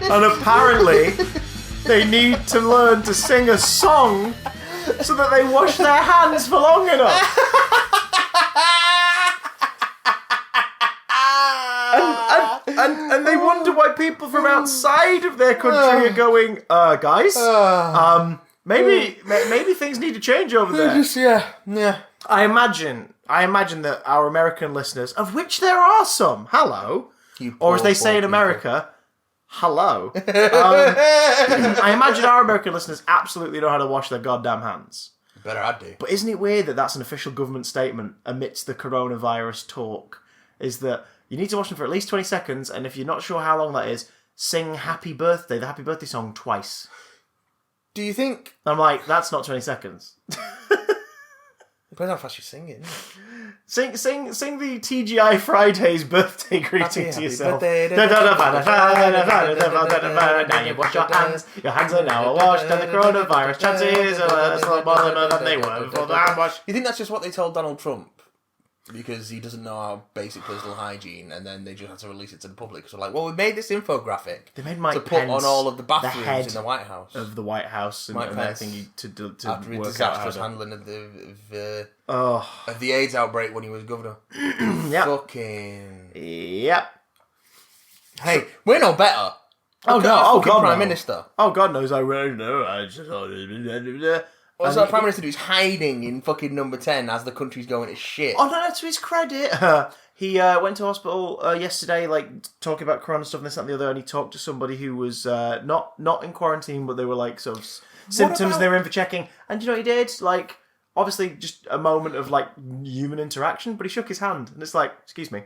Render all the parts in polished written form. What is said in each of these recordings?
And apparently, they need to learn to sing a song so that they wash their hands for long enough. And they wonder why people from outside of their country are going, guys, maybe things need to change over there. Yeah. I imagine that our American listeners, of which there are some, hello, or as they say in America, hello. I imagine our American listeners absolutely know how to wash their goddamn hands. Better I do. But isn't it weird that that's an official government statement amidst the coronavirus talk? Is that you need to wash them for at least 20 seconds, and if you're not sure how long that is, sing Happy Birthday, the Happy Birthday song, twice. Do you think... I'm like, that's not 20 seconds. Depends how fast you sing it, Sing the TGI Fridays birthday greeting to yourself. Now you wash your hands. Your hands are now washed, and the coronavirus chances are smaller than they were before the hand wash. You think that's just what they told Donald Trump? Because he doesn't know how basic personal hygiene, and then they just had to release it to the public. So like, well, we made this infographic they made Mike to put Pence on all of the bathrooms the in the White House. Of the White House, and everything to after his work disastrous out handling of the AIDS outbreak when he was governor. Yep. Fucking. Yep. Hey, we're no better. Oh no! Oh God, Prime no. Minister. Oh God knows I really know. What's our Prime Minister do? He's hiding in fucking number 10 as the country's going to shit. Oh no! To his credit, he went to hospital yesterday, like talking about corona stuff and this, that, and the other, and he talked to somebody who was not in quarantine, but they were like sort of symptoms they were in for checking. And you know what he did? Like, obviously, just a moment of like human interaction, but he shook his hand, and it's like, excuse me,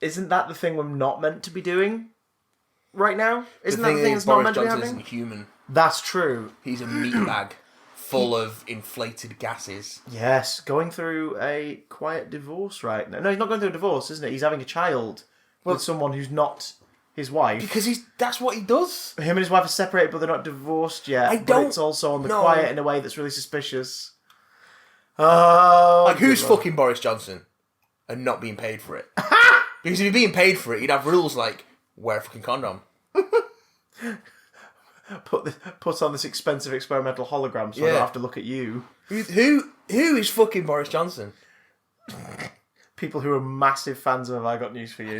isn't that the thing we're not meant to be doing right now? Isn't that the thing that's not meant to be happening? Isn't human. That's true. He's a meatbag full of inflated gases. Yes, going through a quiet divorce right now. No, he's not going through a divorce, isn't it? He's having a child with someone who's not his wife. Because that's what he does. Him and his wife are separated, but they're not divorced yet. But it's also on the quiet in a way that's really suspicious. Oh, like, who's fucking Boris Johnson and not being paid for it? Because if you're being paid for it, you'd have rules like, wear a fucking condom. Put on this expensive experimental hologram so I don't have to look at you. Who is fucking Boris Johnson? People who are massive fans of Have I Got News For You.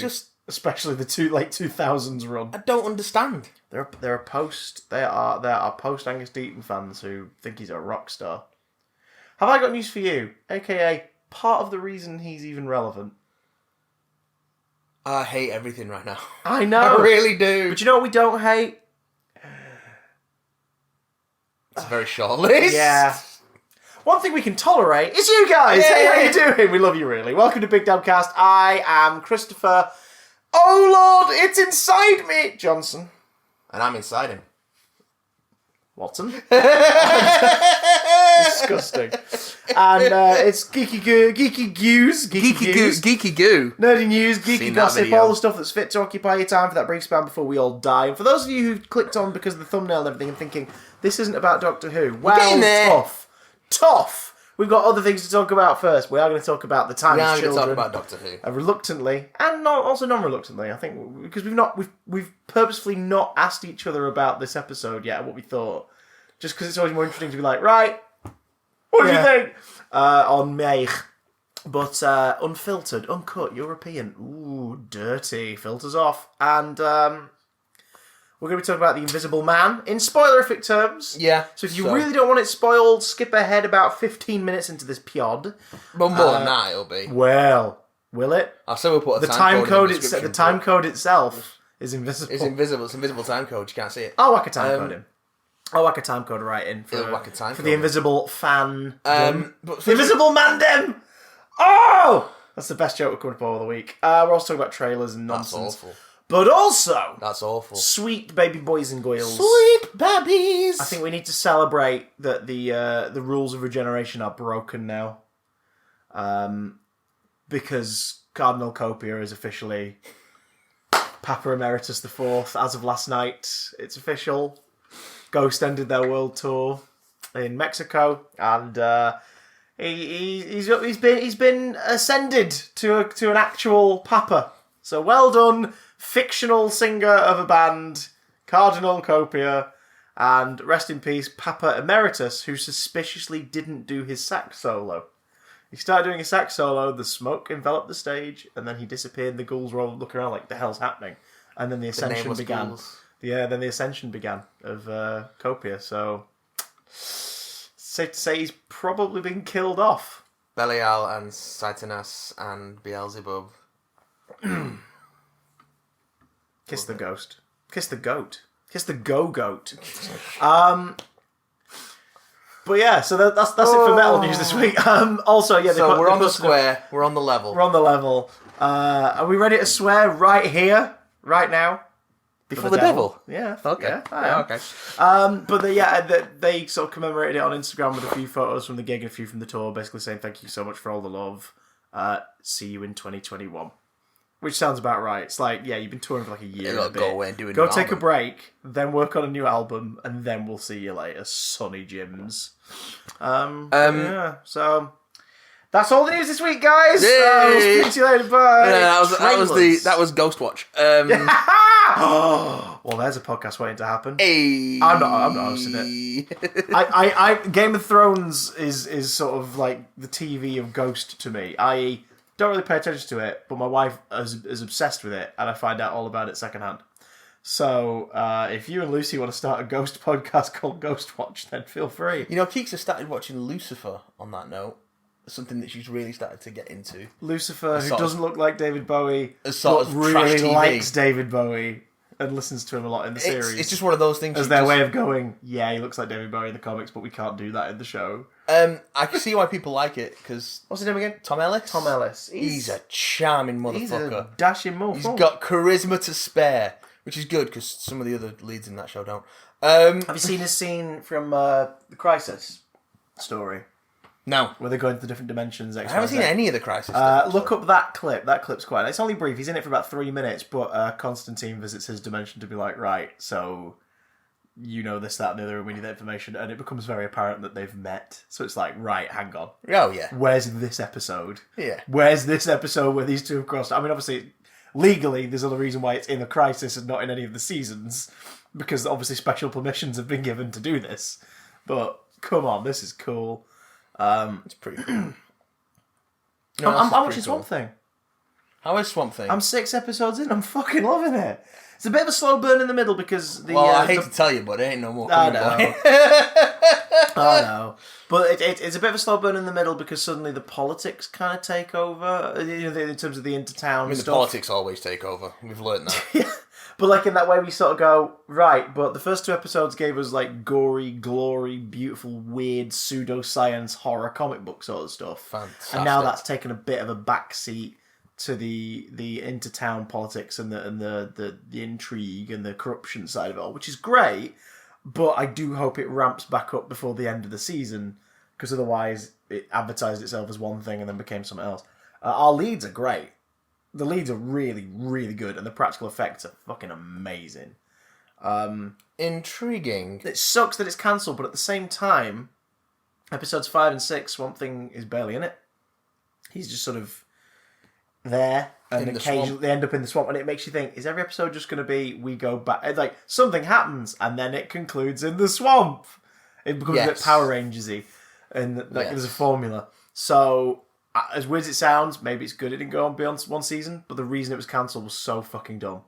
Especially the late 2000s run. I don't understand. They are post Angus Deaton fans who think he's a rock star. Have I Got News For You? AKA part of the reason he's even relevant. I hate everything right now. I know. I really do. But you know what we don't hate? It's a very short list. Yeah. One thing we can tolerate is you guys. Hey, how you doing? We love you, really. Welcome to Big Damn Cast. I am Christopher. Oh, Lord, it's inside me. Johnson. And I'm inside him. Watson. Disgusting. And it's geeky goo. Nerdy news, geeky gossip, all the stuff that's fit to occupy your time for that brief span before we all die. And for those of you who clicked on because of the thumbnail and everything and thinking, this isn't about Doctor Who. Well, tough. We've got other things to talk about first. We are going to talk about the Times Children. We are going to talk about Doctor Who. Reluctantly, and also non-reluctantly, I think, because we've purposefully not asked each other about this episode yet, what we thought. Just because it's always more interesting to be like, right, what do you think? On May. But unfiltered, uncut, European. Ooh, dirty. Filters off. And we're going to be talking about The Invisible Man in spoilerific terms. Yeah. So if you really don't want it spoiled, skip ahead about 15 minutes into this pod. Well, more than that it'll be. Well, will it? I'll say we'll put a time code in the description. The time code itself is invisible. It's invisible. It's invisible time code. You can't see it. I'll whack a time code in. I'll whack a time code right in for the Invisible Fan. The Invisible Mandem! Oh! That's the best joke we're coming up all the week. We're also talking about trailers and nonsense. That's awful. But also... That's awful. Sweet baby boys and girls. Sweet babies! I think we need to celebrate that the rules of regeneration are broken now. Because Cardinal Copia is officially Papa Emeritus IV as of last night. It's official. Ghost ended their world tour in Mexico, and He's been ascended to an actual papa. So well done, fictional singer of a band, Cardinal Copia, and rest in peace, Papa Emeritus, who suspiciously didn't do his sax solo. He started doing a sax solo, the smoke enveloped the stage, and then he disappeared, and the ghouls were all looking around like, the hell's happening? And then the ascension began. Ghouls. Yeah, then the ascension began of Copia, so safe to say he's probably been killed off. Belial and Satanas and Beelzebub. Kiss the ghost. Kiss the goat. Kiss the go-goat. But yeah, so that's it for metal news this week. Also, yeah, so we're on the square. We're on the level. We're on the level. Are we ready to swear right here, right now? Before the devil? Yeah. Okay. Yeah, yeah, okay. But they sort of commemorated it on Instagram with a few photos from the gig and a few from the tour, basically saying thank you so much for all the love. See you in 2021. Which sounds about right. It's like, yeah, you've been touring for like a year. You gotta go away and do a Go new take album. a break, then work on a new album, and then we'll see you later, Sonny Jims. Yeah, so that's all the news this week, guys. We'll speak to you later. Bye. Yeah, that was Ghostwatch. Well, there's a podcast waiting to happen. Hey. I'm not hosting it. I Game of Thrones is sort of like the TV of Ghost to me. I don't really pay attention to it, but my wife is obsessed with it, and I find out all about it secondhand. So, if you and Lucy want to start a ghost podcast called Ghost Watch, then feel free. You know, Keeks has started watching Lucifer on that note. Something that she's really started to get into. Lucifer, who doesn't look like David Bowie, but really likes David Bowie and listens to him a lot in the series. It's just one of those things. As their way of going, yeah, he looks like David Bowie in the comics, but we can't do that in the show. I can see why people like it, because... What's his name again? Tom Ellis? Tom Ellis. He's a charming motherfucker. He's a dashing motherfucker. He's got charisma to spare, which is good, because some of the other leads in that show don't. Have you seen his scene from The Crisis story? No. Where they go into the different dimensions. I haven't seen any of the Crisis stuff. Look up that clip. That clip's quite... It's only brief. He's in it for about 3 minutes, but Constantine visits his dimension to be like, right, so... You know this, that, and the other, and we need that information, and it becomes very apparent that they've met. So it's like, right, hang on. Oh, yeah. Where's this episode? Yeah. Where's this episode where these two have crossed? I mean, obviously, legally, there's another reason why it's in The Crisis and not in any of the seasons, because obviously special permissions have been given to do this. But, come on, this is cool. It's pretty cool. I'm watching Swamp Thing. How is Swamp Thing? I'm 6 episodes in, I'm fucking loving it. It's a bit of a slow burn in the middle because the... I hate to tell you, but there ain't no more I coming know. I know. But it's a bit of a slow burn in the middle because suddenly the politics kind of take over, in terms of the intertown stuff. The politics always take over. We've learned that. Yeah. But like in that way we sort of go, right, but the first 2 episodes gave us like gory, glory, beautiful, weird, pseudoscience, horror comic book sort of stuff. Fantastic. And now that's taken a bit of a backseat to the intertown politics and the intrigue and the corruption side of it all, which is great, but I do hope it ramps back up before the end of the season, because otherwise it advertised itself as one thing and then became something else. Our leads are great. The leads are really, really good, and the practical effects are fucking amazing. Intriguing. It sucks that it's cancelled, but at the same time, episodes 5 and 6, Swamp Thing is barely in it. He's just sort of there, and occasionally they end up in the swamp, and it makes you think, is every episode just going to be, we go back, like, something happens, and then it concludes in the swamp? It becomes a bit Power Rangers-y, and there's a formula. So, as weird as it sounds, maybe it's good it didn't go on beyond 1 season, but the reason it was cancelled was so fucking dumb.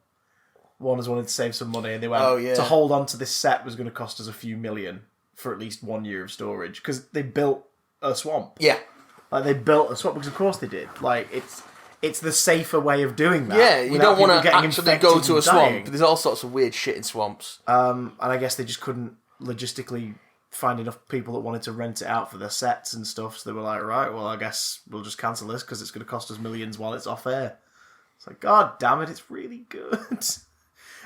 Warners wanted to save some money, and they went, to hold on to this set was going to cost us a few million for at least 1 year of storage, because they built a swamp. Yeah. Like, they built a swamp, because of course they did. Like, it's the safer way of doing that. Yeah, you don't want to actually go to a swamp. Dying. There's all sorts of weird shit in swamps. And I guess they just couldn't logistically find enough people that wanted to rent it out for their sets and stuff, so they were like, right, well, I guess we'll just cancel this because it's going to cost us millions while it's off air. It's like, god damn it, it's really good.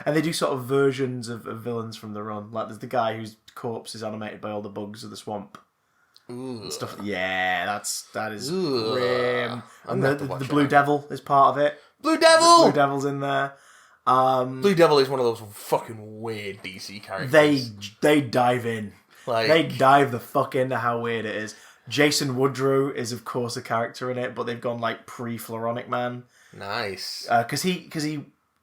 And they do sort of versions of villains from the run. Like, there's the guy whose corpse is animated by all the bugs of the swamp. And stuff. Yeah, that is grim. And the Blue Devil is part of it. Blue Devil! The Blue Devil's in there. Blue Devil is one of those fucking weird DC characters. They dive in. Like, they dive the fuck into how weird it is. Jason Woodrow is, of course, a character in it, but they've gone like pre-Floronic Man. Nice. Because he,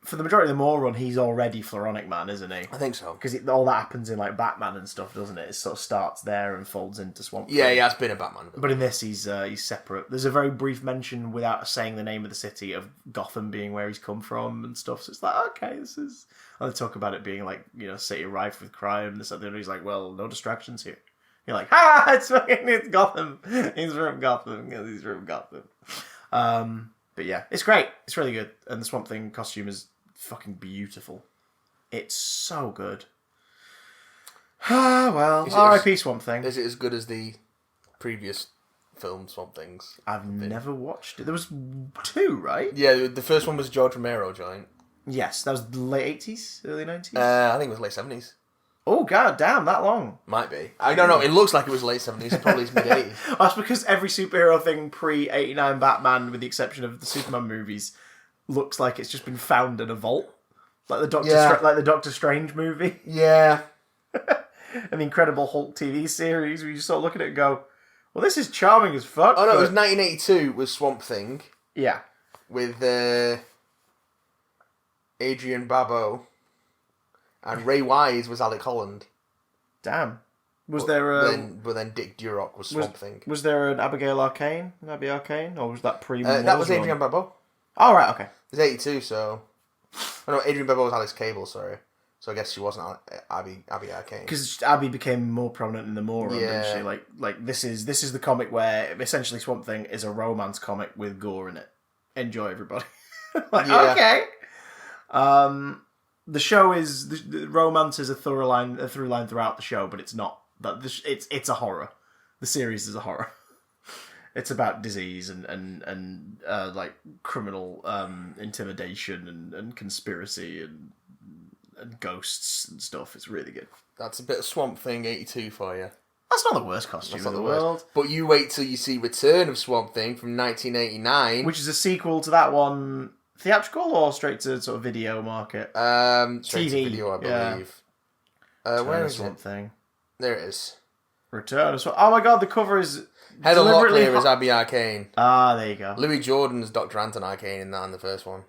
for the majority of the Moore run, he's already Floronic Man, isn't he? I think so. Because all that happens in like Batman and stuff, doesn't it? It sort of starts there and folds into Swamp Thing. Yeah, he has been a Batman. But in this, he's separate. There's a very brief mention, without saying the name of the city, of Gotham being where he's come from and stuff. So it's like, okay, this is... And they talk about it being like, city rife with crime. This other, he's like, well, no distractions here. You're like, it's Gotham. He's from Gotham. He's from Gotham. But yeah, it's great. It's really good. And the Swamp Thing costume is fucking beautiful. It's so good. Well, R.I.P. Swamp Thing. Is it as good as the previous film Swamp Things? I've never watched it. There was 2, right? Yeah, the first one was George Romero joint. Yes, that was the late 80s, early 90s? I think it was late 70s. Oh, god damn, that long. Might be. I don't know, it looks like it was late 70s, probably it's mid-80s. That's because every superhero thing pre-89 Batman, with the exception of the Superman movies, looks like it's just been found in a vault. Like the Doctor Strange movie. Yeah. And the Incredible Hulk TV series, where you just sort of look at it and go, well, this is charming as fuck. Oh no, it was 1982 was Swamp Thing. Yeah. With Adrian Barbeau. And Ray Wise was Alec Holland. Damn. Was there But then Dick Durock was Swamp Thing. Was there an Abigail Arcane? Abby Arcane? Or was that pre That was Adrian Barbeau. Oh, right, okay. It was 82, so... Oh no, Adrian Barbeau was Alex Cable, sorry. So I guess she wasn't Abby Arcane. Because Abby became more prominent in the Moore run, didn't she? Like this is the comic where essentially Swamp Thing is a romance comic with gore in it. Enjoy, everybody. Okay. The show is the romance is a through line throughout the show, but it's not. It's a horror. The series is a horror. It's about disease and like criminal intimidation and conspiracy and ghosts and stuff. It's really good. That's a bit of Swamp Thing 82 for you. That's not the worst costume in the world. But you wait till you see Return of Swamp Thing from 1989. Which is a sequel to that one, theatrical or straight to sort of video market? Straight TV, to video, I believe. Where is Swamp Thing? There it is. Return of Swamp... Oh my god, the cover is... Heather Locklear is Abby Arcane. Ah, there you go. Louis Jordan's Dr. Anton Arcane in that in the first one.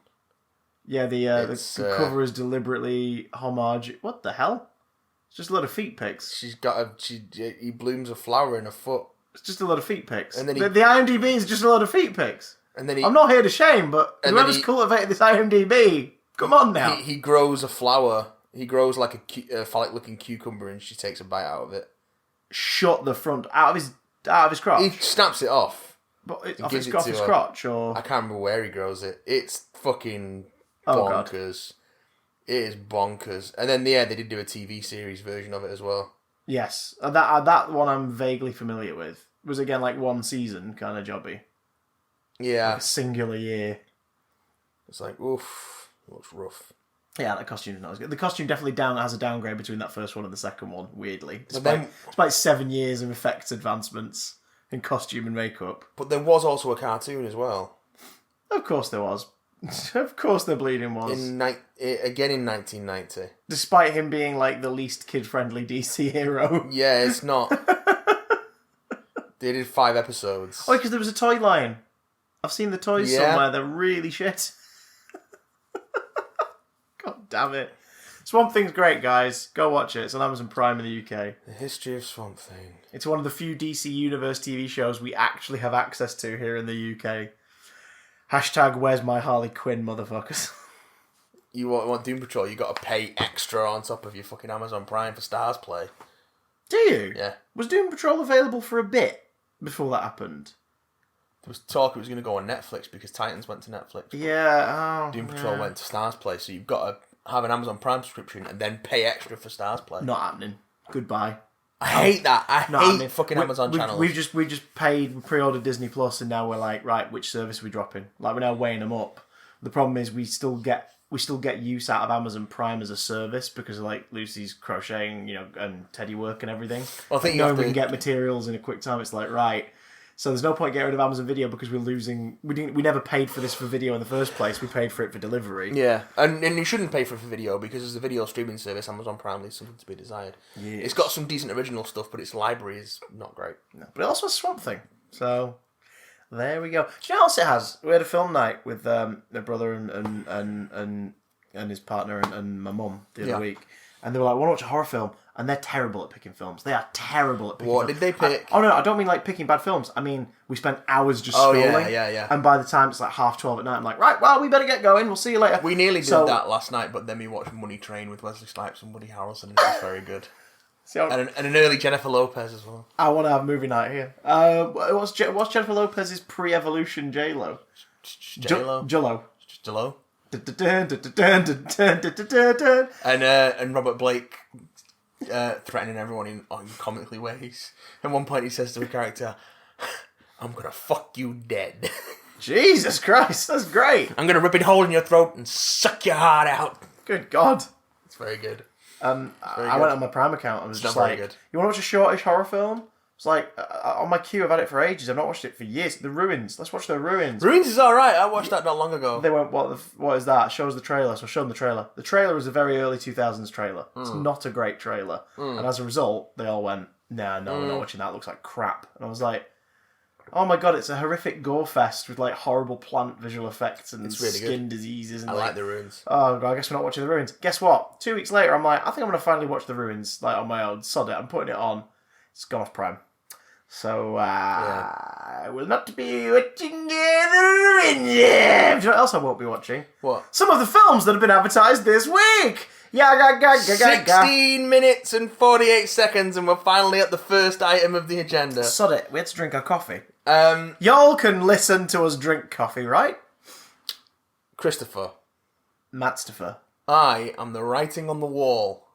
Yeah, the cover is deliberately homage. What the hell? It's just a lot of feet pics. She's got he blooms a flower in her foot. It's just a lot of feet pics. And then the IMDb is just a lot of feet pics. And then I'm not here to shame, but whoever's cultivated this IMDb, come on now. He grows a flower. He grows like a phallic-looking cucumber, and she takes a bite out of it. Shut the front out of his crotch. He snaps it off. But off his crotch, or I can't remember where he grows it. It's fucking bonkers. It is bonkers. And then they did do a TV series version of it as well. Yes, that one I'm vaguely familiar with. It was again like one season kind of jobby. Yeah, like a singular year. It's like oof, it looks rough. Yeah, that costume's not as good. The costume definitely has a downgrade between that first one and the second one, weirdly. Despite 7 years of effects advancements in costume and makeup. But there was also a cartoon as well. Of course there was. Of course the bleeding was. Again in 1990. Despite him being like the least kid-friendly DC hero. Yeah, it's not. They did 5 episodes. Oh, because there was a toy line. I've seen the toys somewhere. They're really shit. God damn it. Swamp Thing's great, guys. Go watch it. It's on Amazon Prime in the UK. The History of Swamp Thing. It's one of the few DC Universe TV shows we actually have access to here in the UK. Hashtag where's my Harley Quinn, motherfuckers. You want Doom Patrol, you got to pay extra on top of your fucking Amazon Prime for Stars Play. Do you? Yeah. Was Doom Patrol available for a bit before that happened? There was talk it was going to go on Netflix because Titans went to Netflix. Yeah, Doom Patrol went to Stars Play, so you've got to have an Amazon Prime subscription and then pay extra for Stars Play. Not happening. Goodbye. I hate that. I hate fucking Amazon channels. We just paid, we pre-ordered Disney Plus, and now we're like, right, which service are we dropping? Like, we're now weighing them up. The problem is we still get use out of Amazon Prime as a service because of like Lucy's crocheting, and Teddy work and everything. Well, I think we can get materials in a quick time. It's like, right, So there's no point getting rid of Amazon Video because we're losing. We never paid for this for video in the first place. We paid for it for delivery. Yeah, and you shouldn't pay for it for video because as a video streaming service, Amazon Prime leaves something to be desired. Yes. It's got some decent original stuff, but its library is not great. No, but it also has Swamp Thing. So there we go. Do you know what else it has? We had a film night with my brother and his partner and my mum the other week, and they were like, "I want to watch a horror film." And they're terrible at picking films. They are terrible at picking films. What did they pick? I don't mean like picking bad films. I mean, we spent hours just scrolling. Yeah. And by the time it's like 12:30 at night, I'm like, right, well, we better get going. We'll see you later. We nearly did that last night, but then we watched Money Train with Wesley Snipes and Woody Harrelson, and it was very good. And an early Jennifer Lopez as well. I want to have movie night here. What's Jennifer Lopez's pre-evolution J-Lo? J-Lo? J-Lo. J-Lo? And Robert Blake... threatening everyone in comically ways. At one point he says to a character, "I'm gonna fuck you dead." Jesus Christ, that's great. "I'm gonna rip a hole in your throat and suck your heart out." Good God. It's very good. I went on my Prime account and was just like, "You want to watch a shortish horror film?" It's like, on my queue, I've had it for ages. I've not watched it for years. The Ruins. Let's watch The Ruins. Ruins is alright. I watched that not long ago. They went, what is that? Show us the trailer. So I showed them the trailer. The trailer is a very early 2000s trailer. It's not a great trailer. And as a result, they all went, no, we're not watching that. It looks like crap. And I was like, oh my God, it's a horrific gore fest with like horrible plant visual effects and really skin diseases. And I like The Ruins. Oh God, I guess we're not watching The Ruins. Guess what? 2 weeks later, I'm like, I think I'm going to finally watch The Ruins like on my own. Sod it. I'm putting it on. It's gone off Prime. So, I will not be watching The Ruins. Do you know what else I won't be watching? What? Some of the films that have been advertised this week. 16 minutes and 48 seconds and we're finally at the first item of the agenda. Sod it. We had to drink our coffee. Y'all can listen to us drink coffee, right? Christopher. Mattstopher. I am the writing on the wall.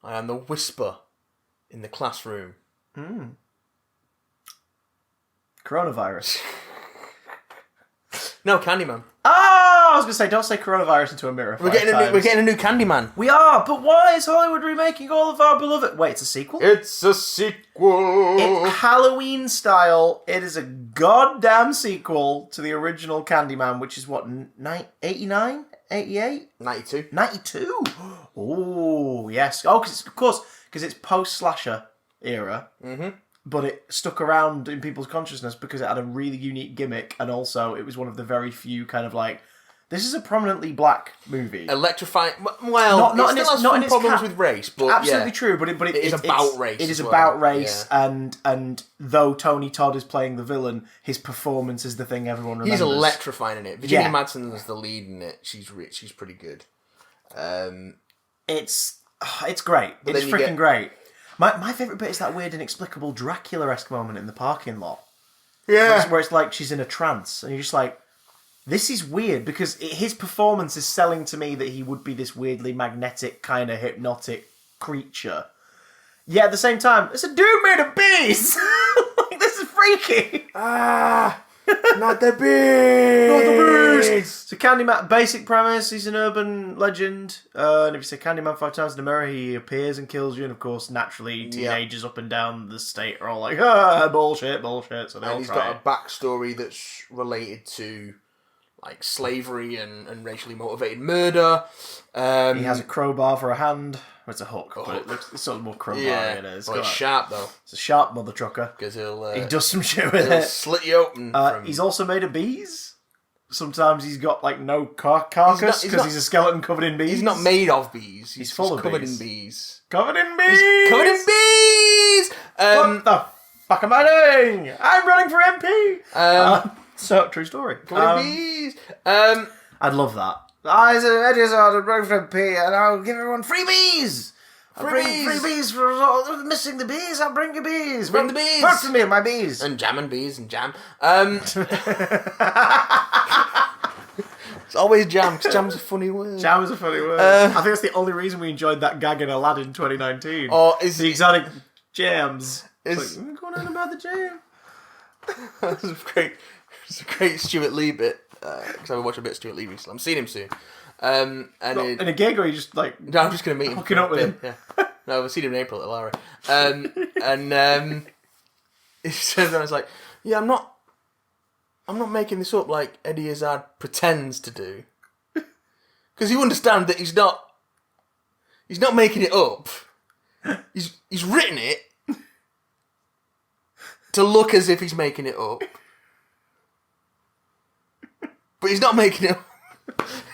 I am the whisper in the classroom. Coronavirus. No, Candyman. Oh, I was going to say, don't say coronavirus into a mirror. We're getting a new Candyman. We are, but why is Hollywood remaking all of our beloved... Wait, it's a sequel? It's a sequel. It's Halloween style. It is a goddamn sequel to the original Candyman, which is what, 89? 88? 92. 92? Oh, yes. Oh, because it's post-slasher era. Mm-hmm. But it stuck around in people's consciousness because it had a really unique gimmick, and also it was one of the very few kind of like, this is a prominently black movie. Electrifying. Well, it still has some problems with race, but absolutely true. But it is about race. It is about race, and though Tony Todd is playing the villain, his performance is the thing everyone remembers. He's electrifying in it. Virginia Madsen is the lead in it. She's pretty good. It's great. It's freaking great. My favourite bit is that weird, inexplicable Dracula-esque moment in the parking lot. Yeah. Where it's like she's in a trance, and you're just like, this is weird, because his performance is selling to me that he would be this weirdly magnetic, kind of hypnotic creature. Yet at the same time, it's a dude made of bees! Like, this is freaky! Not the bees! Not the bees! So Candyman, basic premise, he's an urban legend. And if you say Candyman 5 times in a mirror, he appears and kills you. And of course, naturally, teenagers up and down the state are all like, bullshit. So they all he's got a backstory that's related to like slavery and racially motivated murder. He has a crowbar for a hand. Well, it's a hook, but it's sort of more crowbar. It's sharp though. It's a sharp mother trucker. Because he does some shit with it. Slit you open. He's also made of bees. Sometimes he's got like no carcass because he's a skeleton covered in bees. He's not made of bees. He's full of covered bees. in bees. Covered in bees. He's covered in bees. What the fuck am I doing? I'm running for MP. So true story. Covered in bees. I'd love that. I just ordered running for MP, and I'll give everyone freebies. Free bees for all missing the bees. I'll bring you bees. Bring the bees. Work for me and my bees. And jam and bees and jam. It's always jam, because jam's a funny word. Jam is a funny word. I think that's the only reason we enjoyed that gag in Aladdin 2019. Or is the exotic jams. It's like, what's going on about the jam? It's a great Stuart Lee bit. Because I've been watching a bit of Stuart Lee recently. I'm seeing him soon. In a gig, or you just like... No, I'm just going to meet him. Hooking up with him. Yeah. No, I've seen him in April at Lara. And he turns around and is like, Yeah, I'm not making this up like Eddie Izzard pretends to do. Because you understand that he's not making it up. He's written it to look as if he's making it up. But he's not making it up.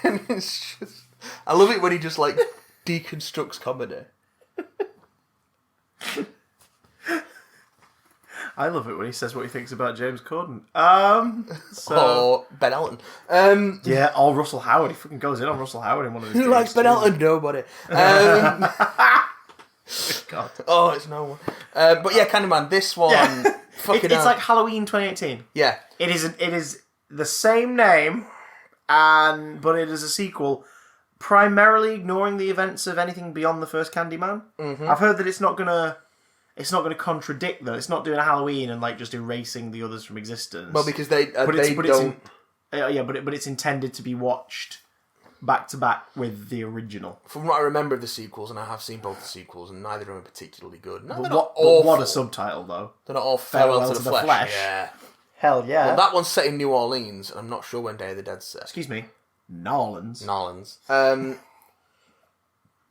And it's just... I love it when he just, like, deconstructs comedy. I love it when he says what he thinks about James Corden. Or Ben Elton. Yeah, or Russell Howard. He fucking goes in on Russell Howard in one of his Who likes Ben Elton? Nobody. God. Oh, it's no one. But yeah, Candyman, this one... Yeah. Fucking It's like Halloween 2018. Yeah. It is the same name, but it is a sequel, primarily ignoring the events of anything beyond the first Candyman. Mm-hmm. I've heard that it's not gonna contradict them. It's not doing a Halloween and like just erasing the others from existence. Well, because they don't. But it's intended to be watched back to back with the original. From what I remember of the sequels, and I have seen both the sequels, and neither of them are particularly good. No, But what a subtitle though. They're not all Farewell to the Flesh. Yeah. Hell yeah. Well, that one's set in New Orleans, and I'm not sure when Day of the Dead's set. Excuse me. Nolans.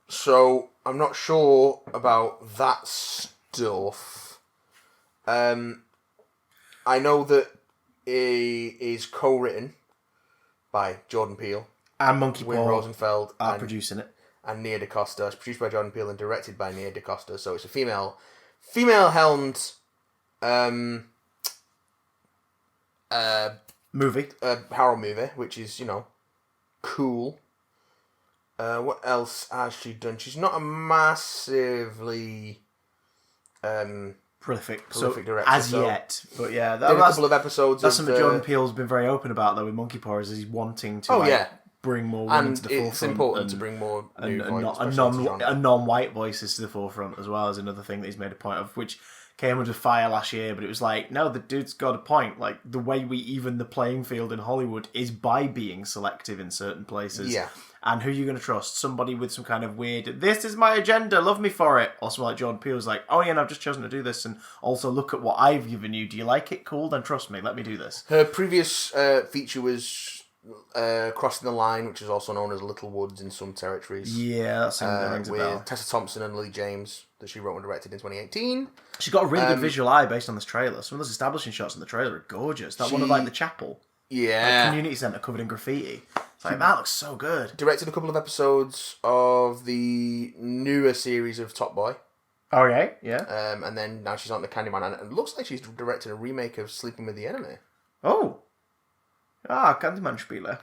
So I'm not sure about that stuff. I know that it is co-written by Jordan Peele And Monkey Win Paw Rosenfeld are producing it. and Nia DaCosta. It's produced by Jordan Peele and directed by Nia DaCosta. So it's a female-helmed Movie. horror movie, which is, you know, cool. What else has she done? She's not a massively Prolific director. As yet. But yeah, did a couple of episodes. That's something Jordan Peele's been very open about though with Monkey Paw is he's wanting to bring more women and to the forefront. it's important to bring more new voices, non-white voices to the forefront as well as another thing that he's made a point of, which came under fire last year, but it was like, no, the dude's got a point. Like, the way we even the playing field in Hollywood is by being selective in certain places. Yeah. And who are you going to trust? Somebody with some kind of weird, this is my agenda, love me for it. Or someone like Jordan Peele's like, oh yeah, no, I've just chosen to do this, and also look at what I've given you. Do you like it? Cool, then trust me, let me do this. Her previous feature was Crossing the Line, which is also known as Little Woods in some territories. Yeah, that's something that rings a bell. With Tessa Thompson and Lily James, that she wrote and directed in 2018. She's got a really good visual eye based on this trailer. Some of those establishing shots in the trailer are gorgeous. That one of like the chapel. Yeah. Like, community centre covered in graffiti. It's like, that looks so good. Directed a couple of episodes of the newer series of Top Boy. Oh, yeah? And then now she's on the Candyman, and it looks like she's directed a remake of Sleeping with the Enemy. Oh. Candyman Spieler.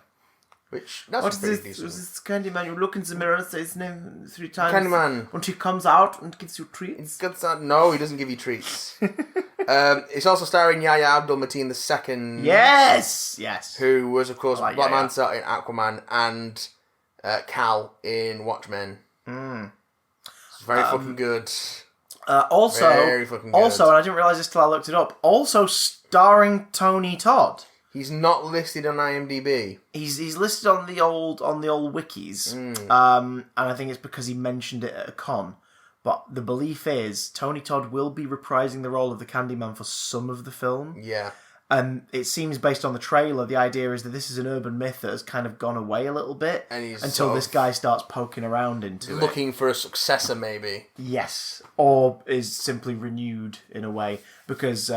Which, that's pretty decent. What's this Candyman? You look in the mirror and say his name 3 times. Candyman. And he comes out and gives you treats. No, he doesn't give you treats. It's also starring Yahya Abdul-Mateen II. Yes! Who was, of course, like Black Yahya. Manta in Aquaman and Cal in Watchmen. It's very fucking good. Very fucking good. Also, and I didn't realise this till I looked it up, also starring Tony Todd. He's not listed on IMDb. He's listed on the old wikis, and I think it's because he mentioned it at a con. But the belief is Tony Todd will be reprising the role of the Candyman for some of the film. Yeah. And it seems based on the trailer, the idea is that this is an urban myth that has kind of gone away a little bit until this guy starts poking around into it. Looking for a successor, maybe. Yes. Or is simply renewed in a way because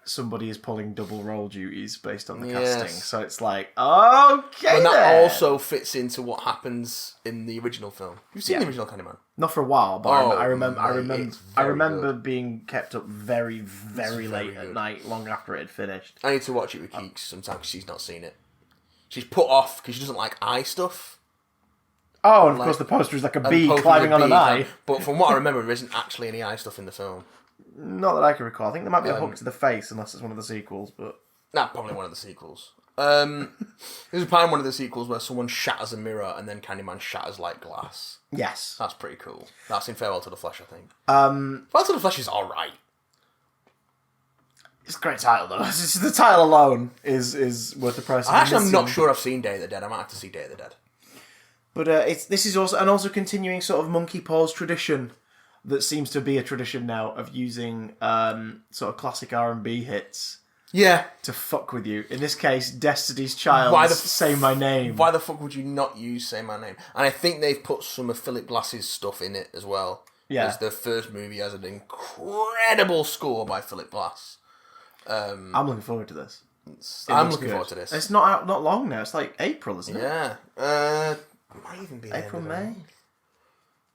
somebody is pulling double role duties based on the casting. So it's like, okay. And that also fits into what happens in the original film. You've seen the original Candyman? Not for a while, but I remember being kept up very, very late at night, long after it had finished. I need to watch it with Keeks sometime because she's not seen it. She's put off because she doesn't like eye stuff. Oh, and of course the poster is like a bee climbing on an eye. But from what I remember, there isn't actually any eye stuff in the film. Not that I can recall. I think there might be a hook to the face, unless it's one of the sequels. But probably one of the sequels. There's a part in one of the sequels where someone shatters a mirror and then Candyman shatters like glass. Yes. That's pretty cool. That's in Farewell to the Flesh, I think. Farewell to the Flesh is alright. It's a great title, though. The title alone is worth the price. I'm not sure I've seen Day of the Dead. I might have to see Day of the Dead. But this is also continuing sort of Monkey Paw's tradition that seems to be a tradition now of using sort of classic R&B hits Yeah. to fuck with you. In this case, Destiny's Child, Say My Name. Why the fuck would you not use Say My Name? And I think they've put some of Philip Glass's stuff in it as well. Yeah. Because the first movie has an incredible score by Philip Glass. I'm looking forward to this. I'm looking forward to this. It's not out, not long now. It's like April, isn't it? Yeah. Might even be April, May.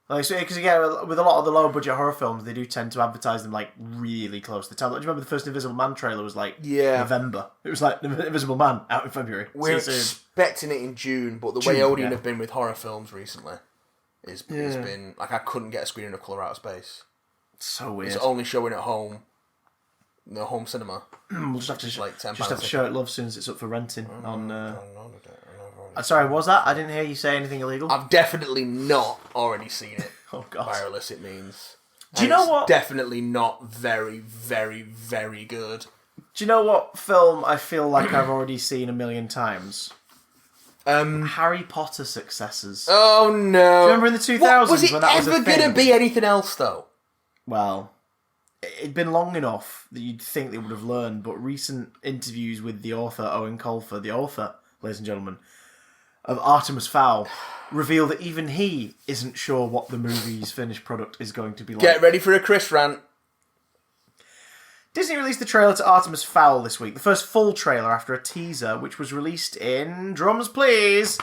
Like, so, because again, with a lot of the lower budget horror films, they do tend to advertise them like really close to the time. Do you remember the first Invisible Man trailer was like November? It was like Invisible Man out in February. We're expecting it in June, but the way Odeon have been with horror films recently has been like I couldn't get a screening of Colour Out of Space. It's so weird. It's only showing at home. No home cinema. We'll just have to like show it love as soon as it's up for renting on. Sorry, was that? I didn't hear you say anything illegal. I've definitely not already seen it. Oh God! Via illicit means. Do you know what? Definitely not very, very, very good. Do you know what film I feel like I've already seen a million times? Harry Potter successors. Oh no! Do you remember in the 2000s was it when that was a thing? ever going to be anything else though? Well, it'd been long enough that you'd think they would have learned, but recent interviews with the author, Owen Colfer, the author, ladies and gentlemen, of Artemis Fowl, reveal that even he isn't sure what the movie's finished product is going to be like. Get ready for a Chris rant. Disney released the trailer to Artemis Fowl this week, the first full trailer after a teaser, which was released in, drums please,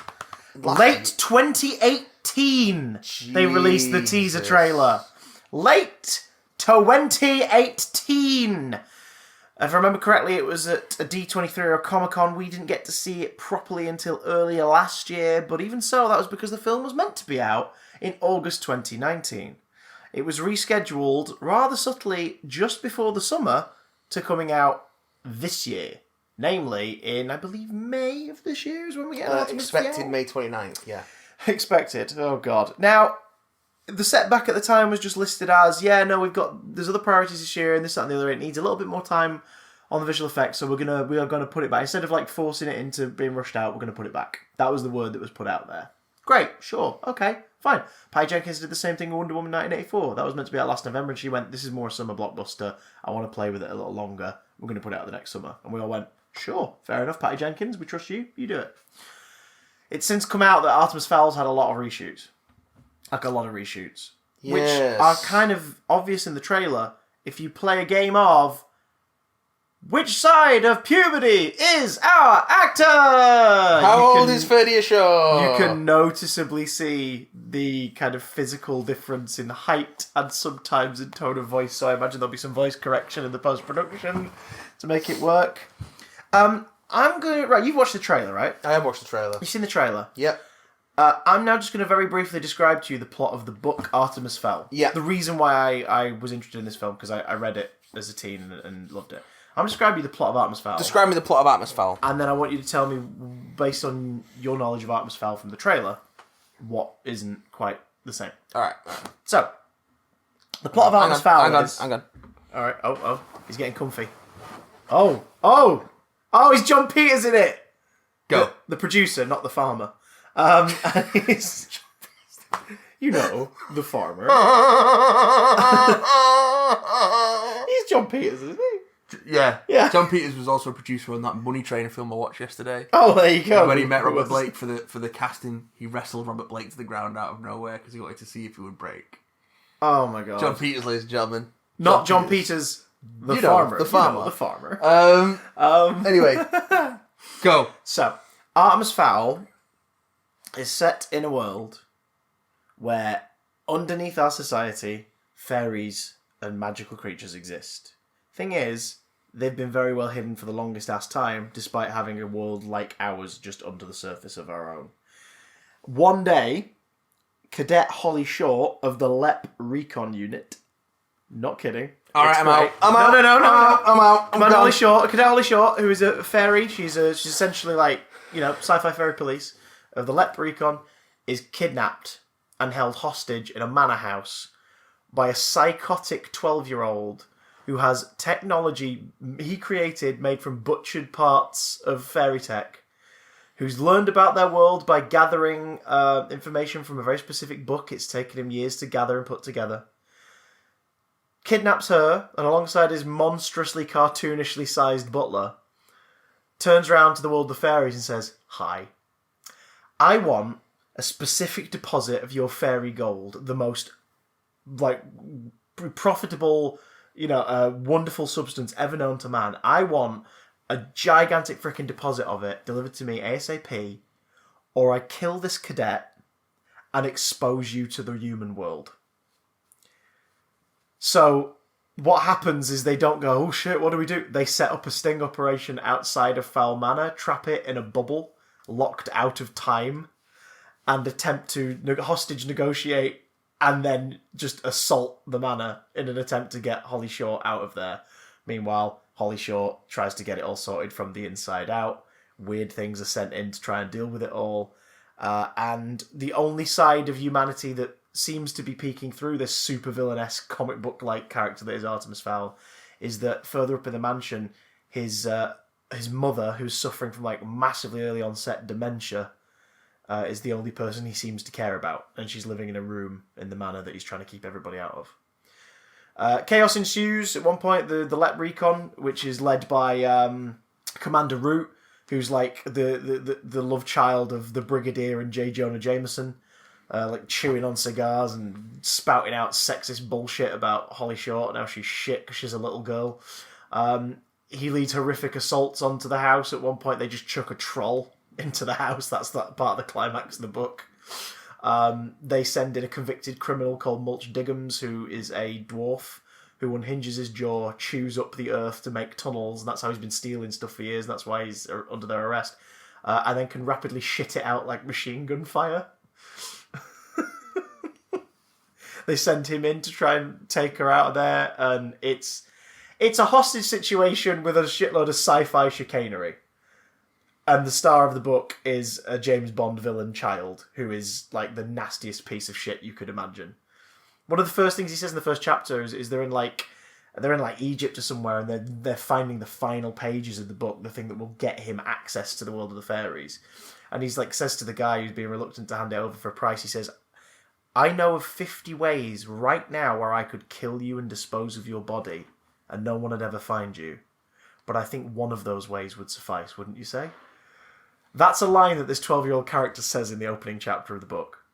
late 2018. They released the teaser trailer. Late 2018. If I remember correctly, it was at a D23 or a Comic-Con. We didn't get to see it properly until earlier last year, but even so, that was because the film was meant to be out in August 2019. It was rescheduled rather subtly just before the summer to coming out this year. Namely, in, I believe, May of this year is when we get Artemis Fowl. Expected May 29th, yeah. Expected. Oh, God. Now, the setback at the time was just listed as, there's other priorities this year and this, that and the other. It needs a little bit more time on the visual effects, so we are gonna put it back. Instead of like forcing it into being rushed out, we're gonna put it back. That was the word that was put out there. Great, sure, okay, fine. Patty Jenkins did the same thing with Wonder Woman 1984. That was meant to be out last November, and she went, this is more a summer blockbuster. I want to play with it a little longer. We're gonna put it out the next summer. And we all went, sure, fair enough, Patty Jenkins, we trust you, you do it. It's since come out that Artemis Fowl's had a lot of reshoots. Like a lot of reshoots. Yes. Which are kind of obvious in the trailer. If you play a game of which side of puberty is our actor? How old is Ferdia Shaw? You can noticeably see the kind of physical difference in height and sometimes in tone of voice. So I imagine there'll be some voice correction in the post-production to make it work. Right, you've watched the trailer, right? I have watched the trailer. You've seen the trailer? Yep. I'm now just going to very briefly describe to you the plot of the book Artemis Fowl. Yeah. The reason why I was interested in this film, because I read it as a teen and loved it. I'm describing you the plot of Artemis Fowl. Describe me the plot of Artemis Fowl. And then I want you to tell me, based on your knowledge of Artemis Fowl from the trailer, what isn't quite the same. Alright. So, the plot of Artemis Fowl is... Hang on. Alright, oh, he's getting comfy. Oh, he's John Peters in it! Go. The producer, not the farmer. And he's... You know, the farmer. He's John Peters, isn't he? Yeah. John Peters was also a producer on that Money Trainer film I watched yesterday. Oh, there you go. And when he met Robert Blake for the casting, he wrestled Robert Blake to the ground out of nowhere because he wanted to see if he would break. Oh my god. John Peters, ladies and gentlemen. Not John Peters, the farmer. The farmer. You know, the farmer. Anyway, go. So, Artemis Fowl is set in a world where underneath our society, fairies and magical creatures exist. Thing is, they've been very well hidden for the longest ass time, despite having a world like ours just under the surface of our own. One day, Cadet Holly Short of the LEP Recon Unit, not kidding. Alright, I'm out. No. I'm out. Cadet Holly Short, who is a fairy, she's essentially like, sci-fi fairy police of the LEP Recon, is kidnapped and held hostage in a manor house by a psychotic 12-year-old who has technology he created made from butchered parts of fairy tech, who's learned about their world by gathering information from a very specific book it's taken him years to gather and put together. kidnaps her, and alongside his monstrously cartoonishly sized butler, turns around to the world of the fairies and says, "Hi. I want a specific deposit of your fairy gold, the most, profitable, wonderful substance ever known to man. I want a gigantic freaking deposit of it delivered to me ASAP, or I kill this cadet and expose you to the human world." So what happens is they don't go, "Oh shit, what do we do?" They set up a sting operation outside of Fowl Manor, trap it in a bubble, locked out of time, and attempt to hostage negotiate and then just assault the manor in an attempt to get Holly Short out of there. Meanwhile, Holly Short tries to get it all sorted from the inside out. Weird things are sent in to try and deal with it all. And the only side of humanity that seems to be peeking through this supervillain-esque comic book-like character that is Artemis Fowl is that further up in the mansion, his mother, who's suffering from massively early onset dementia, is the only person he seems to care about, and she's living in a room in the manor that he's trying to keep everybody out of. Chaos ensues at one point. The Lep Recon, which is led by Commander Root, who's the love child of the Brigadier and J. Jonah Jameson, chewing on cigars and spouting out sexist bullshit about Holly Short and how she's shit because she's a little girl. He leads horrific assaults onto the house. At one point, they just chuck a troll into the house. That's that part of the climax of the book. They send in a convicted criminal called Mulch Diggums, who is a dwarf who unhinges his jaw, chews up the earth to make tunnels, and that's how he's been stealing stuff for years, and that's why he's under their arrest, and then can rapidly shit it out like machine gun fire. They send him in to try and take her out of there, and it's a hostage situation with a shitload of sci-fi chicanery. And the star of the book is a James Bond villain child who is the nastiest piece of shit you could imagine. One of the first things he says in the first chapter is they're in Egypt or somewhere, and they're finding the final pages of the book, the thing that will get him access to the world of the fairies. And he's says to the guy who's being reluctant to hand it over for a price, he says, "I know of 50 ways right now where I could kill you and dispose of your body, and no one would ever find you. But I think one of those ways would suffice, wouldn't you say?" That's a line that this 12-year-old character says in the opening chapter of the book.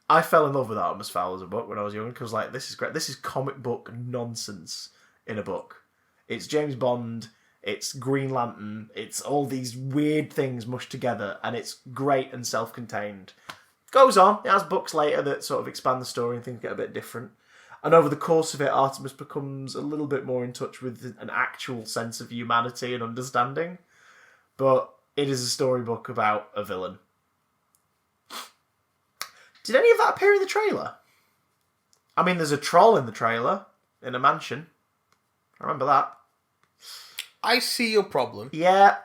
I fell in love with Artemis Fowl as a book when I was young, because this is great. This is comic book nonsense in a book. It's James Bond, it's Green Lantern, it's all these weird things mushed together, and it's great and self-contained. Goes on, it has books later that sort of expand the story and things get a bit different. And over the course of it, Artemis becomes a little bit more in touch with an actual sense of humanity and understanding. But it is a storybook about a villain. Did any of that appear in the trailer? I mean, there's a troll in the trailer, in a mansion. I remember that. I see your problem. Yeah.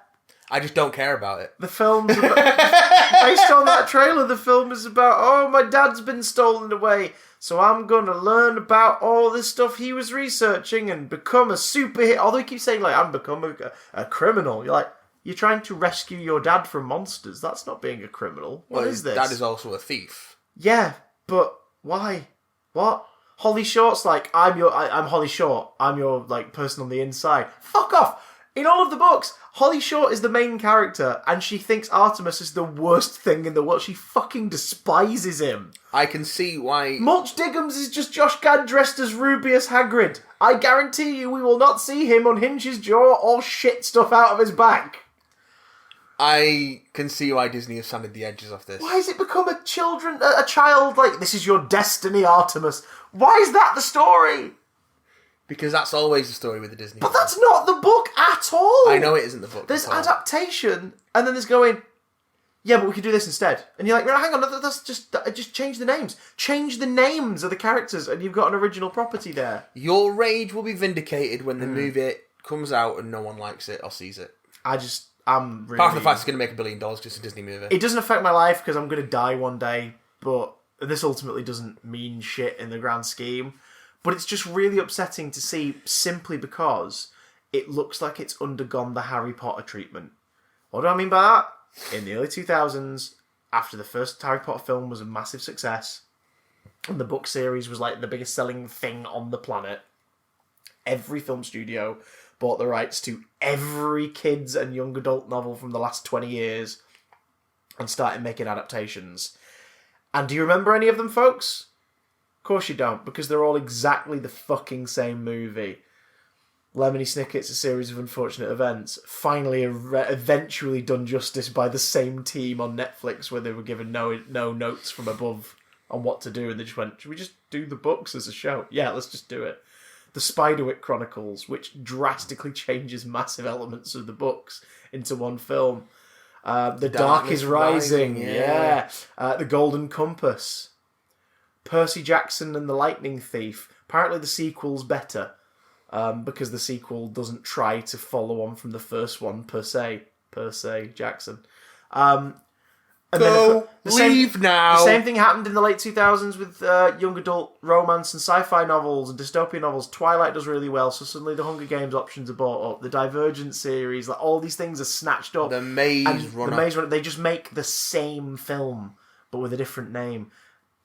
I just don't care about it. The film's about... based on that trailer, the film is about, oh, my dad's been stolen away, so I'm going to learn about all this stuff he was researching and become a superhero. Although he keeps saying, I'm becoming a criminal. You're you're trying to rescue your dad from monsters. That's not being a criminal. What is this? Dad is also a thief. Yeah, but why? What? Holly Short's I'm Holly Short. I'm your person on the inside. Fuck off! In all of the books, Holly Short is the main character, and she thinks Artemis is the worst thing in the world. She fucking despises him. I can see why... Mulch Diggums is just Josh Gad dressed as Rubeus Hagrid. I guarantee you we will not see him unhinge his jaw or shit stuff out of his back. I can see why Disney has sanded the edges off this. Why has it become a child, this is your destiny, Artemis? Why is that the story? Because that's always the story with the Disney. But that's not the book at all. I know it isn't the book. There's adaptation, and then there's going, yeah, but we could do this instead. And you're no, hang on, that's just change the names. Change the names of the characters, and you've got an original property there. Your rage will be vindicated when the movie comes out and no one likes it or sees it. I'm really... Apart from the fact it's going to make $1 billion because it's a Disney movie. It doesn't affect my life because I'm going to die one day, but this ultimately doesn't mean shit in the grand scheme. But it's just really upsetting to see simply because it looks like it's undergone the Harry Potter treatment. What do I mean by that? In the early 2000s, after the first Harry Potter film was a massive success, and the book series was the biggest selling thing on the planet, every film studio bought the rights to every kids and young adult novel from the last 20 years and started making adaptations. And do you remember any of them, folks? Of course you don't, because they're all exactly the fucking same movie. Lemony Snicket's A Series of Unfortunate Events, finally eventually done justice by the same team on Netflix, where they were given no notes from above on what to do, and they just went, should we just do the books as a show? Yeah, let's just do it. The Spiderwick Chronicles, which drastically changes massive elements of the books into one film. The Dark is Rising, yeah. The Golden Compass. Percy Jackson and the Lightning Thief. Apparently the sequel's better, because the sequel doesn't try to follow on from the first one, per se. Jackson. Now. The same thing happened in the late 2000s with young adult romance and sci-fi novels and dystopian novels. Twilight does really well, so suddenly the Hunger Games options are bought up. The Divergent series, like all these things are snatched up. The Maze Runner. They just make the same film, but with a different name.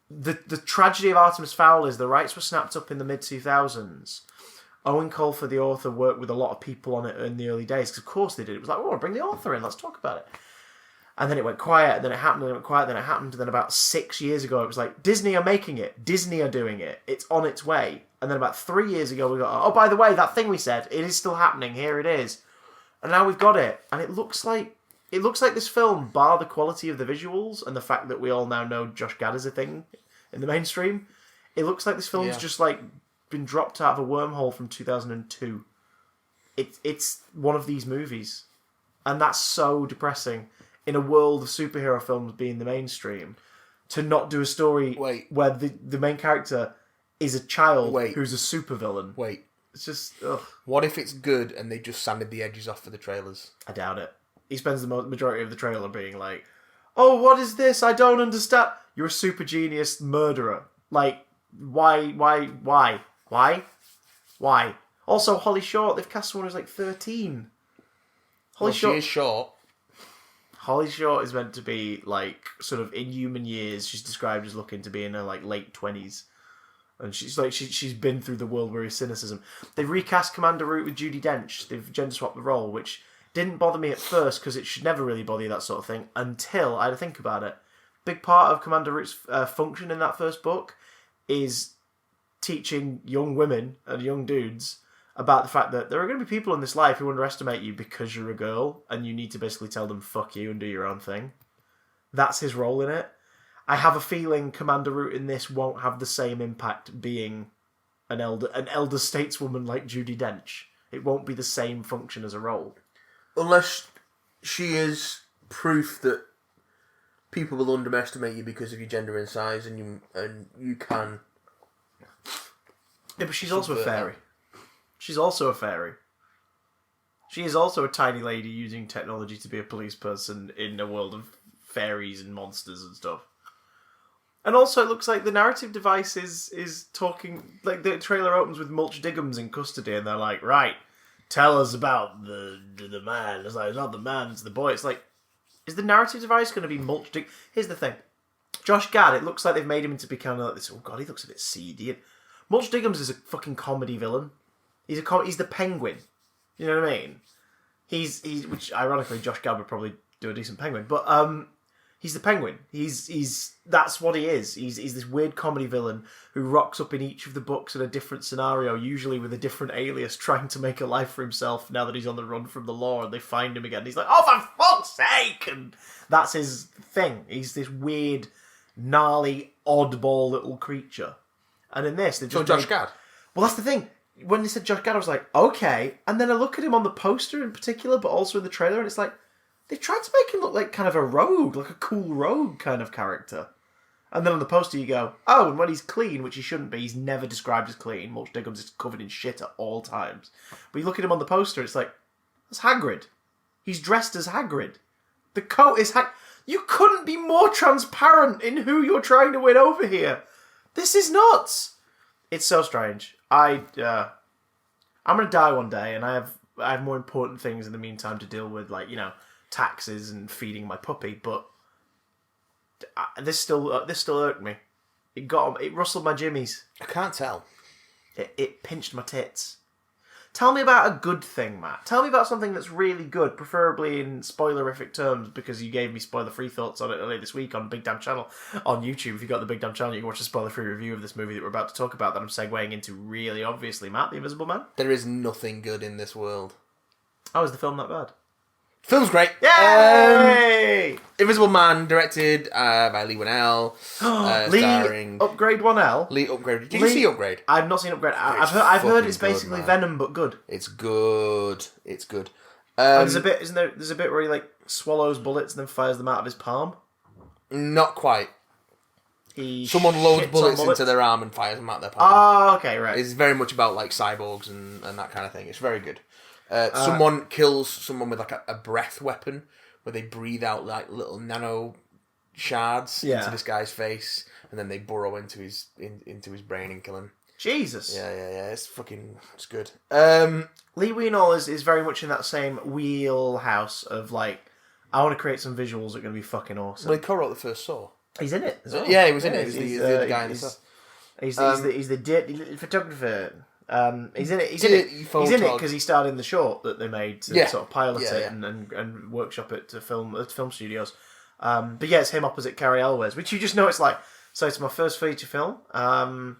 The tragedy of Artemis Fowl is the rights were snapped up in the mid-2000s. Owen Colfer, the author, worked with a lot of people on it in the early days, because of course they did. It was like, oh, bring the author in, let's talk about it. And then it went quiet, and then it happened, and it went quiet, then it happened, and then about 6 years ago, it was like, Disney are making it. Disney are doing it. It's on its way. And then about 3 years ago, we got, oh, by the way, that thing we said, it is still happening. Here it is. And now we've got it. And it looks like this film, bar the quality of the visuals and the fact that we all now know Josh Gad is a thing in the mainstream. It looks like this film's just like been dropped out of a wormhole from 2002. It's one of these movies. And that's so depressing. In a world of superhero films being the mainstream, to not do a story where the main character is a child who's a supervillain. It's just, ugh. What if it's good and they just sanded the edges off for the trailers? I doubt it. He spends the majority of the trailer being like, oh, what is this? I don't understand. You're a super genius murderer. Like, why? Also, Holly Short, they've cast someone who's like 13. She is short. Holly Short is meant to be, like, sort of in human years. She's described as looking to be in her, like, late 20s. And she's like, she's been through the world-weary cynicism. They've recast Commander Root with Judi Dench. They've gender-swapped the role, which didn't bother me at first, because it should never really bother you, that sort of thing, until I had to think about it. Big part of Commander Root's function in that first book is teaching young women and young dudes about the fact that there are going to be people in this life who underestimate you because you're a girl, and you need to basically tell them fuck you and do your own thing. That's his role in it. I have a feeling Commander Root in this won't have the same impact being an elder stateswoman like Judi Dench. It won't be the same function as a role. Unless she is proof that people will underestimate you because of your gender and size, and you can... Yeah, but she's also a fairy. She's also a fairy. She is also a tiny lady using technology to be a police person in a world of fairies and monsters and stuff. And also it looks like the narrative device is talking... Like, the trailer opens with Mulch Diggums in custody, and they're like, right, tell us about the man. It's like, it's not the man, it's the boy. It's like, is the narrative device going to be Mulch Diggums? Here's the thing. Josh Gad, it looks like they've made him into be kind of like this, oh god, he looks a bit seedy. Mulch Diggums is a fucking comedy villain. He's the Penguin. You know what I mean? He's which ironically Josh Gad would probably do a decent Penguin, but he's the Penguin. He's that's what he is. He's this weird comedy villain who rocks up in each of the books in a different scenario, usually with a different alias, trying to make a life for himself now that he's on the run from the law, and they find him again. And he's like, oh, for fuck's sake! And that's his thing. He's this weird, gnarly, oddball little creature. And in this, they've just Josh Gad. Well, that's the thing. When they said Josh Gad, I was like, okay. And then I look at him on the poster in particular, but also in the trailer, and it's like, they've tried to make him look like kind of a rogue, like a cool rogue kind of character. And then on the poster you go, oh, and when he's clean, which he shouldn't be, he's never described as clean. Mulch Diggums is covered in shit at all times. But you look at him on the poster, it's like, that's Hagrid. He's dressed as Hagrid. The coat is You couldn't be more transparent in who you're trying to win over here. This is nuts. It's so strange. I'm going to die one day, and I have more important things in the meantime to deal with, like, you know, taxes and feeding my puppy. But this still irked me. It rustled my jimmies. I can't tell. It pinched my tits. Tell me about a good thing, Matt. Tell me about something that's really good, preferably in spoilerific terms, because you gave me spoiler-free thoughts on it earlier this week on Big Damn Channel on YouTube. If you've got the Big Damn Channel, you can watch a spoiler-free review of this movie that we're about to talk about that I'm segueing into really obviously. Matt, The Invisible Man? There is nothing good in this world. Oh, is the film that bad? Film's great. Yay! Invisible Man, directed by Lee Winnell. Lee Starring Upgrade 1L. Lee Upgrade. Did you see Upgrade? I've not seen Upgrade. I've heard it's basically good, man. Venom, but good. It's good. It's good. There's a bit, isn't there? There's a bit where he like swallows bullets and then fires them out of his palm. Not quite. He Someone loads shits on bullets into their arm and fires them out their palm. Oh, okay, right. It's very much about like cyborgs and that kind of thing. It's very good. Someone kills someone with like a breath weapon where they breathe out like little nano shards into this guy's face, and then they burrow into his brain and kill him. Jesus. Yeah. It's good. Lee Wienall is very much in that same wheelhouse of like, I want to create some visuals that are going to be fucking awesome. Well, he co-wrote the first Saw. He's in it as well. Yeah, he was in it. He's the other guy in the Saw. He's the dirty little photographer. He's in it. He's in it because he starred in the short that they made to sort of pilot it and workshop it to film studios. But yeah, it's him opposite Carrie Elwes, which you just know it's like. So it's my first feature film. I'm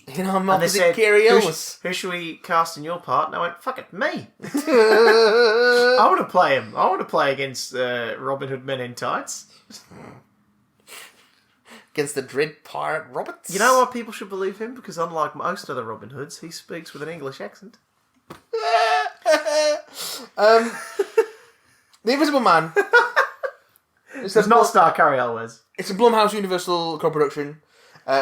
opposite Carrie Elwes. Who should we cast in your part? And I went, fuck it, me. I want to play him. I want to play against Robin Hood Men in Tights. Against the Dread Pirate Roberts. You know why people should believe him? Because unlike most other Robin Hoods, he speaks with an English accent. The Invisible Man. Does not star Carrie Elwes. It's a Blumhouse Universal co-production.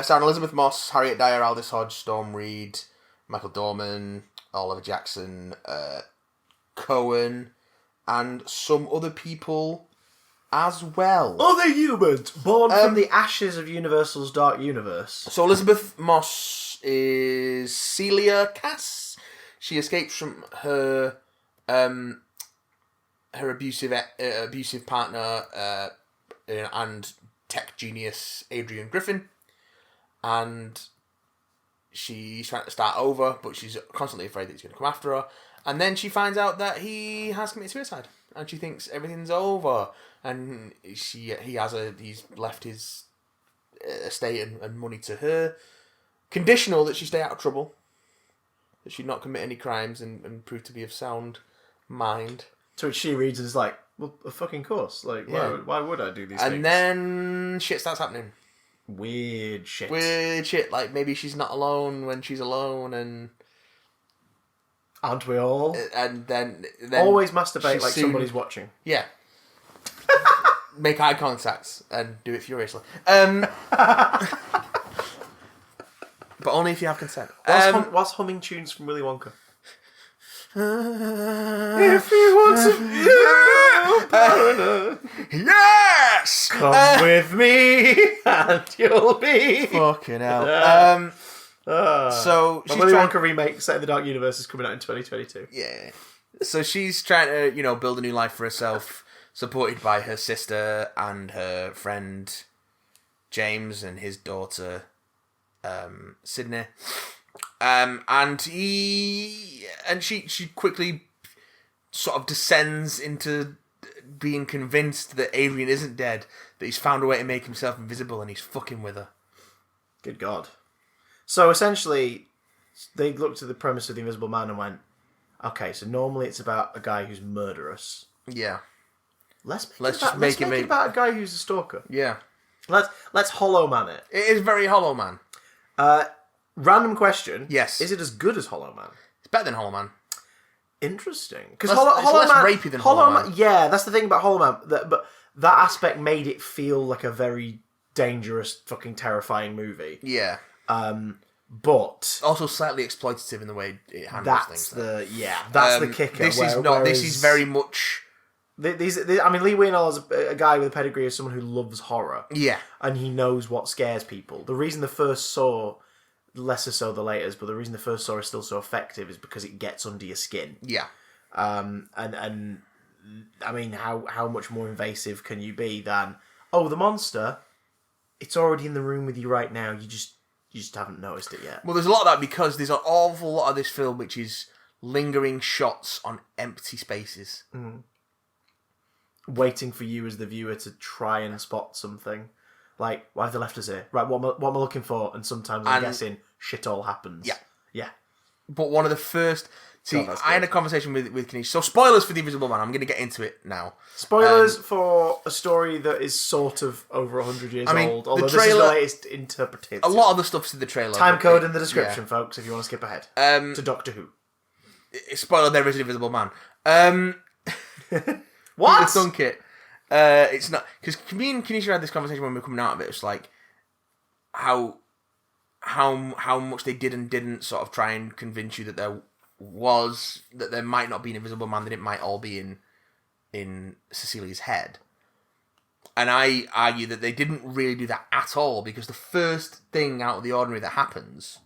Starring Elizabeth Moss, Harriet Dyer, Aldous Hodge, Storm Reed, Michael Dorman, Oliver Jackson, Cohen, and some other people as well. Other humans born from the ashes of Universal's Dark Universe. So Elizabeth Moss is Celia Cass. She escapes from her abusive partner and tech genius Adrian Griffin, and she's trying to start over, but she's constantly afraid that he's going to come after her. And then she finds out that he has committed suicide, and she thinks everything's over. And he's left his estate and money to her, conditional that she stay out of trouble, that she not commit any crimes and prove to be of sound mind. To which she reads and is like, well, of fucking course. Like, why would I do these things? And then shit starts happening. Weird shit. Like maybe she's not alone when she's alone, and aren't we all? And then always masturbate like somebody's watching. Yeah. Make eye contact and do it furiously. But only if you have consent. Whilst humming tunes from Willy Wonka. If you want to... Yes! Come with me and you'll be... Fucking hell. So the Willy Wonka remake set in the Dark Universe is coming out in 2022. Yeah. So she's trying to, build a new life for herself, supported by her sister and her friend James and his daughter Sydney. And she quickly sort of descends into being convinced that Adrian isn't dead, that he's found a way to make himself invisible and he's fucking with her. Good God. So essentially, they looked at the premise of The Invisible Man and went, okay, so normally it's about a guy who's murderous. Yeah. Let's make it about a guy who's a stalker. Yeah. Let's Hollow Man it. It is very Hollow Man. Random question. Yes. Is it as good as Hollow Man? It's better than Hollow Man. Interesting. Because it's less rapey than Hollow Man. Yeah, that's the thing about Hollow Man. But that aspect made it feel like a very dangerous, fucking terrifying movie. Yeah. But also slightly exploitative in the way it handles things. That's the kicker. This is very much. Lee Wienall is a guy with a pedigree of someone who loves horror. Yeah. And he knows what scares people. The reason the first Saw, lesser so the laters, but the reason the first Saw is still so effective is because it gets under your skin. Yeah. And I mean, how much more invasive can you be than, oh, the monster, it's already in the room with you right now, you just haven't noticed it yet. Well, there's a lot of that because there's an awful lot of this film which is lingering shots on empty spaces. Waiting for you as the viewer to try and spot something. Like, why have they left us here? Right, what am I looking for? And sometimes I'm guessing shit all happens. Yeah. Yeah. But one of the first... See, God, I had a conversation with Kanish. So spoilers for The Invisible Man. I'm going to get into it now. Spoilers for a story that is sort of over 100 years old. Although the trailer, this is the latest interpretation. A lot of the stuff's in the trailer. Time code in the description, folks, if you want to skip ahead. To Doctor Who. Spoiler, there is an Invisible Man. What? Thunk it. It's not... Because me and Kanisha had this conversation when we were coming out of it. It's like how much they did and didn't sort of try and convince you that there might not be an Invisible Man, that it might all be in Cecilia's head. And I argue that they didn't really do that at all, because the first thing out of the ordinary that happens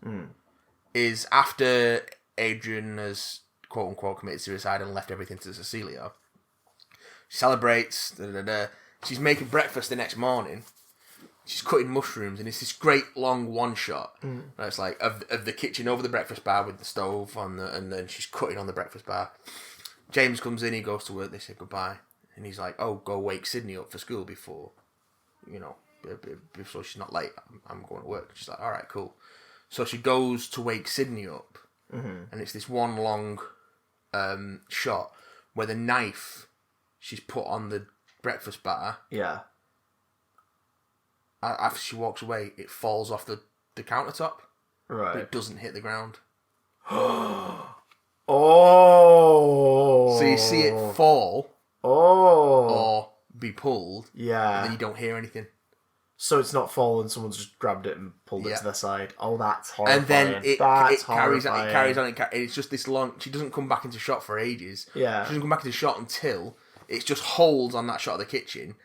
is after Adrian has quote-unquote committed suicide and left everything to Cecilia. She celebrates, she's making breakfast the next morning. She's cutting mushrooms, and it's this great long one shot. It's like of the kitchen over the breakfast bar with the stove and then she's cutting on the breakfast bar. James comes in, he goes to work, they say goodbye, and he's like, "Oh, go wake Sydney up for school before she's not late. I'm going to work." She's like, "All right, cool." So she goes to wake Sydney up, and it's this one long shot where the knife she's put on the breakfast bar. Yeah. After she walks away, it falls off the countertop. Right. But it doesn't hit the ground. Oh. So you see it fall. Oh. Or be pulled. Yeah. And then you don't hear anything. So it's not fallen, someone's just grabbed it and pulled it to their side. Oh, that's horrifying. And then it carries on. It's just this long... She doesn't come back into shot for ages. Yeah. She doesn't come back into shot until it just holds on that shot of the kitchen.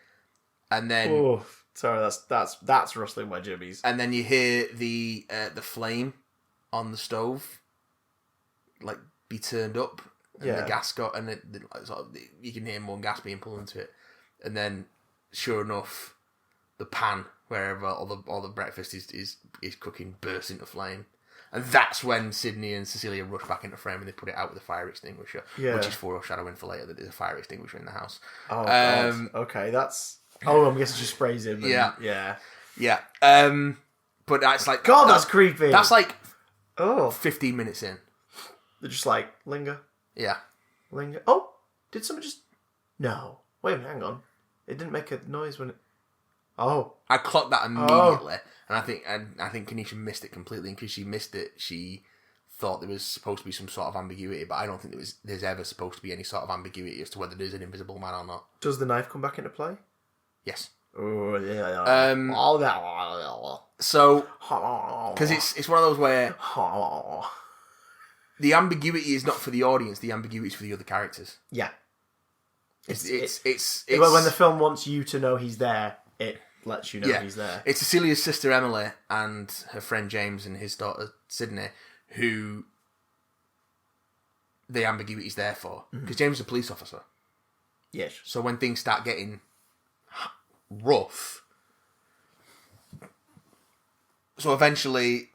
And then... Oh. Sorry, that's rustling my jibbies. And then you hear the flame on the stove, like, be turned up, and the gas got, and you can hear more gas being pulled into it. And then, sure enough, the pan wherever all the breakfast is cooking bursts into flame, and that's when Sydney and Cecilia rush back into frame and they put it out with a fire extinguisher, which is foreshadowing for later that there's a fire extinguisher in the house. Oh, God. Okay, that's. Oh, I'm guessing she sprays him. Yeah. But that's like... God, that's creepy. That's like 15 minutes in. They're just like, linger. Yeah. Linger. Oh, did someone just... No. Wait a minute, hang on. It didn't make a noise when it... Oh. I clocked that immediately. And I think Kanisha missed it completely. And because she missed it, she thought there was supposed to be some sort of ambiguity. But I don't think there's ever supposed to be any sort of ambiguity as to whether there's an Invisible Man or not. Does the knife come back into play? Yes. Oh, yeah. So, because it's one of those where the ambiguity is not for the audience, the ambiguity is for the other characters. Yeah. It's when the film wants you to know he's there, it lets you know he's there. It's Cecilia's sister Emily and her friend James and his daughter Sydney who the ambiguity is there for. Because James is a police officer. Yes. So when things start getting rough, so eventually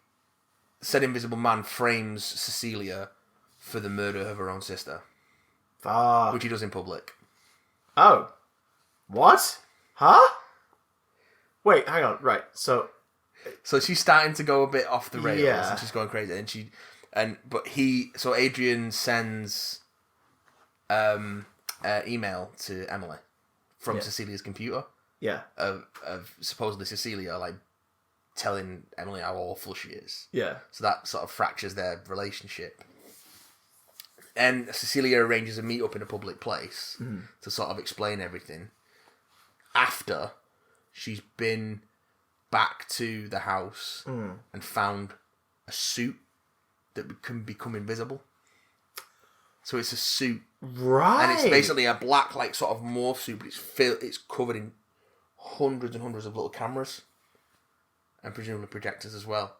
said Invisible Man frames Cecilia for the murder of her own sister, which he does in public. Oh, what? Huh? Wait, hang on. Right, so she's starting to go a bit off the rails, and she's going crazy, so Adrian sends email to Emily from Cecilia's computer. Yeah. Of supposedly Cecilia, like, telling Emily how awful she is. Yeah. So that sort of fractures their relationship. And Cecilia arranges a meet-up in a public place to sort of explain everything. After she's been back to the house and found a suit that can become invisible. So it's a suit. Right. And it's basically a black, like, sort of morph suit, but it's covered in hundreds and hundreds of little cameras, and presumably projectors as well.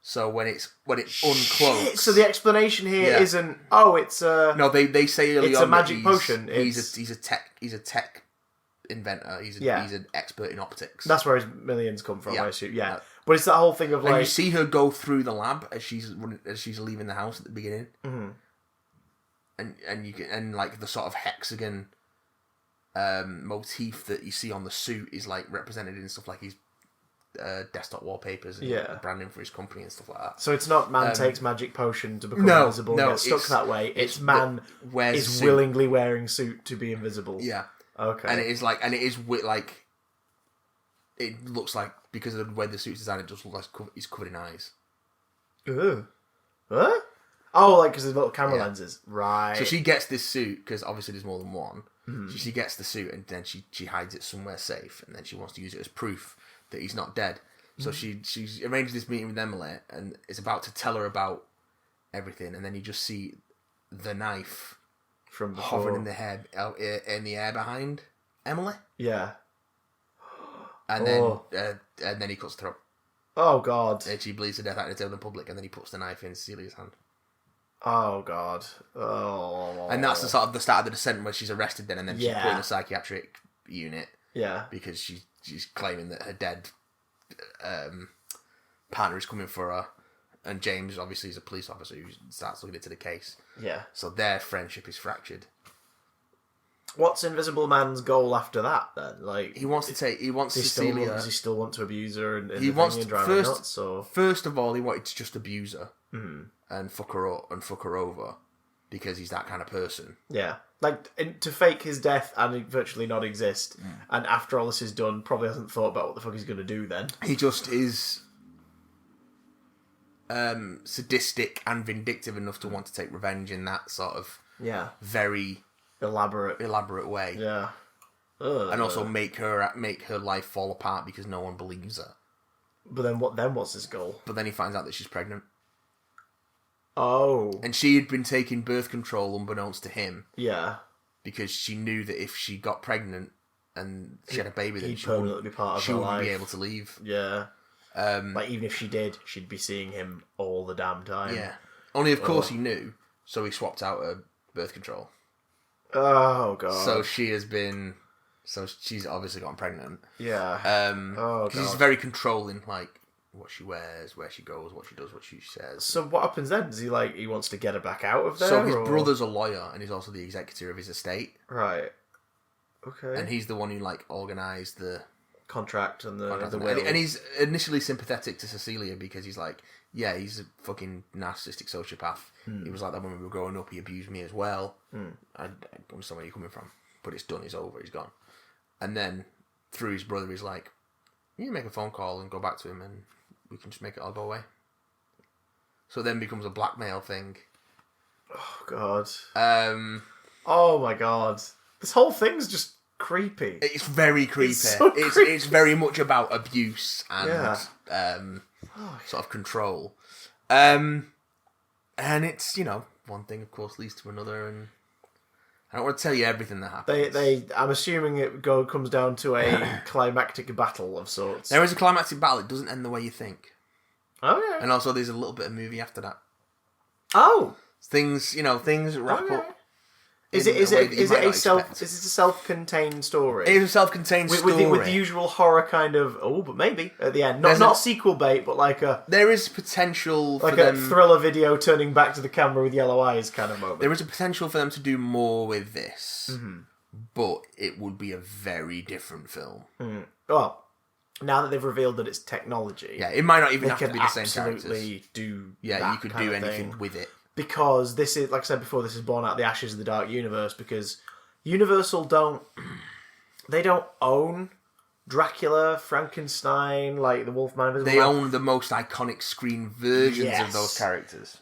So when it uncloaks, so the explanation here isn't. Oh, it's a. No, they say early it's on a magic that potion. He's a tech inventor. He's an expert in optics. That's where his millions come from, I assume. Yeah, but it's that whole thing of like. And you see her go through the lab as she's leaving the house at the beginning, and you can, and like the sort of hexagon motif that you see on the suit is like represented in stuff like his desktop wallpapers and branding for his company and stuff like that. So it's not man takes magic potion to become invisible and gets stuck that way. It's man is willingly wearing suit to be invisible. Yeah. Okay. And it is like, it looks like, because of the way the suit's designed, it just looks like he's covered in eyes. Ugh. Huh? Oh, like because there's little camera lenses. Right. So she gets this suit, because obviously there's more than one. So she gets the suit and then she hides it somewhere safe, and then she wants to use it as proof that he's not dead. So she's arranged this meeting with Emily and is about to tell her about everything, and then you just see the knife from hovering in the air behind Emily. Yeah. And then he cuts her throat. Oh God. And she bleeds to death out in the public, and then he puts the knife in Cecilia's hand. Oh God. Oh. And that's the start of the descent where she's arrested then, and then she's put in a psychiatric unit. Yeah. Because she's claiming that her dead partner is coming for her, and James obviously is a police officer who starts looking into the case. Yeah. So their friendship is fractured. What's Invisible Man's goal after that then? Like he wants Cecilia. Does he still want to abuse her and he wants to, drive her nuts? Or? First of all, he wanted to just abuse her and fuck her up and fuck her over because he's that kind of person. Yeah, like to fake his death and virtually not exist. And after all this is done, probably hasn't thought about what the fuck he's going to do then. He just is sadistic and vindictive enough to want to take revenge in that sort of very elaborate way. Yeah. And also make her life fall apart because no one believes her. But then what's his goal? But then he finds out that she's pregnant. Oh. And she had been taking birth control unbeknownst to him. Yeah. Because she knew that if she got pregnant and she had a baby, then she wouldn't be able to leave. Yeah. Like even if she did, she'd be seeing him all the damn time. Yeah. Only of course he knew, so he swapped out her birth control. Oh God. So she's obviously gotten pregnant. Yeah. God. He's very controlling, like what she wears, where she goes, what she does, what she says. So what happens then? Does he wants to get her back out of there? So his brother's a lawyer, and he's also the executor of his estate. Right. Okay. And he's the one who organised the contract and the will. And he's initially sympathetic to Cecilia because he's like, yeah, he's a fucking narcissistic sociopath. He was like that when we were growing up. He abused me as well. I understand where you're coming from, but it's done. It's over. He's gone. And then through his brother, he's like, you can make a phone call and go back to him, and we can just make it all go away. So then becomes a blackmail thing. Oh God. Oh my God. This whole thing's just creepy. It's very creepy. It's very much about abuse and sort of control. And it's, one thing of course leads to another, and I don't want to tell you everything that happens. I'm assuming it comes down to a climactic battle of sorts. There is a climactic battle. It doesn't end the way you think. Okay. And also there's a little bit of movie after that. Oh. Things wrap up. Is it a self-contained story? It is a self-contained story. With the usual horror kind of, but maybe at the end. Not sequel bait, but like a... There is potential for them... Like a thriller video turning back to the camera with yellow eyes kind of moment. There is a potential for them to do more with this, but it would be a very different film. Well, now that they've revealed that it's technology... Yeah, it might not even have to be the same characters. Absolutely do you could do anything with it. Because this is, like I said before, this is born out of the ashes of the Dark Universe, because Universal don't own Dracula, Frankenstein, like the Wolfman. They own the most iconic screen versions of those characters.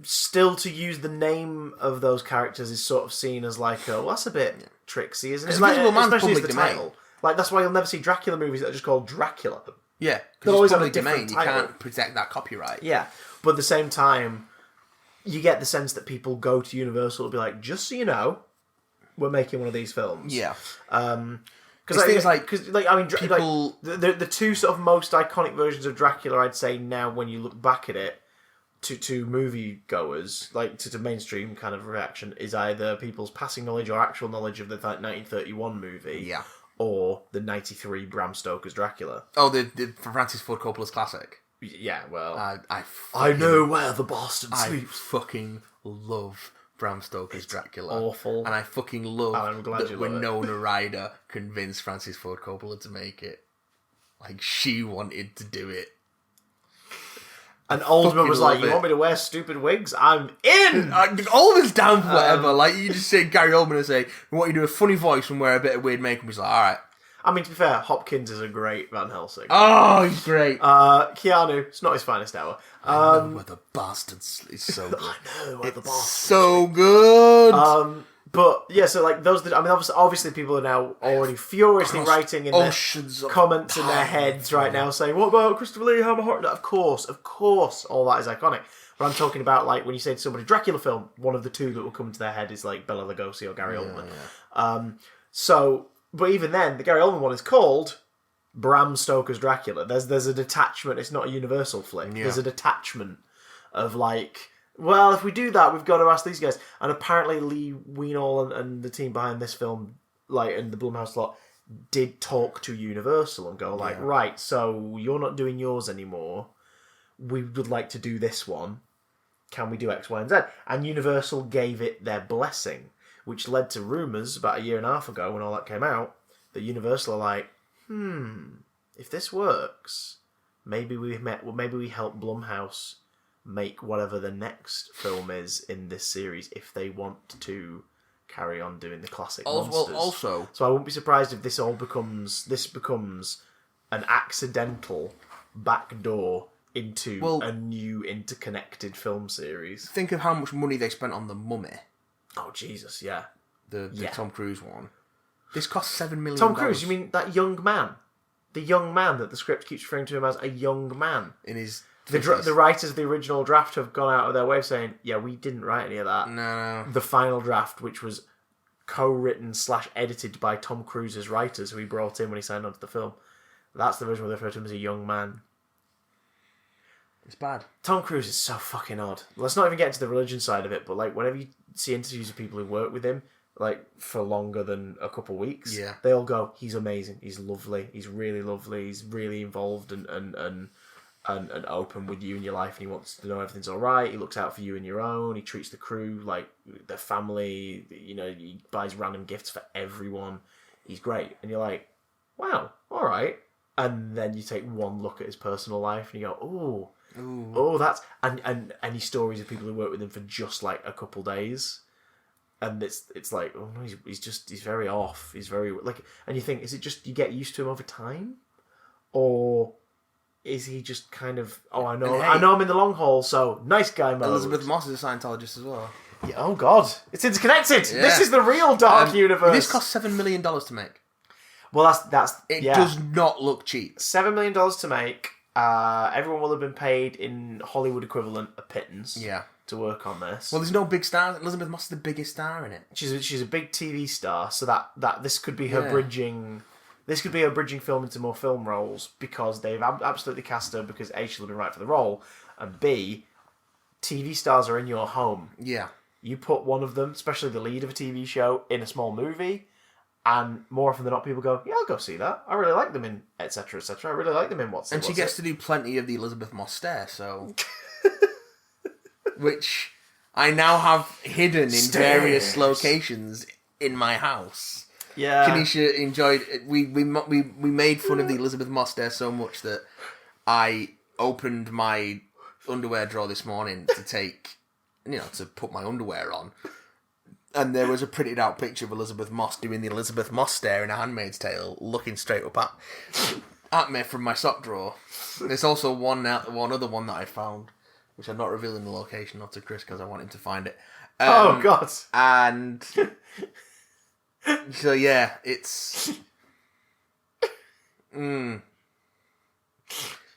Still, to use the name of those characters is sort of seen as like, that's a bit tricksy, isn't it? Invisible Man's especially public as the domain. Title. Like, that's why you'll never see Dracula movies that are just called Dracula. Yeah, they'll because always it's have a public different domain. title. You can't protect that copyright. Yeah, but at the same time, you get the sense that people go to Universal to be like, just so you know, we're making one of these films. Yeah. Because people... the two sort of most iconic versions of Dracula, I'd say now when you look back at it, to movie goers, like to mainstream kind of reaction, is either people's passing knowledge or actual knowledge of the 1931 movie, or the 93 Bram Stoker's Dracula. Oh, the Francis Ford Coppola's classic. Yeah, well, I know where the bastard sleeps. I fucking love Bram Stoker's Dracula. awful. And I fucking love I'm glad you that love it. Winona Ryder convinced Francis Ford Coppola to make it. Like, she wanted to do it. And Oldman was like, love you it. want me to wear stupid wigs? I'm in! Oldman's down for whatever. Like, you just say Gary Oldman and say, we want you to do a funny voice and wear a bit of weird makeup. He's like, alright. I mean, to be fair, Hopkins is a great Van Helsing. Oh, he's great. Keanu, it's not his finest hour. I know where the bastards is so good. I know where the boss. So good. But yeah, so like those. I mean, obviously, people are now already furiously writing in their oceans of comments in their time. heads right now, saying, "What about Christopher Lee? Hammer Horror?" Of course, all that is iconic. But I'm talking about like when you say to somebody Dracula film, one of the two that will come to their head is like Bela Lugosi or Gary Oldman. Yeah. So, but even then, the Gary Oldman one is called Bram Stoker's Dracula. There's a detachment. It's not a universal flick. Yeah. There's a detachment of like, well, if we do that, we've got to ask these guys. And apparently, Lee Wienall and the team behind this film, like in the Blumhouse lot, did talk to Universal and go like, right, so you're not doing yours anymore. We would like to do this one. Can we do X, Y, and Z? And Universal gave it their blessing, which led to rumours about a year and a half ago when all that came out that Universal are like, if this works, maybe we help Blumhouse make whatever the next film is in this series if they want to carry on doing the classic monsters. Well, also, So I wouldn't be surprised if this becomes an accidental backdoor into a new interconnected film series. think of how much money they spent on The Mummy, Oh Jesus, yeah. the Tom Cruise one. This cost $7 million. Tom Cruise, you mean that young man? The young man that the script keeps referring to him as a young man. In his... The writers of the original draft have gone out of their way of saying, yeah, we didn't write any of that. No. The final draft, which was co-written / edited by Tom Cruise's writers, who he brought in when he signed on to the film, that's the version where they refer to him as a young man. It's bad. Tom Cruise is so fucking odd. Let's not even get into the religion side of it, but like whenever you see interviews of people who work with him, like for longer than a couple of weeks, they all go, he's amazing, he's lovely, he's really lovely, he's really involved and open with you in your life, and he wants to know everything's alright, he looks out for you and your own, he treats the crew like their family, you know, he buys random gifts for everyone, he's great. And you're like, wow, alright. And then you take one look at his personal life and you go, oh, that's... And any stories of people who work with him for just like a couple days, and it's like, oh no, he's very off, he's very like, and you think, is it just you get used to him over time, or is he just kind of, I know I'm in the long haul, so nice guy mode. Elizabeth Moss is a Scientologist as well. Yeah, oh god, it's interconnected. Yeah. This is the real dark universe. This cost $7 million to make. Well, that's it does not look cheap. $7 million to make. Everyone will have been paid in Hollywood equivalent a pittance. Yeah. To work on this. Well, there's no big stars. Elizabeth Moss is the biggest star in it. She's a big TV star, so that this could be her bridging. This could be her bridging film into more film roles, because they've absolutely cast her, because A, she'll have been right for the role, and B, TV stars are in your home. Yeah. You put one of them, especially the lead of a TV show, in a small movie, and more often than not, people go, yeah, I'll go see that. I really like them in etc. etc. I really like them in what's it. And she gets to do plenty of the Elizabeth Moss stare, so... which I now have hidden in various locations in my house. Yeah. Kanisha enjoyed... We made fun of the Elizabeth Moss stare so much that I opened my underwear drawer this morning to take... to put my underwear on. And there was a printed out picture of Elizabeth Moss doing the Elizabeth Moss stare in A Handmaid's Tale, looking straight up at me from my sock drawer. There's also one other one that I found, which I'm not revealing the location, not to Chris, because I want him to find it. Oh, God. And so, yeah, it's...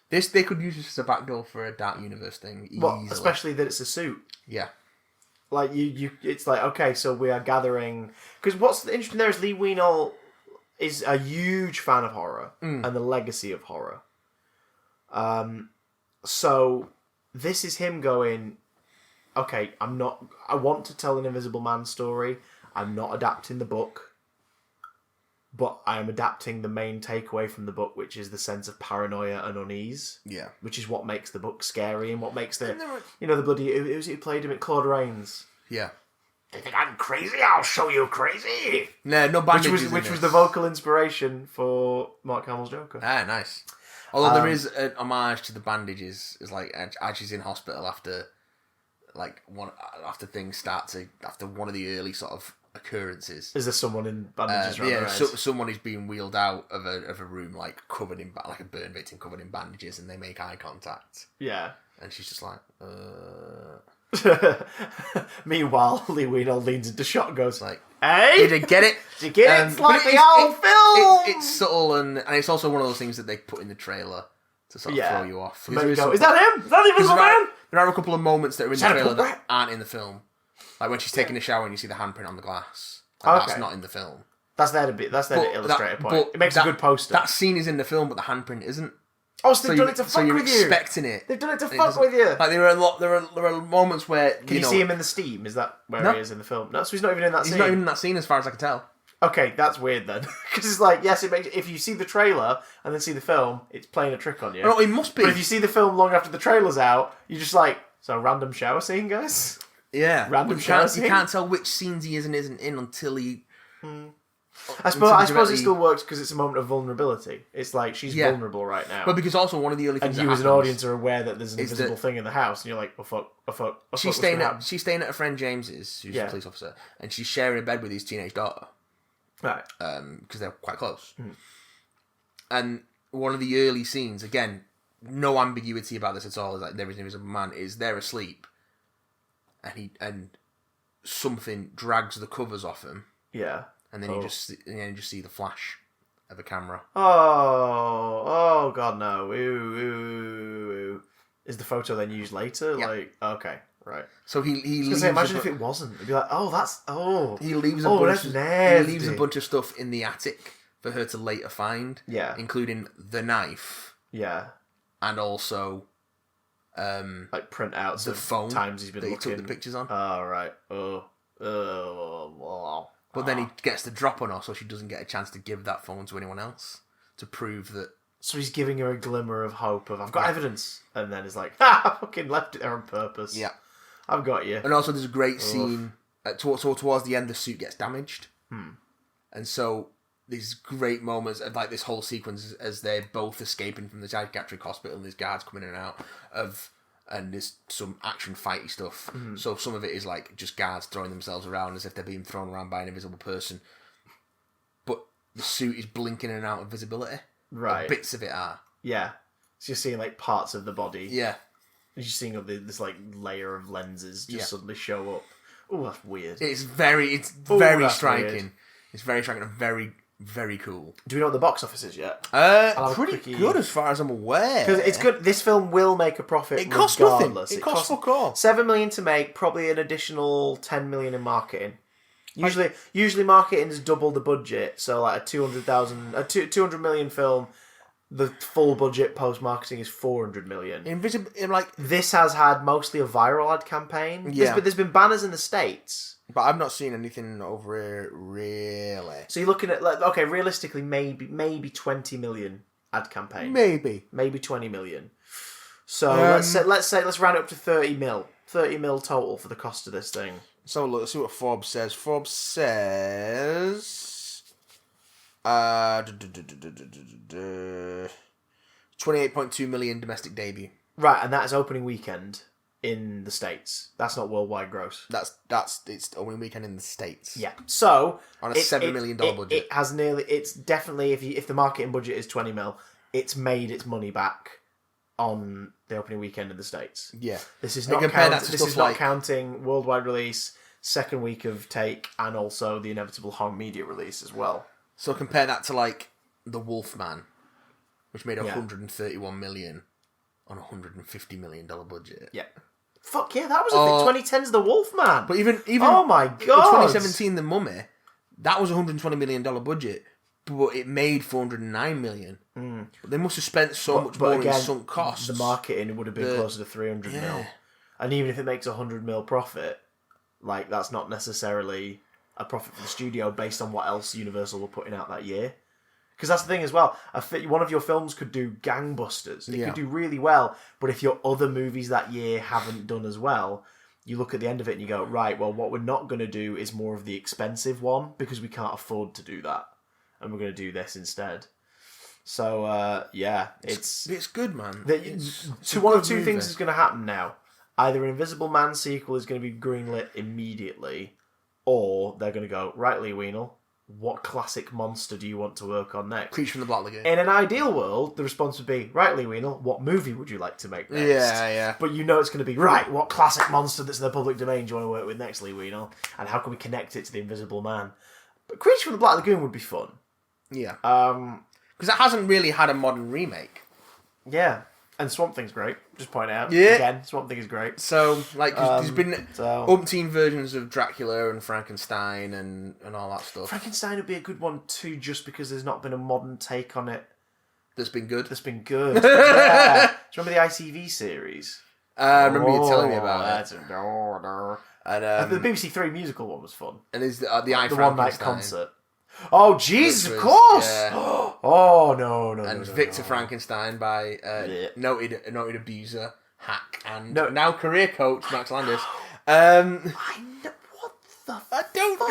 They could use this as a backdoor for a Dark Universe thing easily. Well, especially that it's a suit. Yeah. Like, it's like, okay, so we are gathering... Because what's interesting there is Lee Wienall is a huge fan of horror and the legacy of horror. So this is him going, okay, I want to tell an Invisible Man story. I'm not adapting the book, but I am adapting the main takeaway from the book, which is the sense of paranoia and unease. Yeah. Which is what makes the book scary and what makes the... the bloody... Who played him at Claude Rains? Yeah. You think I'm crazy? I'll show you crazy. No bandages. Which was the vocal inspiration for Mark Hamill's Joker. Ah, nice. Although there is an homage to the bandages, is like as she's in hospital after things start to after one of the early sort of occurrences. Is there someone in bandages? Someone is being wheeled out of a room like covered in like a burn victim covered in bandages, and they make eye contact. Yeah, and she's just like. Meanwhile, Lee Weeno leans into shot and goes like, "Hey, did you get it? Did you get it? It's like the old film." It's subtle and it's also one of those things that they put in the trailer to sort of throw you off. Is that him? Is that the Invisible Man? There are a couple of moments that are in the trailer that aren't in the film, like when she's taking a shower and you see the handprint on the glass. That's not in the film. That's there to illustrate a point. It makes a good poster. That scene is in the film, but the handprint isn't. Oh, so they've done it to fuck with you. So you're expecting it. They've done it to fuck with you. Like there are moments where can you see him in the steam? Is that where he is in the film? No, so he's not even in that scene. He's not even in that scene, as far as I can tell. Okay, that's weird then, because it's like yes, it makes. If you see the trailer and then see the film, it's playing a trick on you. No, it must be. But if you see the film long after the trailer's out, you're just like, so random shower scene, guys. Yeah, random shower scene. You can't tell which scenes he is and isn't in until he. I suppose it still works because it's a moment of vulnerability. It's like she's vulnerable right now. But because also one of the early things and you as an audience are aware that there's an invisible thing in the house, and you're like, oh fuck. She's staying at her friend James's, who's a police officer, and she's sharing a bed with his teenage daughter. Right. Because they're quite close. And one of the early scenes, again, no ambiguity about this at all, is like there is an invisible man, is they're asleep, and something drags the covers off him. Yeah. And then you just see the flash of a camera. Oh God, no! Ooh. Is the photo then used later? Yeah. Like, okay, right. So he leaves. Imagine if it wasn't. It'd be like, He leaves a bunch of stuff in the attic for her to later find. Yeah, including the knife. Yeah, and also, like printouts the of phone times he's been that looking. He took the pictures on. Oh right. But then he gets the drop on her, so she doesn't get a chance to give that phone to anyone else to prove that. So he's giving her a glimmer of hope of I've got evidence, and then it's like, I fucking left it there on purpose. Yeah, I've got you. And also, there's a great scene towards the end. The suit gets damaged, and so these great moments of like this whole sequence as they're both escaping from the psychiatric hospital, and there's guards coming in and out and there's some action fighty stuff. So some of it is like just guards throwing themselves around as if they're being thrown around by an invisible person. But the suit is blinking in and out of visibility. Right. Or bits of it are. Yeah. So you're seeing like parts of the body. Yeah. You're seeing this like layer of lenses just suddenly show up. Oh, that's weird. It's very striking. Weird. It's very striking and very, very cool. Do we know what the box office is yet? Pretty good as far as I'm aware. Because it's good. This film will make a profit. It costs nothing. It costs fuck all. $7 million to make, probably an additional $10 million in marketing. Usually marketing is double the budget. So like a $200 million film, the full budget post marketing is $400 million. This has had mostly a viral ad campaign. Yeah. There's been banners in the States. But I've not seen anything over here, really. So you're looking at, like, okay, realistically, maybe 20 million ad campaign. Maybe 20 million. So let's round it up to 30 mil. 30 mil total for the cost of this thing. So look, let's see what Forbes says. Forbes says 28.2 million domestic debut. Right, and that is opening weekend in the States. That's not worldwide gross. It's opening weekend in the States. Yeah. So on a $7 million budget. It's definitely if the marketing budget is 20 mil, it's made its money back on the opening weekend in the States. Yeah. This is not counting worldwide release, second week of take, and also the inevitable home media release as well. So compare that to like The Wolfman, which made $131 million on a $150 million budget. Yeah. Fuck yeah, that was a thing. 2010's The Wolfman. But even oh my god, 2017 The Mummy, that was a $120 million budget, but it made $409 million. But they must have spent so much more in sunk costs. The marketing would have been closer to 300 mil, and even if it makes 100 mil profit, like that's not necessarily a profit for the studio based on what else Universal were putting out that year. Because that's the thing as well. One of your films could do gangbusters. It could do really well. But if your other movies that year haven't done as well, you look at the end of it and you go, right, well, what we're not going to do is more of the expensive one because we can't afford to do that. And we're going to do this instead. So, yeah, it's good, man. One of two things is going to happen now. Either an Invisible Man sequel is going to be greenlit immediately, or they're going to go, right, Lee Wheenell, what classic monster do you want to work on next? Creature from the Black Lagoon. In an ideal world, the response would be, right, Lee Wheenell, what movie would you like to make next? Yeah. But you know it's going to be, right, what classic monster that's in the public domain do you want to work with next, Lee Wheenell? And how can we connect it to the Invisible Man? But Creature from the Black Lagoon would be fun. Yeah. Because it hasn't really had a modern remake. Yeah. And Swamp Thing's great. Just point out. Yeah. Again, Swamp Thing is great. So, like, there's been umpteen versions of Dracula and Frankenstein and all that stuff. Frankenstein would be a good one too, just because there's not been a modern take on it. That's been good? Yeah. Do you remember the ITV series? I remember you telling me about it. And the BBC Three musical one was fun. And is the I the one night concert. Oh Jesus! Of course. Yeah. Oh no! And Victor Frankenstein by noted abuser, hack, and now career coach Max Landis. I know I don't.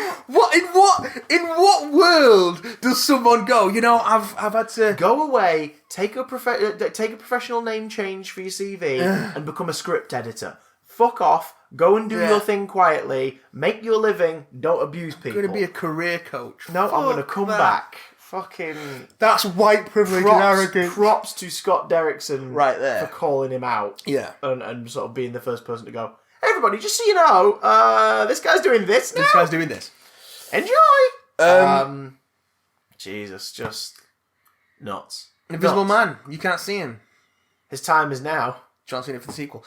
In what world does someone go? You know, I've had to go away, take a professional name change for your CV, and become a script editor. Fuck off. Go and do your thing quietly. Make your living. Don't abuse people. I'm going to be a career coach. No, I'm going to come back. Fucking. That's white privilege and arrogance. Props to Scott Derrickson right there for calling him out. Yeah. And sort of being the first person to go, hey, everybody, just so you know, this guy's doing this now. This guy's doing this. Enjoy. Jesus, just nuts. Invisible Man. You can't see him. His time is now. John Cena for the sequel.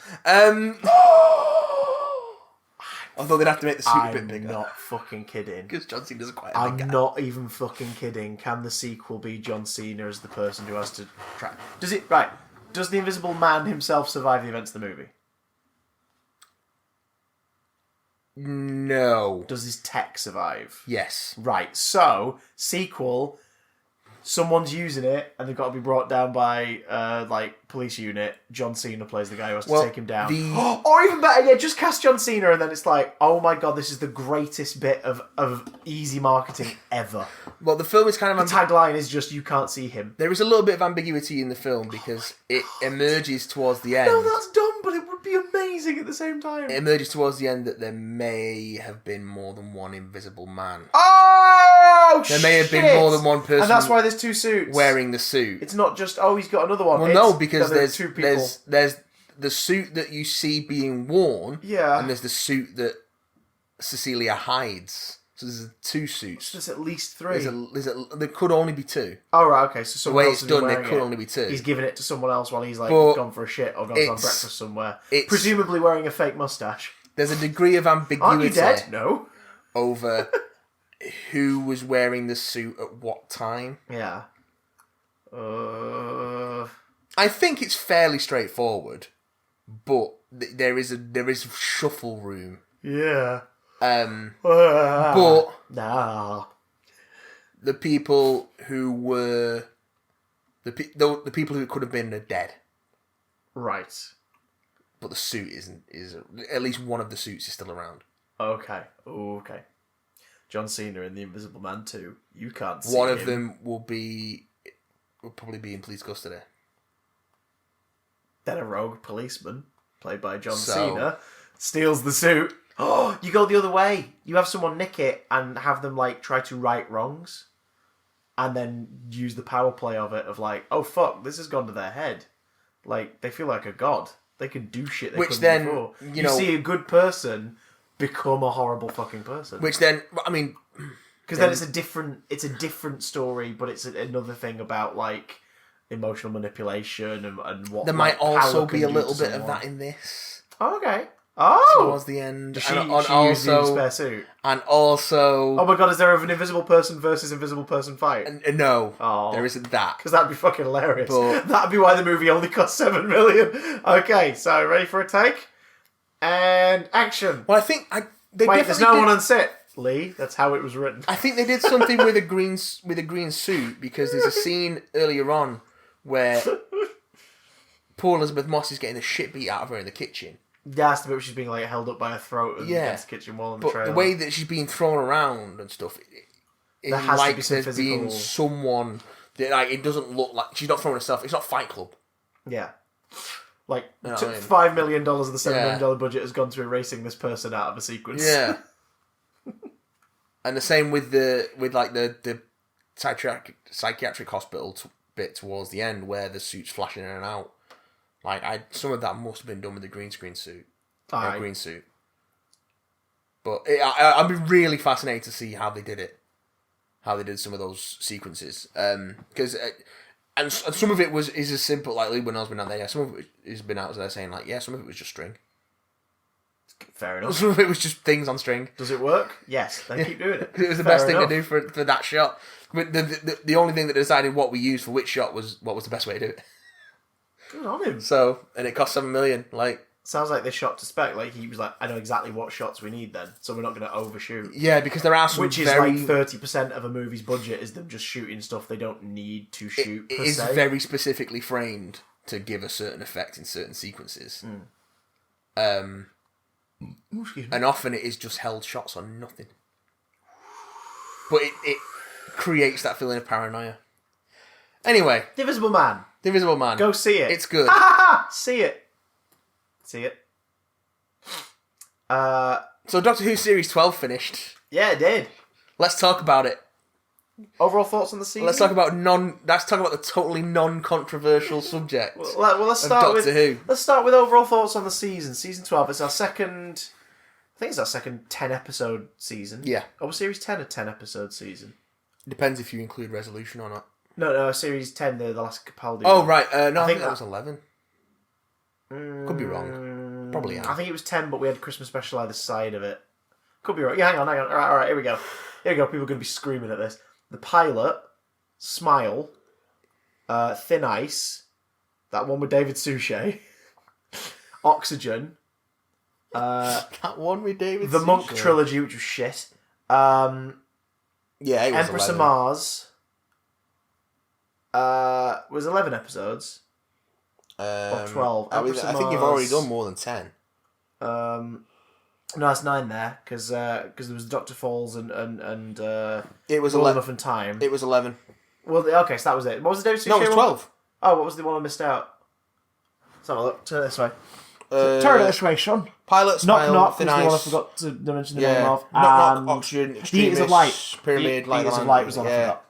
Although they'd have to make the suit a bit bigger. I'm not fucking kidding. Because John Cena doesn't quite I'm not even fucking kidding. Can the sequel be John Cena as the person who has to track? Does the Invisible Man himself survive the events of the movie? No. Does his tech survive? Yes. Right, so, sequel, someone's using it, and they've got to be brought down by, police unit. John Cena plays the guy who has to take him down. Or even better, just cast John Cena, and then it's like, oh my god, this is the greatest bit of easy marketing ever. Well, the film is kind of... The tagline is just, you can't see him. There is a little bit of ambiguity in the film, because it emerges towards the end. No, that's dumb, but it would be amazing at the same time. It emerges towards the end that there may have been more than one Invisible Man. Oh, There may have been more than one person. And that's why there's two suits. Wearing the suit. It's not just, he's got another one. Well, no, because there's two people. There's the suit that you see being worn. Yeah. And there's the suit that Cecilia hides. So there's two suits. There's at least three. There could only be two. Oh, right, okay. So the someone way else it's done, is there could only be two. He's giving it to someone else while he's gone for a shit or gone to have breakfast somewhere. Presumably wearing a fake mustache. There's a degree of ambiguity. Aren't you dead? No. Over who was wearing the suit at what time. Yeah. I think it's fairly straightforward, but there is shuffle room. Yeah. But nah. The people who were the people who could have been are dead. Right. But the suit is at least one of the suits is still around. Okay. Okay. John Cena in The Invisible Man 2. You can't see one him. of them will probably be in police custody. Then a rogue policeman, played by John Cena, steals the suit. Oh, you go the other way. You have someone nick it and have them try to right wrongs, and then use the power play of it of oh fuck, this has gone to their head. They feel like a god. They can do shit they couldn't before. You see a good person become a horrible fucking person. Which then, I mean, because then it's a different story, but it's another thing about emotional manipulation and what. There might also be a little bit of that in this. Oh, okay. Oh, towards the end. She used the spare suit, and also. Oh my god! Is there an invisible person versus invisible person fight? No, there isn't that. Because that'd be fucking hilarious. That'd be why the movie only cost $7 million. Okay, so ready for a take and action. Well, I think there's no one on set. Lee, that's how it was written. I think they did something with a green suit because there's a scene earlier on where poor Elizabeth Moss is getting the shit beat out of her in the kitchen. That's the bit where she's being like held up by her throat and against the kitchen wall in the trailer. But the way that she's being thrown around and stuff, it there has like to be some there's physical... being someone that like it doesn't look like she's not throwing herself. It's not Fight Club. Yeah. Like, You know what I mean? $5 million of the $7 million budget has gone to erasing this person out of a sequence. Yeah. And the same with the psychiatric hospital bit towards the end where the suit's flashing in and out. Like, some of that must have been done with the green screen suit. Green suit. But I'd be really fascinated to see how they did it. How they did some of those sequences. Because... And some of it is as simple, like Lee Winnell's been out there, yeah, some of it has been out there saying, like, yeah, some of it was just string. Fair enough. Some of it was just things on string. Does it work? Yes, then keep doing it. It was the best thing to do for that shot. But the only thing that decided what we used for which shot was what was the best way to do it. Good on him. So, and it cost $7 million, like... Sounds like they shot to spec. Like, he was like, I know exactly what shots we need then, so we're not going to overshoot. Yeah, because there are some Which is like 30% of a movie's budget is them just shooting stuff they don't need to shoot, It is very specifically framed to give a certain effect in certain sequences. And often it is just held shots on nothing. But it creates that feeling of paranoia. Anyway. The Invisible Man. The Invisible Man. Go see it. It's good. See it. See it. So Doctor Who Series 12 finished. Yeah, it did. Let's talk about it. Overall thoughts on the season? Let's talk about the totally non-controversial subject. Well, let's start with Doctor Who. Let's start with overall thoughts on the season. Season 12. It's our second. I think it's our second 10-episode season. Yeah. Or Series 10 a 10-episode season? Depends if you include Resolution or not. No, Series 10, the last Capaldi. Oh, one. right. No, I think that was 11. Could be wrong. Probably. I think it was 10, but we had Christmas special either side of it. Could be wrong. Yeah, hang on. All right, here we go. People are going to be screaming at this. The Pilot, Smile, Thin Ice, that one with David Suchet, Oxygen, that one with David the Suchet. Monk trilogy, which was shit, yeah, it was Empress 11. of Mars, was 11 episodes. Or 12. I think you've already done more than 10. No, that's 9 there, because there was Dr. Falls and it was Well 11. Enough in Time. It was 11. Well, okay, so that was it. What was the David Suchet No, it was one? 12. Oh, what was the one I missed out? Let's have a look. Turn it this way. Turn it this way, Sean. Pilot, Smile, Knock Thin was the Ice. one I forgot to mention the name of. Knock, Oxygen, The Extremist, Eaters of Light. Pyramid, The Eaters of Light was the one I forgot.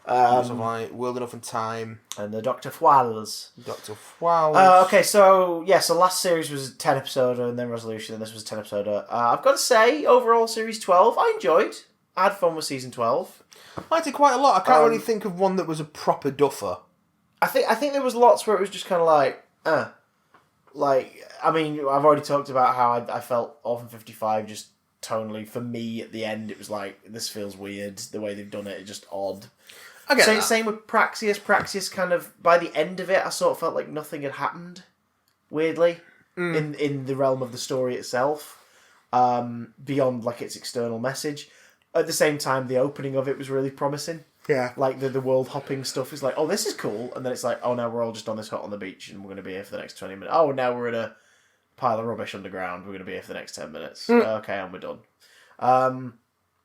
Eaters of Light, World Enough in Time. And the Dr. Fwals. Dr. Fowl. Okay, so last series was a 10 episode and then Resolution, and this was a 10 episode. I've got to say, overall, series 12, I enjoyed. I had fun with season 12. I did quite a lot. I can't really think of one that was a proper duffer. I think there was lots where it was just kind of like, I mean, I've already talked about how I felt Orphan 55 just tonally, for me, at the end, it was like, this feels weird. The way they've done it is just odd. I get that. Same with Praxeus. Praxeus kind of, by the end of it, I sort of felt like nothing had happened, weirdly, in the realm of the story itself, beyond like its external message. At the same time, the opening of it was really promising. Yeah. Like the world hopping stuff is like, oh, this is cool. And then it's like, oh, now we're all just on this hut on the beach and we're going to be here for the next 20 minutes. Oh, now we're in a pile of rubbish underground. We're going to be here for the next 10 minutes. Okay, and we're done.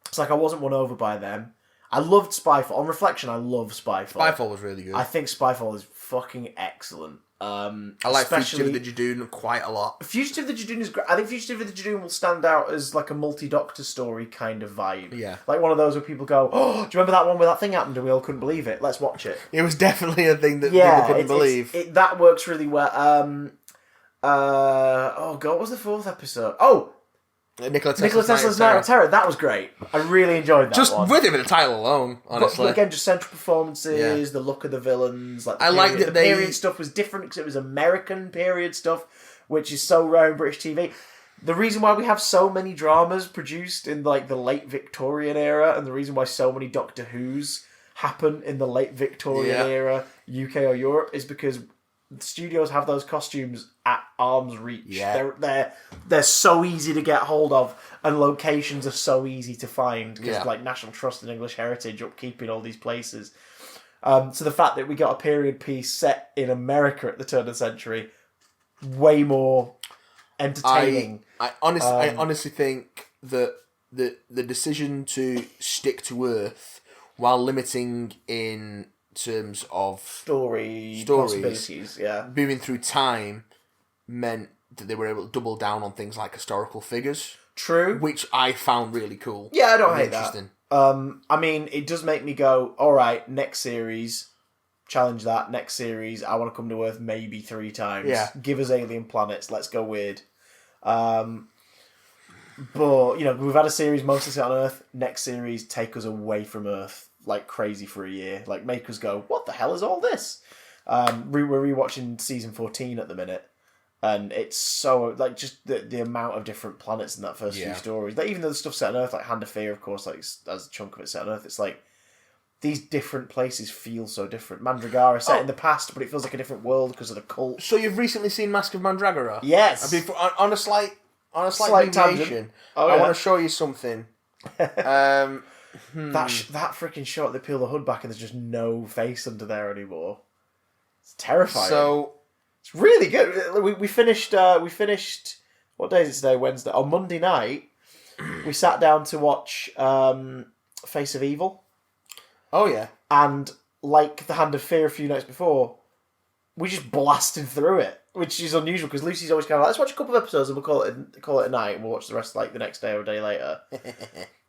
It's like I wasn't won over by them. I loved Spyfall. On reflection, I love Spyfall. Spyfall was really good. I think Spyfall is fucking excellent. I like Fugitive of the Jadoon quite a lot. Fugitive of the Jadoon is great. I think Fugitive of the Jadoon will stand out as like a multi-doctor story kind of vibe. Yeah. Like one of those where people go, oh, do you remember that one where that thing happened and we all couldn't believe it? Let's watch it. It was definitely a thing that people couldn't believe. That works really well. Oh, God, what was the 4th episode? Oh! Nikola Tesla's Night of Terror. That was great. I really enjoyed that just one. with him in the title alone, honestly. But again, just central performances, the look of the villains. Like the period stuff was different because it was American period stuff, which is so rare in British TV. The reason why we have so many dramas produced in like the late Victorian era, and the reason why so many Doctor Who's happen in the late Victorian era, UK or Europe, is because the studios have those costumes at arm's reach. Yeah. They're so easy to get hold of, and locations are so easy to find because like National Trust and English Heritage upkeeping all these places. So the fact that we got a period piece set in America at the turn of the century, way more entertaining. I honestly think that the decision to stick to Earth while limiting in terms of Stories, possibilities, yeah. moving through time meant that they were able to double down on things like historical figures. True. Which I found really cool. Yeah, I don't hate that. I mean, it does make me go, all right, next series, challenge that. Next series, I want to come to Earth maybe 3 times. Yeah. Give us alien planets. Let's go weird. But, you know, we've had a series mostly set on Earth. Next series, take us away from Earth like crazy for a year. Like, make us go, what the hell is all this? We're rewatching season 14 at the minute. And it's so, like, just the amount of different planets in that first few stories. Like, even though the stuff set on Earth, like Hand of Fear, of course, like, as a chunk of it set on Earth, it's like, these different places feel so different. Mandragora set in the past, but it feels like a different world because of the cult. So you've recently seen Mask of Mandragora? Yes. I mean, on a slight Slight deviation, I want to show you something. That freaking shot, they peel the hood back and there's just no face under there anymore. It's terrifying. So it's really good. We finished. What day is it today? Wednesday. On Monday night, we sat down to watch Face of Evil. Oh yeah. And like The Hand of Fear a few nights before, we just blasted through it, which is unusual because Lucy's always kind of like, let's watch a couple of episodes and we'll call it a night and we'll watch the rest like the next day or a day later.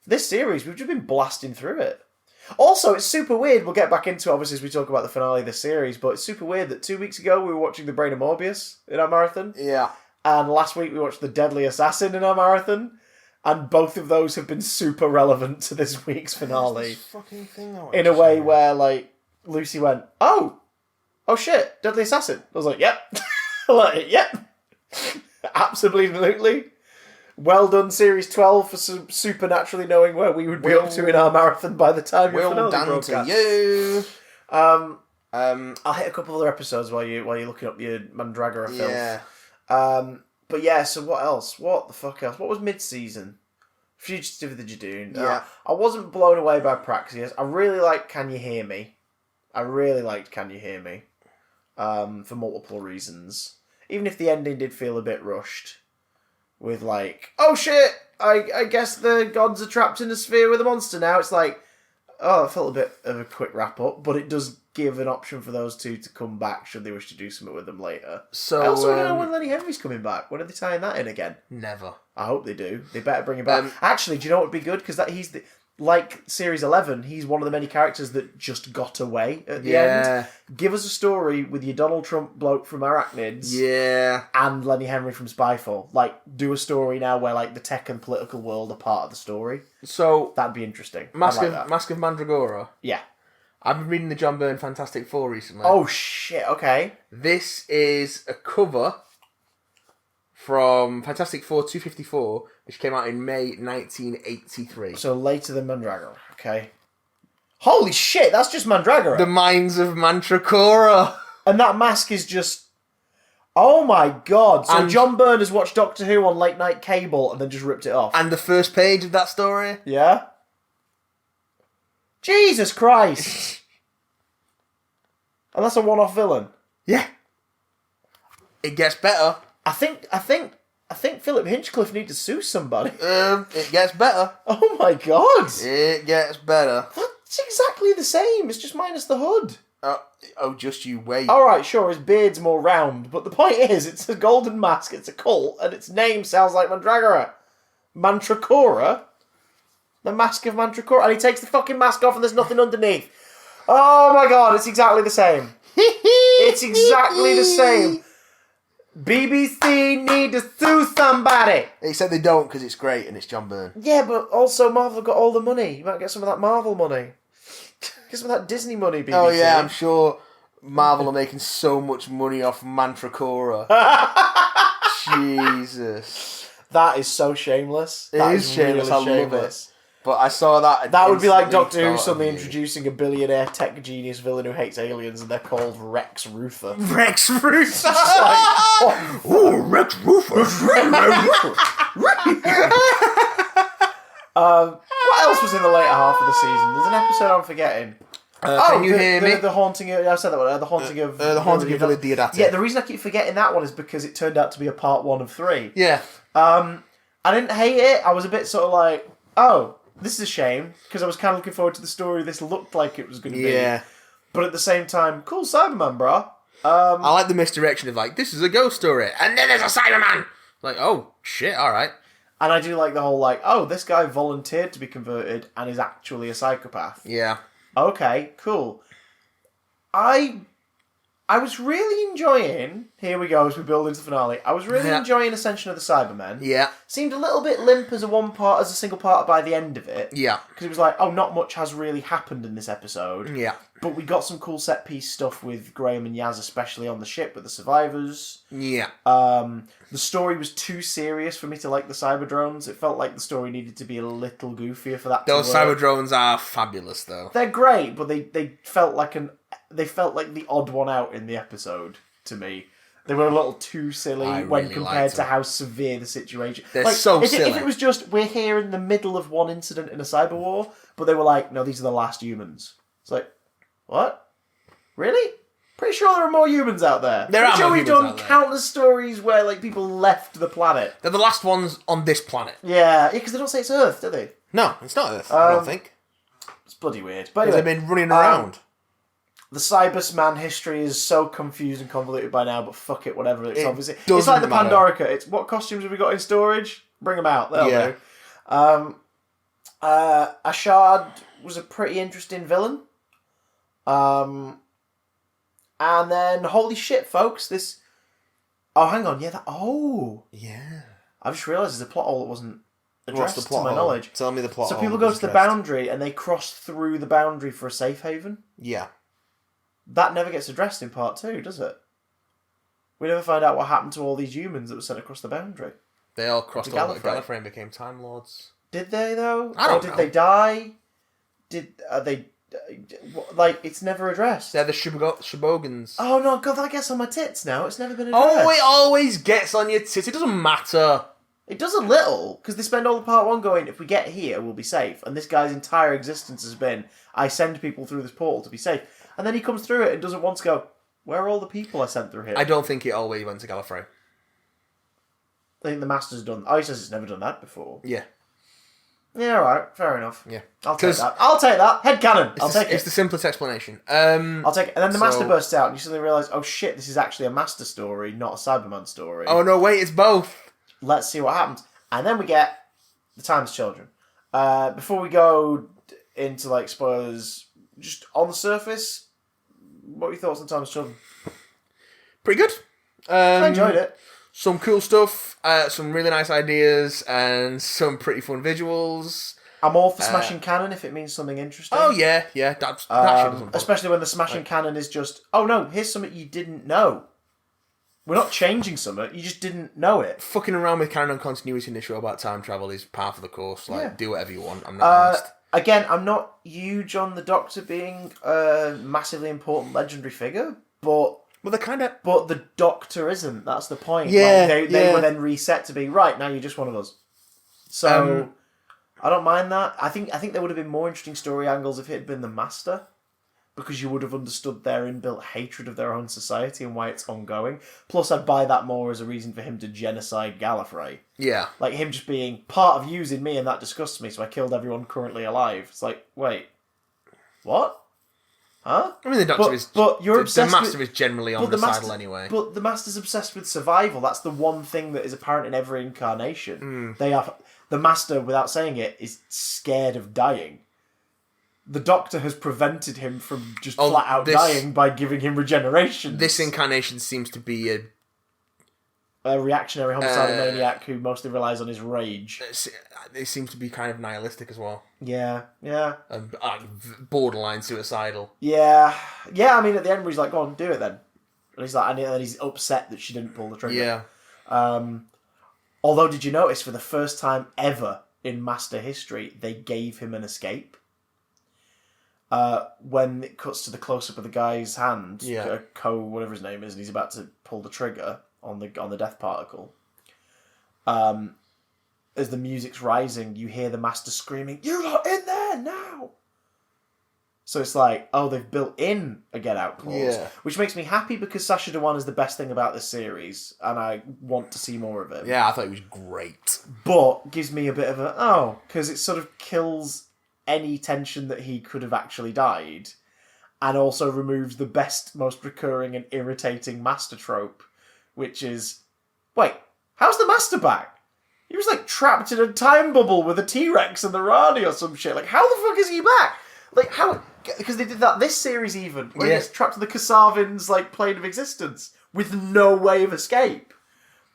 This series, we've just been blasting through it. Also, it's super weird. We'll get back into it, obviously, as we talk about the finale of this series, but it's super weird that 2 weeks ago we were watching The Brain of Morbius in our marathon. Yeah. And last week we watched The Deadly Assassin in our marathon. And both of those have been super relevant to this week's finale. This fucking thing in a way where, like, Lucy went, oh shit, Deadly Assassin. I was like, yep. Like, yep. Absolutely. Well done, Series 12, for supernaturally knowing where we would be up to in our marathon by the time your finale broadcast. Well done to you. I'll hit a couple other episodes while you're looking up your Mandragora film. Yeah. But yeah, so what else? What the fuck else? What was mid-season? Fugitive of the Jadoon. Yeah. I wasn't blown away by Praxeus. I really liked Can You Hear Me? I really liked Can You Hear Me? For multiple reasons. Even if the ending did feel a bit rushed. With like, oh shit! I guess the gods are trapped in a sphere with a monster now. It's like, oh, I felt a bit of a quick wrap up, but it does give an option for those two to come back should they wish to do something with them later. So I also don't know when Lenny Henry's coming back. When are they tying that in again? Never. I hope they do. They better bring him back. Actually, do you know what would be good? Because he's like Series 11, he's one of the many characters that just got away at the end. Give us a story with your Donald Trump bloke from Arachnids. Yeah. And Lenny Henry from Spyfall. Like, do a story now where like the tech and political world are part of the story. So that'd be interesting. Mask of Mandragora. Yeah. I've been reading the John Byrne Fantastic Four recently. Oh shit, okay. This is a cover from Fantastic Four 254, which came out in May 1983. So later than Mandragora, okay. Holy shit, that's just Mandragora. The Mines of Mantracora. And that mask is just... Oh my god. So John Byrne has watched Doctor Who on late night cable and then just ripped it off. And the first page of that story. Yeah? Jesus Christ. And that's a one-off villain. Yeah. It gets better. I think Philip Hinchcliffe needs to sue somebody. It gets better. Oh my god. It gets better. That's exactly the same. It's just minus the hood. Just you wait. Alright, sure, his beard's more round, but the point is, it's a golden mask, it's a cult, and its name sounds like Mandragora. Mantracora? The Mask of Mantracora. And he takes the fucking mask off and there's nothing underneath. Oh my god, it's exactly the same. It's exactly the same. BBC need to sue somebody. He said they don't because it's great and it's John Byrne. Yeah, but also Marvel got all the money. You might get some of that Marvel money. Get some of that Disney money, BBC. Oh yeah, I'm sure Marvel are making so much money off Mantracora. Jesus. That is so shameless. It is shameless. Really I love it. But I saw that. That would be like Doctor Who suddenly introducing a billionaire tech genius villain who hates aliens, and they're called Rex Ruther. Rex Ruther. Oh, Rex Ruther. What else was in the later half of the season? There's an episode I'm forgetting. Can you hear me? The haunting of... I said that one. The haunting of... the haunting of Villa Diodati. Yeah, the reason I keep forgetting that one is because it turned out to be a part 1 of 3. Yeah. I didn't hate it. I was a bit sort of like, oh, this is a shame, because I was kind of looking forward to the story this looked like it was going to be. Yeah. But at the same time, cool Cyberman, bro. I like the misdirection of like, this is a ghost story, and then there's a Cyberman! Like, oh, shit, alright. And I do like the whole like, oh, this guy volunteered to be converted and is actually a psychopath. Yeah. Okay, cool. I was really enjoying... Here we go, as we build into the finale. I was really enjoying Ascension of the Cybermen. Yeah. Seemed a little bit limp as a single part by the end of it. Yeah. Because it was like, oh, not much has really happened in this episode. Yeah. But we got some cool set-piece stuff with Graham and Yaz, especially on the ship with the survivors. Yeah. The story was too serious for me to like the cyber drones. It felt like the story needed to be a little goofier for that Those to work. cyber drones are fabulous, though. They're great, but they felt like the odd one out in the episode to me. They were a little too silly when compared to how severe the situation. They're so silly. If it was just, we're here in the middle of one incident in a cyber war, but they were like, no, these are the last humans. It's like, what? Really? Pretty sure there are more humans out there. There are more humans out there. We've done countless stories where like people left the planet. They're the last ones on this planet. Yeah, because they don't say it's Earth, do they? No, it's not Earth, I don't think. It's bloody weird. But anyway, they've been running around. The Cybersman history is so confused and convoluted by now, but fuck it, whatever. It's obviously... It's doesn't like the matter. Pandorica. It's what costumes have we got in storage? Bring them out. They'll do. Ashard was a pretty interesting villain. And then, holy shit, folks, this... Oh, hang on, yeah, Yeah. I just realised there's a plot hole that wasn't addressed What's the plot to my hole? knowledge. Tell me the plot So hole people that go was to the addressed. boundary and they cross through the boundary for a safe haven. Yeah. That never gets addressed in part 2, does it? We never find out what happened to all these humans that were sent across the boundary. They all crossed over to Gallifrey. Gallifrey and became Time Lords. Did they, though? I don't or did know. they die? Like, it's never addressed. They're the Shibogans. Oh, no, God, that gets on my tits now. It's never been addressed. Oh, it always gets on your tits. It doesn't matter. It does a little, because they spend all the part 1 going, if we get here, we'll be safe. And this guy's entire existence has been, I send people through this portal to be safe. And then he comes through it and doesn't once go, where are all the people I sent through here? I don't think it always went to Gallifrey. I think the Master's done... Oh, he says it's never done that before. Yeah. Yeah, alright, fair enough. Yeah. I'll take that. I'll take that. Headcanon. I'll take It's it. the simplest explanation. I'll take it. And then the Master bursts out and you suddenly realise, oh shit, this is actually a Master story, not a Cyberman story. Oh no, wait, it's both. Let's see what happens. And then we get the Time's Children. Before we go into like spoilers, just on the surface, what are your thoughts on Time's Children? Pretty good. I enjoyed it. Some cool stuff, some really nice ideas, and some pretty fun visuals. I'm all for smashing canon if it means something interesting. Oh yeah, that shit doesn't bother. Especially when the smashing canon is just, oh no, here's something you didn't know. We're not changing something, you just didn't know it. Fucking around with canon continuity in the show about time travel is part of the course. Like, Yeah. do whatever you want. I'm not honest. Again, I'm not huge on the Doctor being a massively important legendary figure, but Well, they're kind of... But the Doctor isn't. That's the point. Yeah, Like, they yeah. were then reset to be, right, now you're just one of us. So, I don't mind that. I think there would have been more interesting story angles if it had been the Master, because you would have understood their inbuilt hatred of their own society and why it's ongoing. Plus, I'd buy that more as a reason for him to genocide Gallifrey. Yeah. Like, him just being part of using me, and that disgusts me, so I killed everyone currently alive. It's like, wait, what? Huh? I mean, the Doctor is... But you're the obsessed Master with... is generally But the homicidal Master's- anyway. But the Master's obsessed with survival. That's the one thing that is apparent in every incarnation. They are... The Master, without saying it, is scared of dying. The Doctor has prevented him from just flat out dying by giving him regeneration. This incarnation seems to be A reactionary homicidal maniac who mostly relies on his rage. it seems to be kind of nihilistic as well. Yeah. And borderline suicidal. Yeah, I mean, at the end where he's like, go on, do it then. And he's like, and then he's upset that she didn't pull the trigger. Yeah. Although, did you notice, for the first time ever in Master history, they gave him an escape? When it cuts to the close-up of the guy's hand, whatever his name is, and he's about to pull the trigger on the death particle. As the music's rising, you hear the Master screaming, "You're not in there now!" So it's like, oh, they've built in a get out clause, which makes me happy because Sacha Dhawan is the best thing about this series, and I want to see more of it. Yeah, I thought he was great. But gives me a bit of because it sort of kills any tension that he could have actually died, and also removes the best, most recurring and irritating master trope, which is, wait, how's the master back? He was like trapped in a time bubble with a T-Rex and the Rani or some shit. Like, how the fuck is he back? Like, how? Because they did that this series even, where he's trapped in the Kasavin's like plane of existence with no way of escape,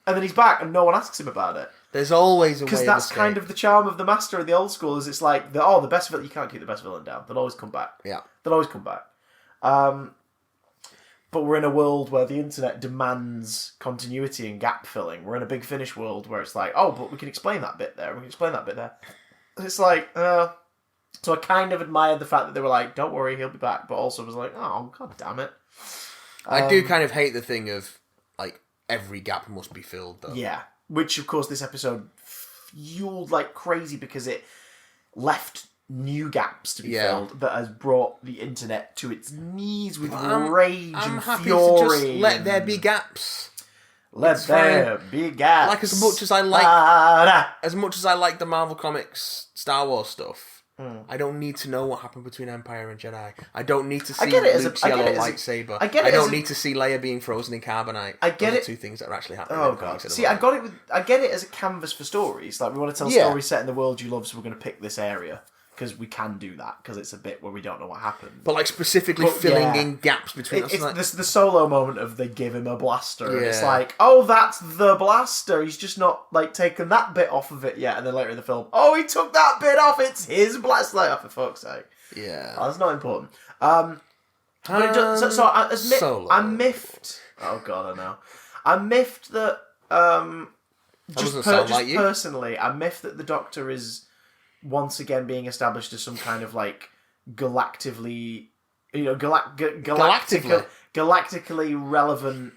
and then he's back and no one asks him about it. There's always a way of escape. Because that's kind of the charm of the Master in the old school. Is it's like the best villain. You can't keep the best villain down. They'll always come back. Yeah, they'll always come back. But we're in a world where the internet demands continuity and gap filling. We're in a Big Finish world where it's like, oh, but we can explain that bit there. We can explain that bit there. And it's like, so I kind of admired the fact that they were like, don't worry, he'll be back. But also was like, oh, god damn it. I do kind of hate the thing of, like, every gap must be filled, though. Yeah. Which, of course, this episode fueled like crazy because it left new gaps to be filled that has brought the internet to its knees with rage and happy fury. To just let there be gaps. Let there be gaps. Like, as much as I like the Marvel Comics Star Wars stuff, I don't need to know what happened between Empire and Jedi. I don't need to see Luke's yellow lightsaber. I don't need to see Leia being frozen in carbonite. I get Those it. Are two things that are actually happening. Oh god! See, I get it as a canvas for stories. Like, we want to tell stories set in the world you love, so we're going to pick this area. Because we can do that, because it's a bit where we don't know what happened. But, like, specifically filling in gaps between us. It's the solo moment of they give him a blaster. And it's like, oh, that's the blaster. He's just not, like, taken that bit off of it yet. And then later in the film, oh, he took that bit off. It's his blaster. Like, oh, for fuck's sake. Yeah. Oh, that's not important. But I miffed. Oh, God, I know. I miffed that, personally, I miffed that the Doctor is once again being established as some kind of like galactically relevant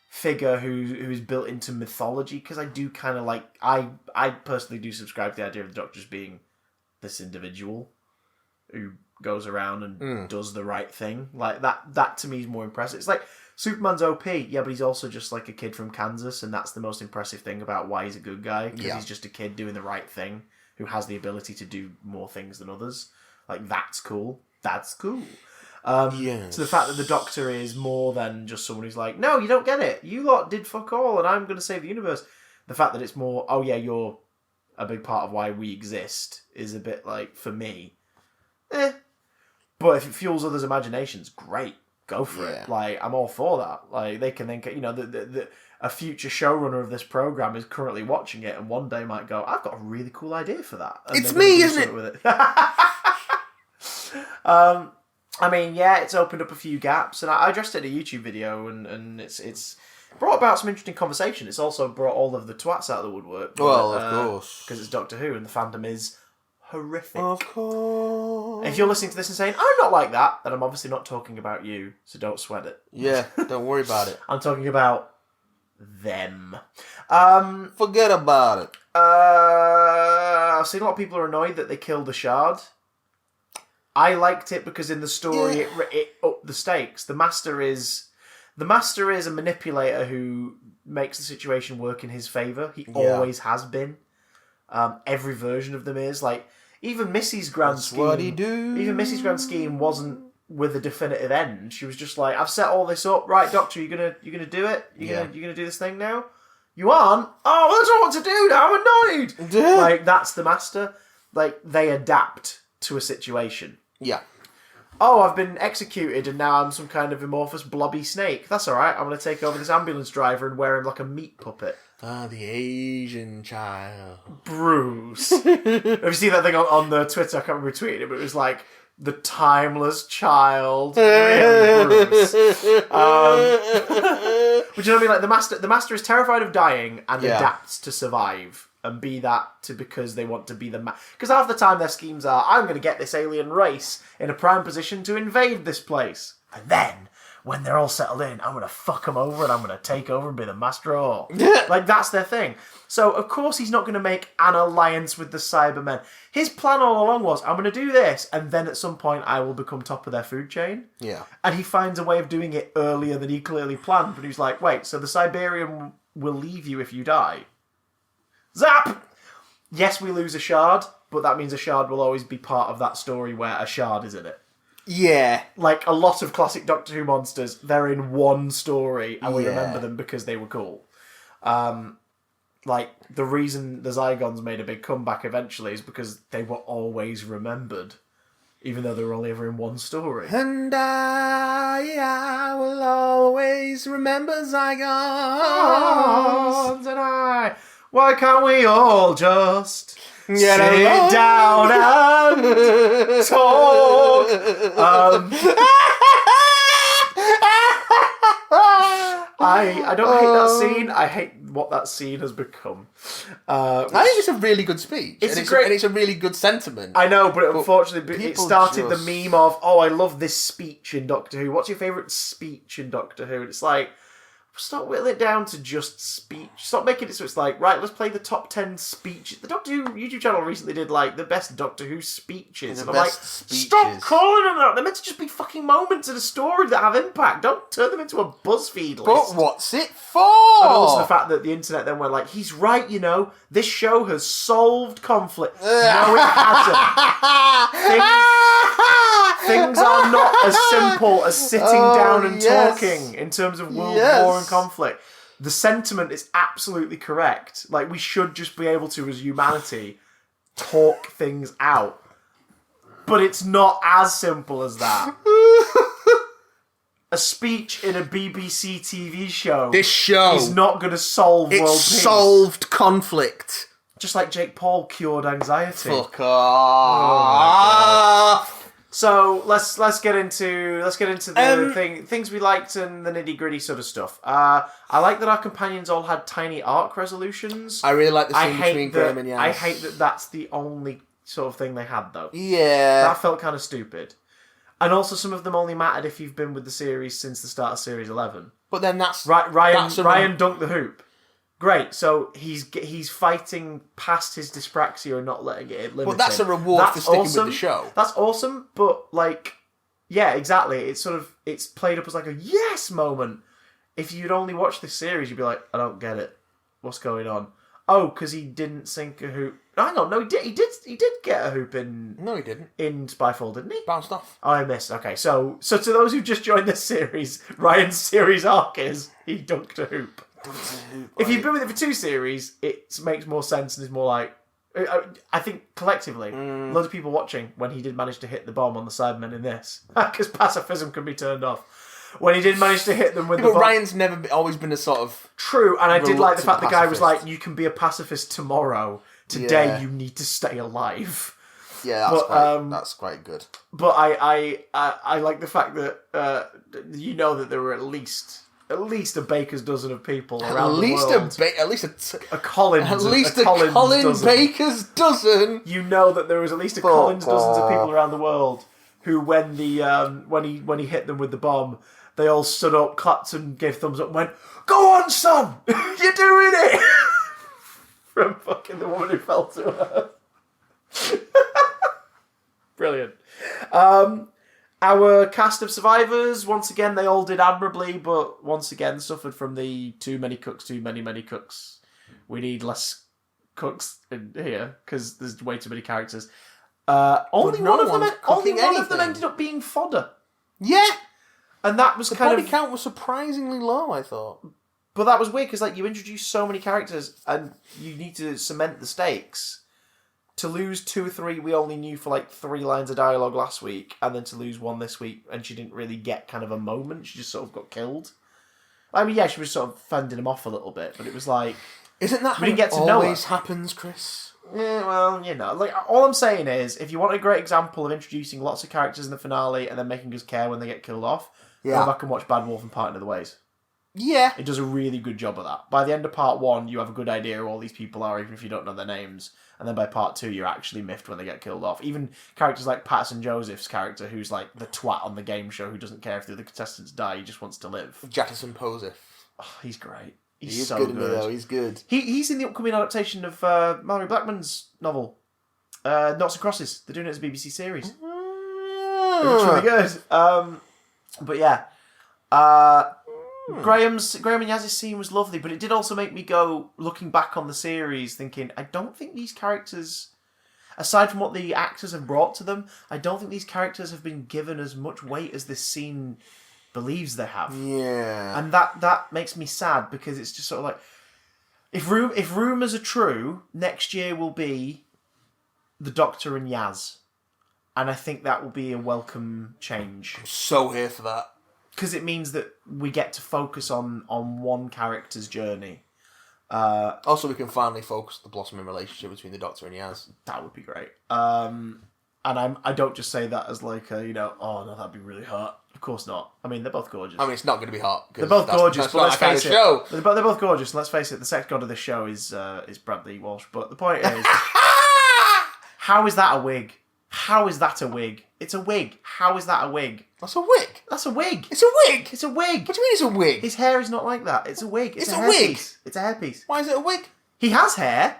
figure who's built into mythology, because I do kind of like I personally do subscribe to the idea of the Doctor as being this individual who goes around and does the right thing. Like that to me is more impressive. It's like Superman's OP, yeah, but he's also just like a kid from Kansas, and that's the most impressive thing about why he's a good guy, because he's just a kid doing the right thing who has the ability to do more things than others. Like, that's cool. That's cool. Yes. So the fact that the Doctor is more than just someone who's like, no, you don't get it. You lot did fuck all, and I'm going to save the universe. The fact that it's more, oh yeah, you're a big part of why we exist, is a bit like, for me, But if it fuels others' imaginations, great. Go for it. Like, I'm all for that. Like, they can then, a future showrunner of this program is currently watching it, and one day might go, I've got a really cool idea for that. And it's me, isn't it? With it. I mean, yeah, it's opened up a few gaps, and I addressed it in a YouTube video, and it's brought about some interesting conversation. It's also brought all of the twats out of the woodwork. Well, of course. Because it's Doctor Who, and the fandom is horrific. Of course. If you're listening to this and saying, I'm not like that, then I'm obviously not talking about you, so don't sweat it. Yeah, don't worry about it. I'm talking about them. Forget about it. I've seen a lot of people are annoyed that they killed the Shard. I liked it because in the story it upped the stakes. The Master is a manipulator who makes the situation work in his favour. He always has been. Every version of them is. Like, even Missy's grand scheme. What he do? Even Missy's grand scheme wasn't with a definitive end. She was just like, I've set all this up. Right, Doctor, you gonna do it? You gonna do this thing now? You aren't? Oh, well, I don't know what to do now. I'm annoyed. Like, that's the Master. Like, they adapt to a situation. Yeah. Oh, I've been executed and now I'm some kind of amorphous blobby snake. That's alright, I'm going to take over this ambulance driver and wear him like a meat puppet. Ah, the Asian child. Bruce. Have you seen that thing on the Twitter? I can't remember who tweeted it, but it was like, the timeless child. Bruce. Which, you know what I mean? Like, the master is terrified of dying and adapts to survive. And be that because they want to be the because half the time their schemes are, I'm going to get this alien race in a prime position to invade this place. And then, when they're all settled in, I'm going to fuck them over and I'm going to take over and be the master of all. Like, that's their thing. So, of course, he's not going to make an alliance with the Cybermen. His plan all along was, I'm going to do this, and then at some point I will become top of their food chain. Yeah. And he finds a way of doing it earlier than he clearly planned, but he's like, wait, so the Siberian will leave you if you die? Zap! Yes, we lose a shard, but that means a shard will always be part of that story where a shard is in it. Yeah. Like, a lot of classic Doctor Who monsters, they're in one story, and we remember them because they were cool. Like, the reason the Zygons made a big comeback eventually is because they were always remembered, even though they were only ever in one story. And I will always remember Zygons. And I... Why can't we all just Get sit along? down and talk? I don't hate that scene. I hate what that scene has become. I think it's a really good speech. It's It's a really good sentiment. I know, but unfortunately, it people started just- the meme of, oh, I love this speech in Doctor Who. What's your favourite speech in Doctor Who? And it's like, stop whittling it down to just speech. Stop making it so it's like, right, let's play the top 10 speeches. The Doctor Who YouTube channel recently did, like, the best Doctor Who speeches. And I'm like, stop calling them that. They're meant to just be fucking moments in a story that have impact. Don't turn them into a BuzzFeed list. But what's it for? And also the fact that the internet then went like, he's right, you know, this show has solved conflict. No, it hasn't. Things are not as simple as sitting down and talking in terms of world war and conflict. The sentiment is absolutely correct. Like, we should just be able to, as humanity, talk things out. But it's not as simple as that. A speech in a BBC TV show. This show is not going to solve world It's peace. solved conflict. Just like Jake Paul cured anxiety. Fuck off. So let's get into the things we liked and the nitty gritty sort of stuff. I like that our companions all had tiny arc resolutions. I really like the scene between Graham and Yaz. I hate that that's the only sort of thing they had though. Yeah. That felt kind of stupid. And also some of them only mattered if you've been with the series since the start of Series 11. But then that's... Ryan dunked the hoop. Great, so he's fighting past his dyspraxia and not letting it limit him. But that's a reward for sticking with the show. That's awesome, but like, yeah, exactly. It's played up as like a yes moment. If you'd only watched this series, you'd be like, I don't get it. What's going on? Oh, because he didn't sink a hoop. Hang on, no, he did get a hoop in. No, he didn't. In Spyfall, didn't he? Bounced off. Oh, I missed. Okay, so to those who just joined this series, Ryan's series arc is he dunked a hoop. If you've been with it for 2 series, it makes more sense and is more like... I think collectively, loads of people watching when he did manage to hit the bomb on the Cybermen in this. Because pacifism can be turned off. When he did manage to hit them with the bomb... But Ryan's always been a sort of... True, and I did like the fact the guy was pacifist. like, you can be a pacifist tomorrow. Today you need to stay alive. Yeah, that's quite good. But I like the fact that you know that there were at least a baker's dozen of people around the world. At least a Collins dozen. Baker's dozen. You know that there was at least a Collins dozens of people around the world who, when he hit them with the bomb, they all stood up, clapped and gave thumbs up and went, "Go on, son! You're doing it!" From fucking the woman who fell to earth. Brilliant. Our cast of survivors, once again, they all did admirably, but once again suffered from the too many cooks. We need less cooks in here, because there's way too many characters. Only one of them ended up being fodder. Yeah! And that was The kind body of... count was surprisingly low, I thought. But that was weird, because like, you introduce so many characters, and you need to cement the stakes. To lose 2 or 3 we only knew for like 3 lines of dialogue last week, and then to lose 1 this week, and she didn't really get kind of a moment. She just sort of got killed. I mean, yeah, she was sort of fending him off a little bit, but it was like... Isn't that we how didn't get it to know always her. happens, Chris? Yeah, well, you know, like, all I'm saying is, if you want a great example of introducing lots of characters in the finale and then making us care when they get killed off, go back and watch Bad Wolf and Parting of the Ways. Yeah. It does a really good job of that. By the end of part 1, you have a good idea who all these people are, even if you don't know their names. And then by part 2, you're actually miffed when they get killed off. Even characters like Patterson Joseph's character, who's like the twat on the game show, who doesn't care if the other contestants die, he just wants to live. Jackson Posey. Oh, he's great. He's so good in it, though. He's good. He's in the upcoming adaptation of Mallory Blackman's novel, Noughts and Crosses. They're doing it as a BBC series. It looks really good. But yeah. Graham and Yaz's scene was lovely, but it did also make me go, looking back on the series, thinking, I don't think these characters, aside from what the actors have brought to them, I don't think these characters have been given as much weight as this scene believes they have. Yeah. And that makes me sad, because it's just sort of like, if rumours are true, next year will be the Doctor and Yaz. And I think that will be a welcome change. I'm so here for that. Because it means that we get to focus on one character's journey. Also, we can finally focus the blossoming relationship between the Doctor and Yaz. That would be great. And I don't just say that as like a, oh no, that'd be really hot. Of course not. I mean, they're both gorgeous. I mean, it's not going to be hot. They're both gorgeous, that's but let's face it. show. They're both gorgeous. Let's face it. The sex god of this show is Bradley Walsh. But the point is, how is that a wig? How is that a wig? It's a wig. How is that a wig? That's a wig. That's a wig. It's a wig. It's a wig. What do you mean it's a wig? His hair is not like that. It's a wig. It's a hairpiece. wig. It's a hairpiece. Why is it a wig? He has hair,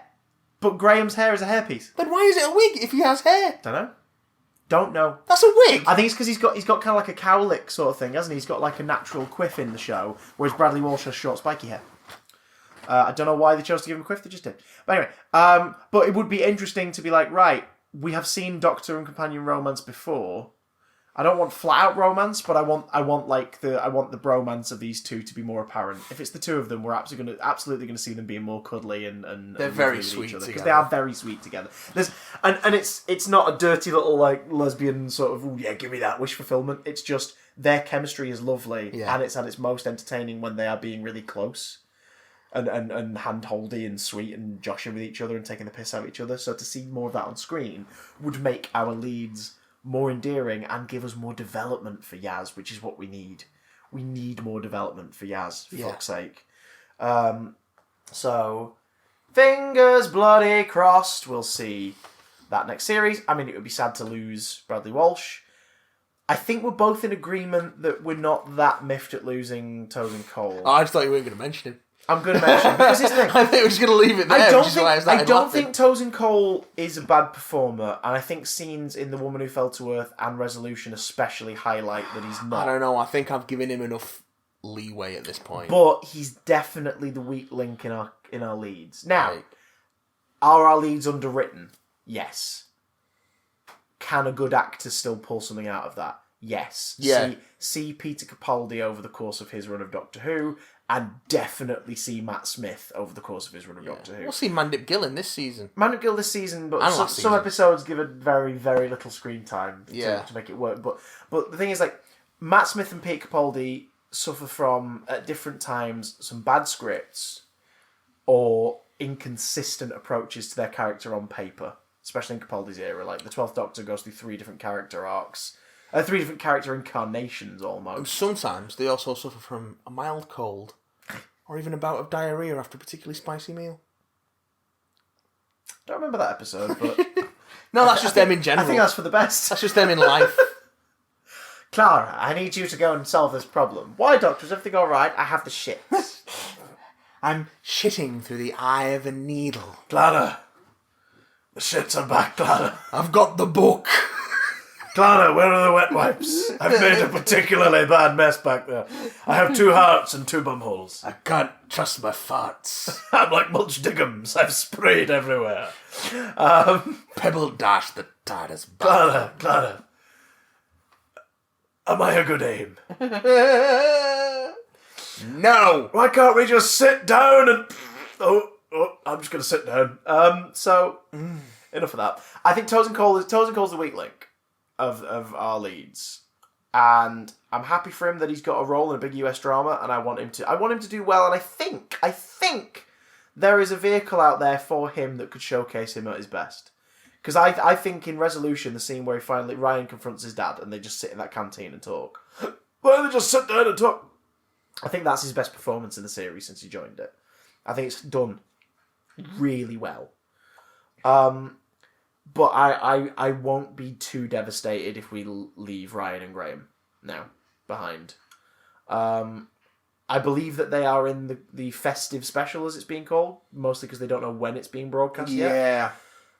but Graham's hair is a hairpiece. Then why is it a wig if he has hair? Don't know. That's a wig. I think it's because he's got kind of like a cowlick sort of thing, hasn't he? He's got like a natural quiff in the show, whereas Bradley Walsh has short spiky hair. I don't know why they chose to give him a quiff, they just did. But anyway, but it would be interesting to be like, right, we have seen Doctor and companion romance before. I don't want flat out romance, but I want the bromance of these two to be more apparent. If it's the two of them, we're absolutely going to see them being more cuddly and they're very sweet together, because they are very sweet together. And it's not a dirty little like lesbian sort of give me that wish fulfillment. It's just their chemistry is lovely, and it's at its most entertaining when they are being really close and hand-holdy and sweet and joshing with each other and taking the piss out of each other. So to see more of that on screen would make our leads more endearing and give us more development for Yaz, which is what we need. We need more development for Yaz, for fuck's sake. So, fingers bloody crossed, we'll see that next series. I mean, it would be sad to lose Bradley Walsh. I think we're both in agreement that we're not that miffed at losing Tosin Cole. Oh, I just thought you weren't going to mention him. I'm going to mention him because his thing. I think we're just going to leave it there. I don't think Tosin Cole is a bad performer, and I think scenes in The Woman Who Fell to Earth and Resolution especially highlight that he's not. I don't know. I think I've given him enough leeway at this point. But he's definitely the weak link in our leads. Now, are our leads underwritten? Yes. Can a good actor still pull something out of that? Yes. Yeah. See Peter Capaldi over the course of his run of Doctor Who, and definitely see Matt Smith over the course of his run of Doctor Who. We'll see Mandip Gill this season. Mandip Gill this season, but some episodes give it very, very little screen time to make it work. But the thing is, like, Matt Smith and Peter Capaldi suffer from, at different times, some bad scripts or inconsistent approaches to their character on paper, especially in Capaldi's era. Like, the 12th Doctor goes through 3 different character arcs. 3 different character incarnations, almost. And sometimes they also suffer from a mild cold, or even a bout of diarrhea after a particularly spicy meal. Don't remember that episode, but... No, that's just them in general. I think that's for the best. That's just them in life. Clara, I need you to go and solve this problem. Why, Doctor? Is everything alright? I have the shits. I'm shitting through the eye of a needle. Clara, the shits are back, Clara. I've got the book. Clara, where are the wet wipes? I've made a particularly bad mess back there. I have 2 hearts and 2 bumholes. I can't trust my farts. I'm like Mulch Diggums. I've sprayed everywhere. Pebble dash the TARDIS back. Clara. Am I a good aim? No! Why can't we just sit down and... Oh, I'm just going to sit down. Enough of that. I think Tosin Cole's the weak link of our leads, and I'm happy for him that he's got a role in a big US drama, and I want him to do well, and I think there is a vehicle out there for him that could showcase him at his best. Because I think in Resolution, the scene where Ryan confronts his dad and they just sit in that canteen and talk. Why don't they just sit down and talk? I think that's his best performance in the series since he joined it. I think it's done really well. But I won't be too devastated if we leave Ryan and Graham now behind. I believe that they are in the festive special, as it's being called, mostly because they don't know when it's being broadcast yet. Yeah.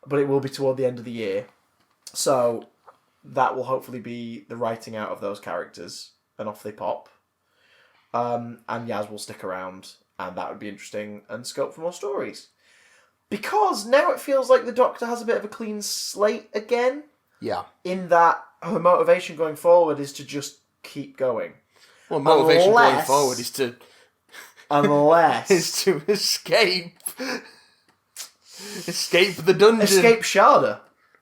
But it will be toward the end of the year. So that will hopefully be the writing out of those characters, and off they pop. And Yaz will stick around, and that would be interesting, and scope for more stories. Because now it feels like the Doctor has a bit of a clean slate again. Yeah. In that her motivation going forward is to just keep going. Well, motivation going forward is to... Unless... is to escape. Escape the dungeon. Escape Sharda.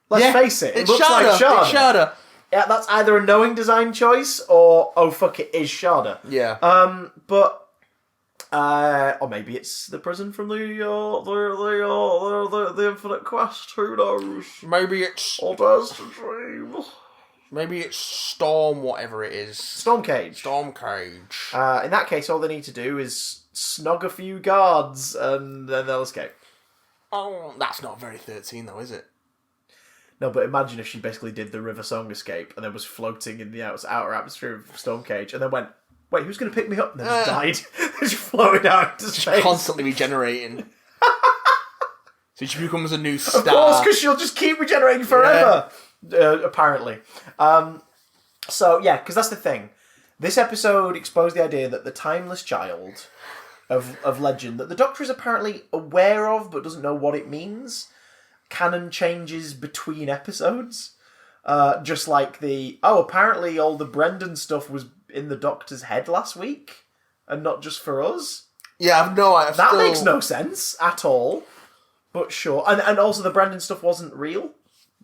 Let's face it. It looks Sharda. like Sharda. It's Sharda. Yeah, that's either a knowing design choice or, oh fuck, it is Sharda. Yeah. Or maybe it's the prison from the Infinite Quest. Who knows? Maybe it's... Or dares to dream. Maybe it's Storm, whatever it is. Storm Cage. Storm Cage. In that case, all they need to do is snog a few guards, and then they'll escape. Oh, that's not very 13, though, is it? No, but imagine if she basically did the River Song escape, and then was floating in the outer atmosphere of Storm Cage, and then went, wait, who's going to pick me up? And then just died. Just floated out into space. Constantly regenerating. So she becomes a new star. Of course, because she'll just keep regenerating forever. Yeah. Apparently. So, yeah, because that's the thing. This episode exposed the idea that the timeless child of legend, that the Doctor is apparently aware of, but doesn't know what it means. Canon changes between episodes. Just like apparently all the Brendan stuff was in the Doctor's head last week, and not just for us. Yeah, I've no idea. That makes no sense at all. But sure. And also the Brendan stuff wasn't real.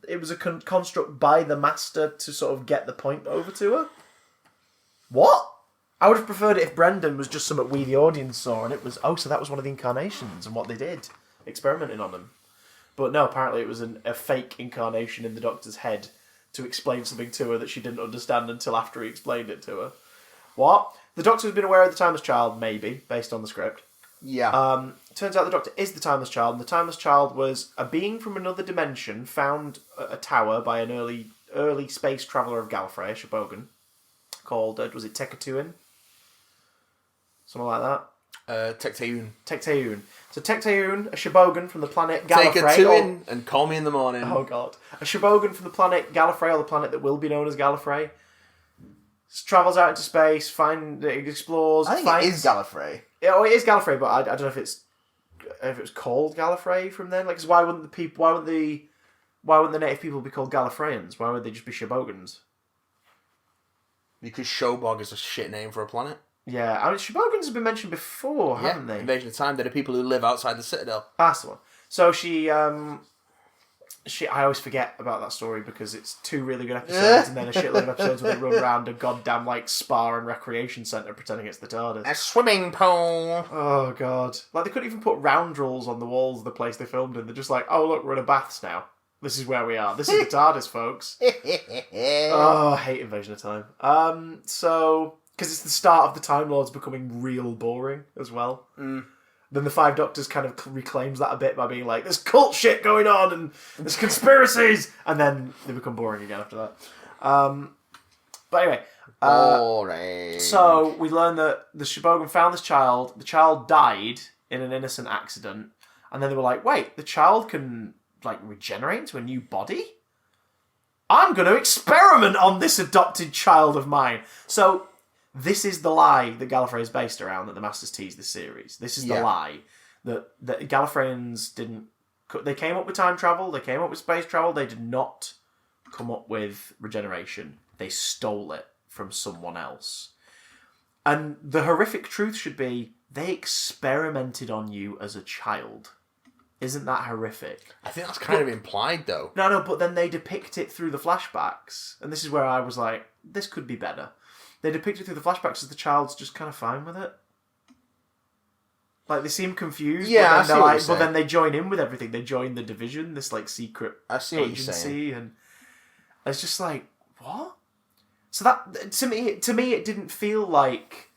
It was a construct by the Master to sort of get the point over to her. What? I would have preferred it if Brendan was just something we, the audience, saw, and it was, so that was one of the incarnations and what they did, experimenting on them. But no, apparently it was a fake incarnation in the Doctor's head to explain something to her that she didn't understand until after he explained it to her. What? The Doctor has been aware of the Timeless Child, maybe, based on the script. Yeah. Turns out the Doctor is the Timeless Child, and the Timeless Child was a being from another dimension found at a tower by an early space traveller of Gallifrey, a Shibogan, called, was it Tekatuin? Something like that? Tekteun. So Tekteun, a Shibogan from the planet Gallifrey. Take a two in and call me in the morning. Oh god. A Shibogan from the planet Gallifrey, or the planet that will be known as Gallifrey. Travels out into space, explores. I think it is Gallifrey. Yeah, it is Gallifrey, but I don't know if it was called Gallifrey from then. Like, 'cause why wouldn't the native people be called Gallifreyans? Why would they just be Shibogans? Because Shobog is a shit name for a planet. Yeah, I mean, Shibogans have been mentioned before, haven't they? Invasion of Time. They're the people who live outside the Citadel. That's the one. So she, I always forget about that story because it's 2 really good episodes and then a shitload of episodes where they run around a goddamn, spa and recreation centre pretending it's the TARDIS. A swimming pool. Oh, God. Like, they couldn't even put roundels on the walls of the place they filmed in. They're just like, oh, look, we're in a baths now. This is where we are. This is the TARDIS, folks. Oh, I hate Invasion of Time. Because it's the start of the Time Lords becoming real boring as well. Mm. Then the Five Doctors kind of reclaims that a bit by being like, there's cult shit going on and there's conspiracies! And then they become boring again after that. But anyway. Boring. So we learn that the Shibogan found this child. The child died in an innocent accident. And then they were like, wait, the child can regenerate into a new body? I'm going to experiment on this adopted child of mine. So this is the lie that Gallifrey is based around, that the Masters teased this series. This is the lie that Gallifreyans didn't... They came up with time travel, they came up with space travel, they did not come up with regeneration. They stole it from someone else. And the horrific truth should be, they experimented on you as a child. Isn't that horrific? I think that's kind of implied, though. No, but then they depict it through the flashbacks. And this is where I was like, this could be better. They depict it through the flashbacks as the child's just kind of fine with it. Like, they seem confused, but then they join in with everything. They join the division, this, secret agency, and it's just like, what? So that, to me, it didn't feel like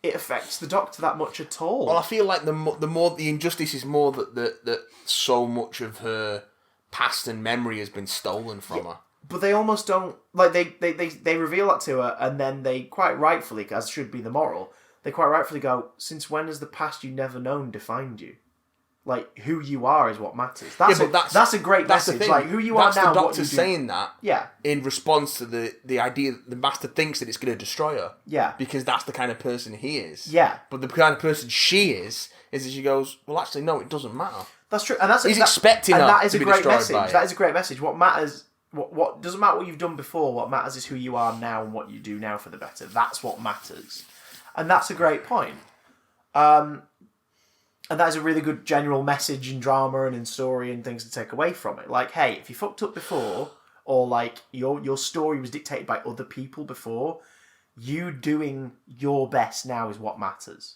it affects the Doctor that much at all. Well, I feel like the more the injustice is more that so much of her past and memory has been stolen from her. But they almost don't, like, they reveal that to her, and then they quite rightfully, as should be the moral, they quite rightfully go, since when has the past you never known defined you? Like, who you are is what matters. That's a great message. Like, who you are now, the what you do. saying that Yeah. in response to the idea that the Master thinks that it's going to destroy her. Yeah. Because that's the kind of person he is. Yeah. But the kind of person she is that she goes, well, actually, no, it doesn't matter. That's true. And he's expecting her that is to a be great destroyed message. by it. That is a great message. What matters... What doesn't matter what you've done before. What matters is who you are now and what you do now for the better. That's what matters, and that's a great point. And that is a really good general message in drama and in story and things to take away from it. Like, hey, if you fucked up before, or like your story was dictated by other people before, you doing your best now is what matters.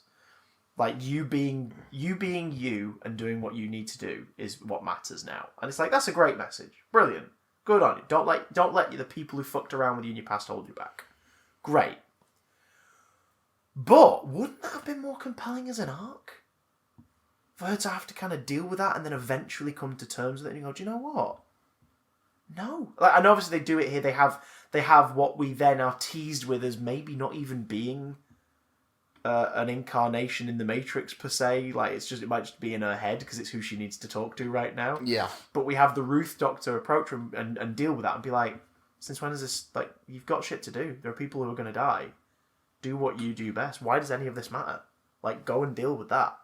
Like, you being you and doing what you need to do is what matters now. And it's like, that's a great message. Brilliant. Good on you. Don't let the people who fucked around with you in your past hold you back. Great. But wouldn't that have been more compelling as an arc? For her to have to kind of deal with that and then eventually come to terms with it and you go, do you know what? No. Like, and obviously they do it here. They have what we then are teased with as maybe not even being an incarnation in the Matrix per se. Like, it might just be in her head because it's who she needs to talk to right now. Yeah. But we have the Ruth Doctor approach her and deal with that and be like, since when is this, like, you've got shit to do. There are people who are going to die. Do what you do best. Why does any of this matter? Like, go and deal with that.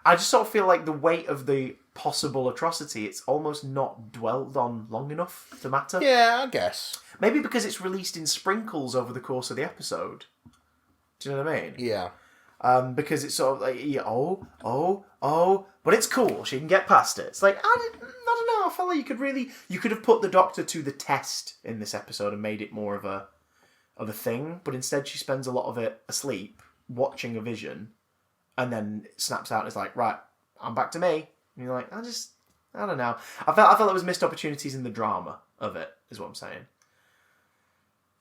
I just sort of feel like the weight of the possible atrocity, it's almost not dwelled on long enough to matter. Yeah, I guess. Maybe because it's released in sprinkles over the course of the episode. Do you know what I mean? Yeah. Because it's sort of like, but it's cool. She can get past it. It's like, I don't know. I felt like you could have put the Doctor to the test in this episode and made it more of a thing. But instead, she spends a lot of it asleep, watching a vision, and then it snaps out and it's like, right, I'm back to me. And you're like, I don't know. I felt there was missed opportunities in the drama of it, is what I'm saying.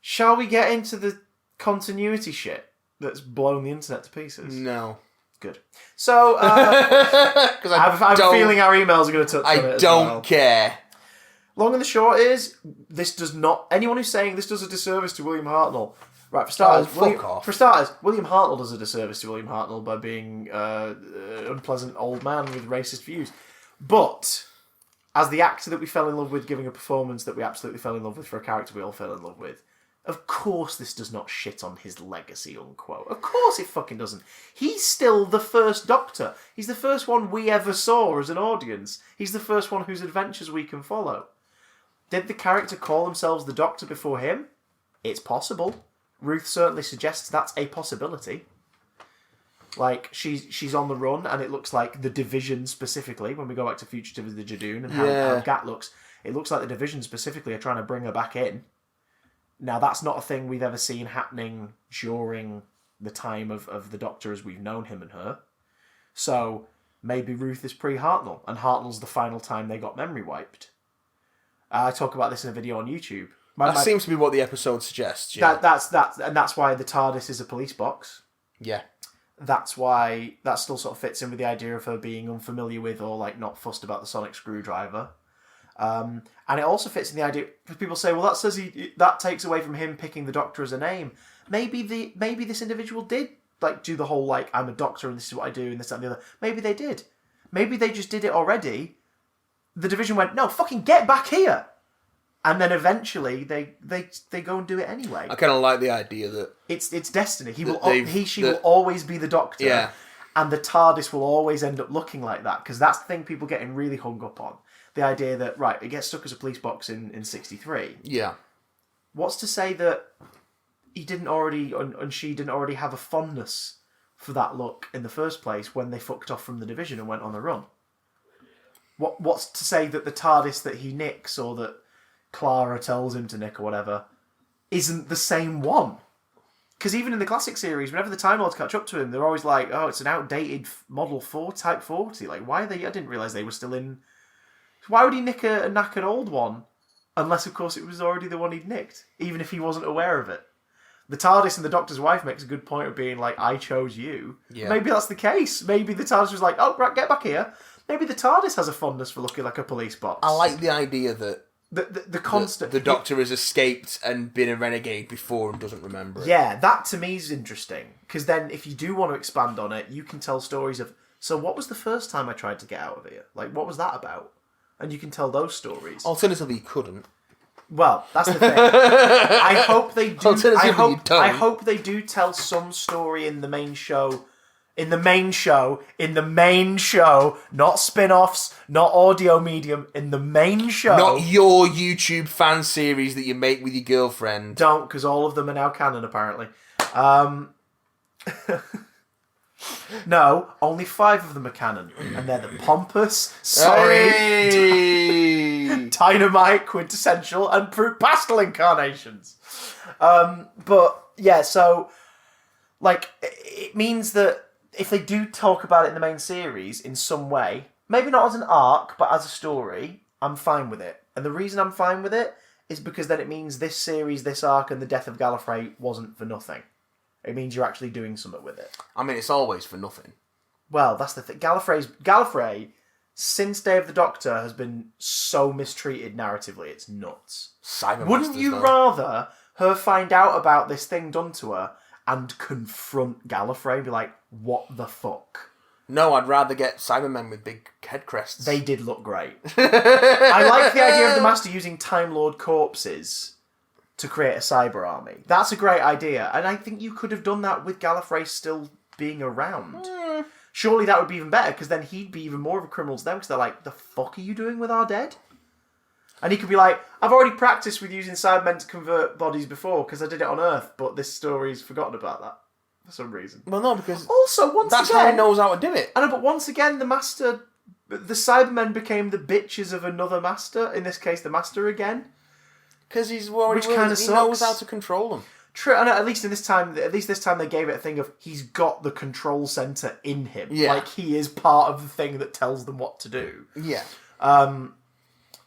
Shall we get into the continuity shit that's blown the internet to pieces? No. Good. So, I have a feeling our emails are going to touch on it as well. I don't care. Long and the short is, this does not... Anyone who's saying this does a disservice to William Hartnell... Right, for starters... fuck off. For starters, William Hartnell does a disservice to William Hartnell by being an unpleasant old man with racist views. But, as the actor that we fell in love with giving a performance that we absolutely fell in love with for a character we all fell in love with, of course this does not shit on his legacy, unquote. Of course it fucking doesn't. He's still the first Doctor. He's the first one we ever saw as an audience. He's the first one whose adventures we can follow. Did the character call themselves the Doctor before him? It's possible. Ruth certainly suggests that's a possibility. Like, she's on the run, and it looks like the Division specifically, when we go back to Fugitive of the Jadoon and how Gat looks, it looks like the Division specifically are trying to bring her back in. Now, that's not a thing we've ever seen happening during the time of the Doctor as we've known him and her. So, maybe Ruth is pre-Hartnell, and Hartnell's the final time they got memory wiped. I talk about this in a video on YouTube. That seems to be what the episode suggests, yeah. That's why the TARDIS is a police box. Yeah. That's why that still sort of fits in with the idea of her being unfamiliar with or like not fussed about the sonic screwdriver. And it also fits in the idea, because people say, well, that says that takes away from him picking the Doctor as a name. Maybe this individual did like do the whole like, I'm a doctor and this is what I do and this that, and the other. Maybe they did. Maybe they just did it already. The Division went, no, fucking get back here. And then eventually they go and do it anyway. I kind of like the idea that it's destiny. She will always be the Doctor. Yeah. And the TARDIS will always end up looking like that, because that's the thing people getting really hung up on. The idea that, right, it gets stuck as a police box in 63. Yeah. What's to say that he didn't already, and she didn't already have a fondness for that look in the first place when they fucked off from the Division and went on the run? What's to say that the TARDIS that he nicks, or that Clara tells him to nick or whatever, isn't the same one? Because even in the classic series, whenever the Time Lords catch up to him, they're always like, oh, it's an outdated Model 4 Type 40. Like, why are they... I didn't realise they were still in... Why would he nick a knackered old one? Unless, of course, it was already the one he'd nicked. Even if he wasn't aware of it. the TARDIS and the Doctor's wife makes a good point of being like, I chose you. Yeah. Maybe that's the case. Maybe the TARDIS was like, oh, right, get back here. Maybe the TARDIS has a fondness for looking like a police box. I like the idea that the constant... The Doctor has escaped and been a renegade before and doesn't remember it. Yeah, that to me is interesting. Because then if you do want to expand on it, you can tell stories of, so what was the first time I tried to get out of here? Like, what was that about? And you can tell those stories. Alternatively, you couldn't. Well, that's the thing. I hope they do. Alternatively, I hope they do tell some story in the main show. In the main show, not spin-offs, not audio medium, in the main show. Not your YouTube fan series that you make with your girlfriend. Don't, because all of them are now canon, apparently. No, only 5 of them are canon. And they're the pompous, dynamite, quintessential, and fruit pastel incarnations. But, yeah, so, like, it means that if they do talk about it in the main series in some way, maybe not as an arc, but as a story, I'm fine with it. And the reason I'm fine with it is because then it means this series, this arc, and the death of Gallifrey wasn't for nothing. It means you're actually doing something with it. I mean, it's always for nothing. Well, that's the thing. Gallifrey, since Day of the Doctor, has been so mistreated narratively, it's nuts. Wouldn't you rather her find out about this thing done to her and confront Gallifrey and be like, what the fuck? No, I'd rather get Cybermen with big head crests. They did look great. I like the idea of the Master using Time Lord corpses to create a cyber army. That's a great idea. And I think you could have done that with Gallifrey still being around. Surely that would be even better, because then he'd be even more of a criminal to them, because they're like, the fuck are you doing with our dead? And he could be like, I've already practiced with using Cybermen to convert bodies before, because I did it on Earth, but this story's forgotten about that. For some reason. Well, no, because also, that's how he knows how to do it. I know, but once again, the Cybermen became the bitches of another Master. In this case, the Master again. Because he knows how to control them. True, and at least this time they gave it a thing of he's got the control center in him. Yeah. Like he is part of the thing that tells them what to do. Yeah.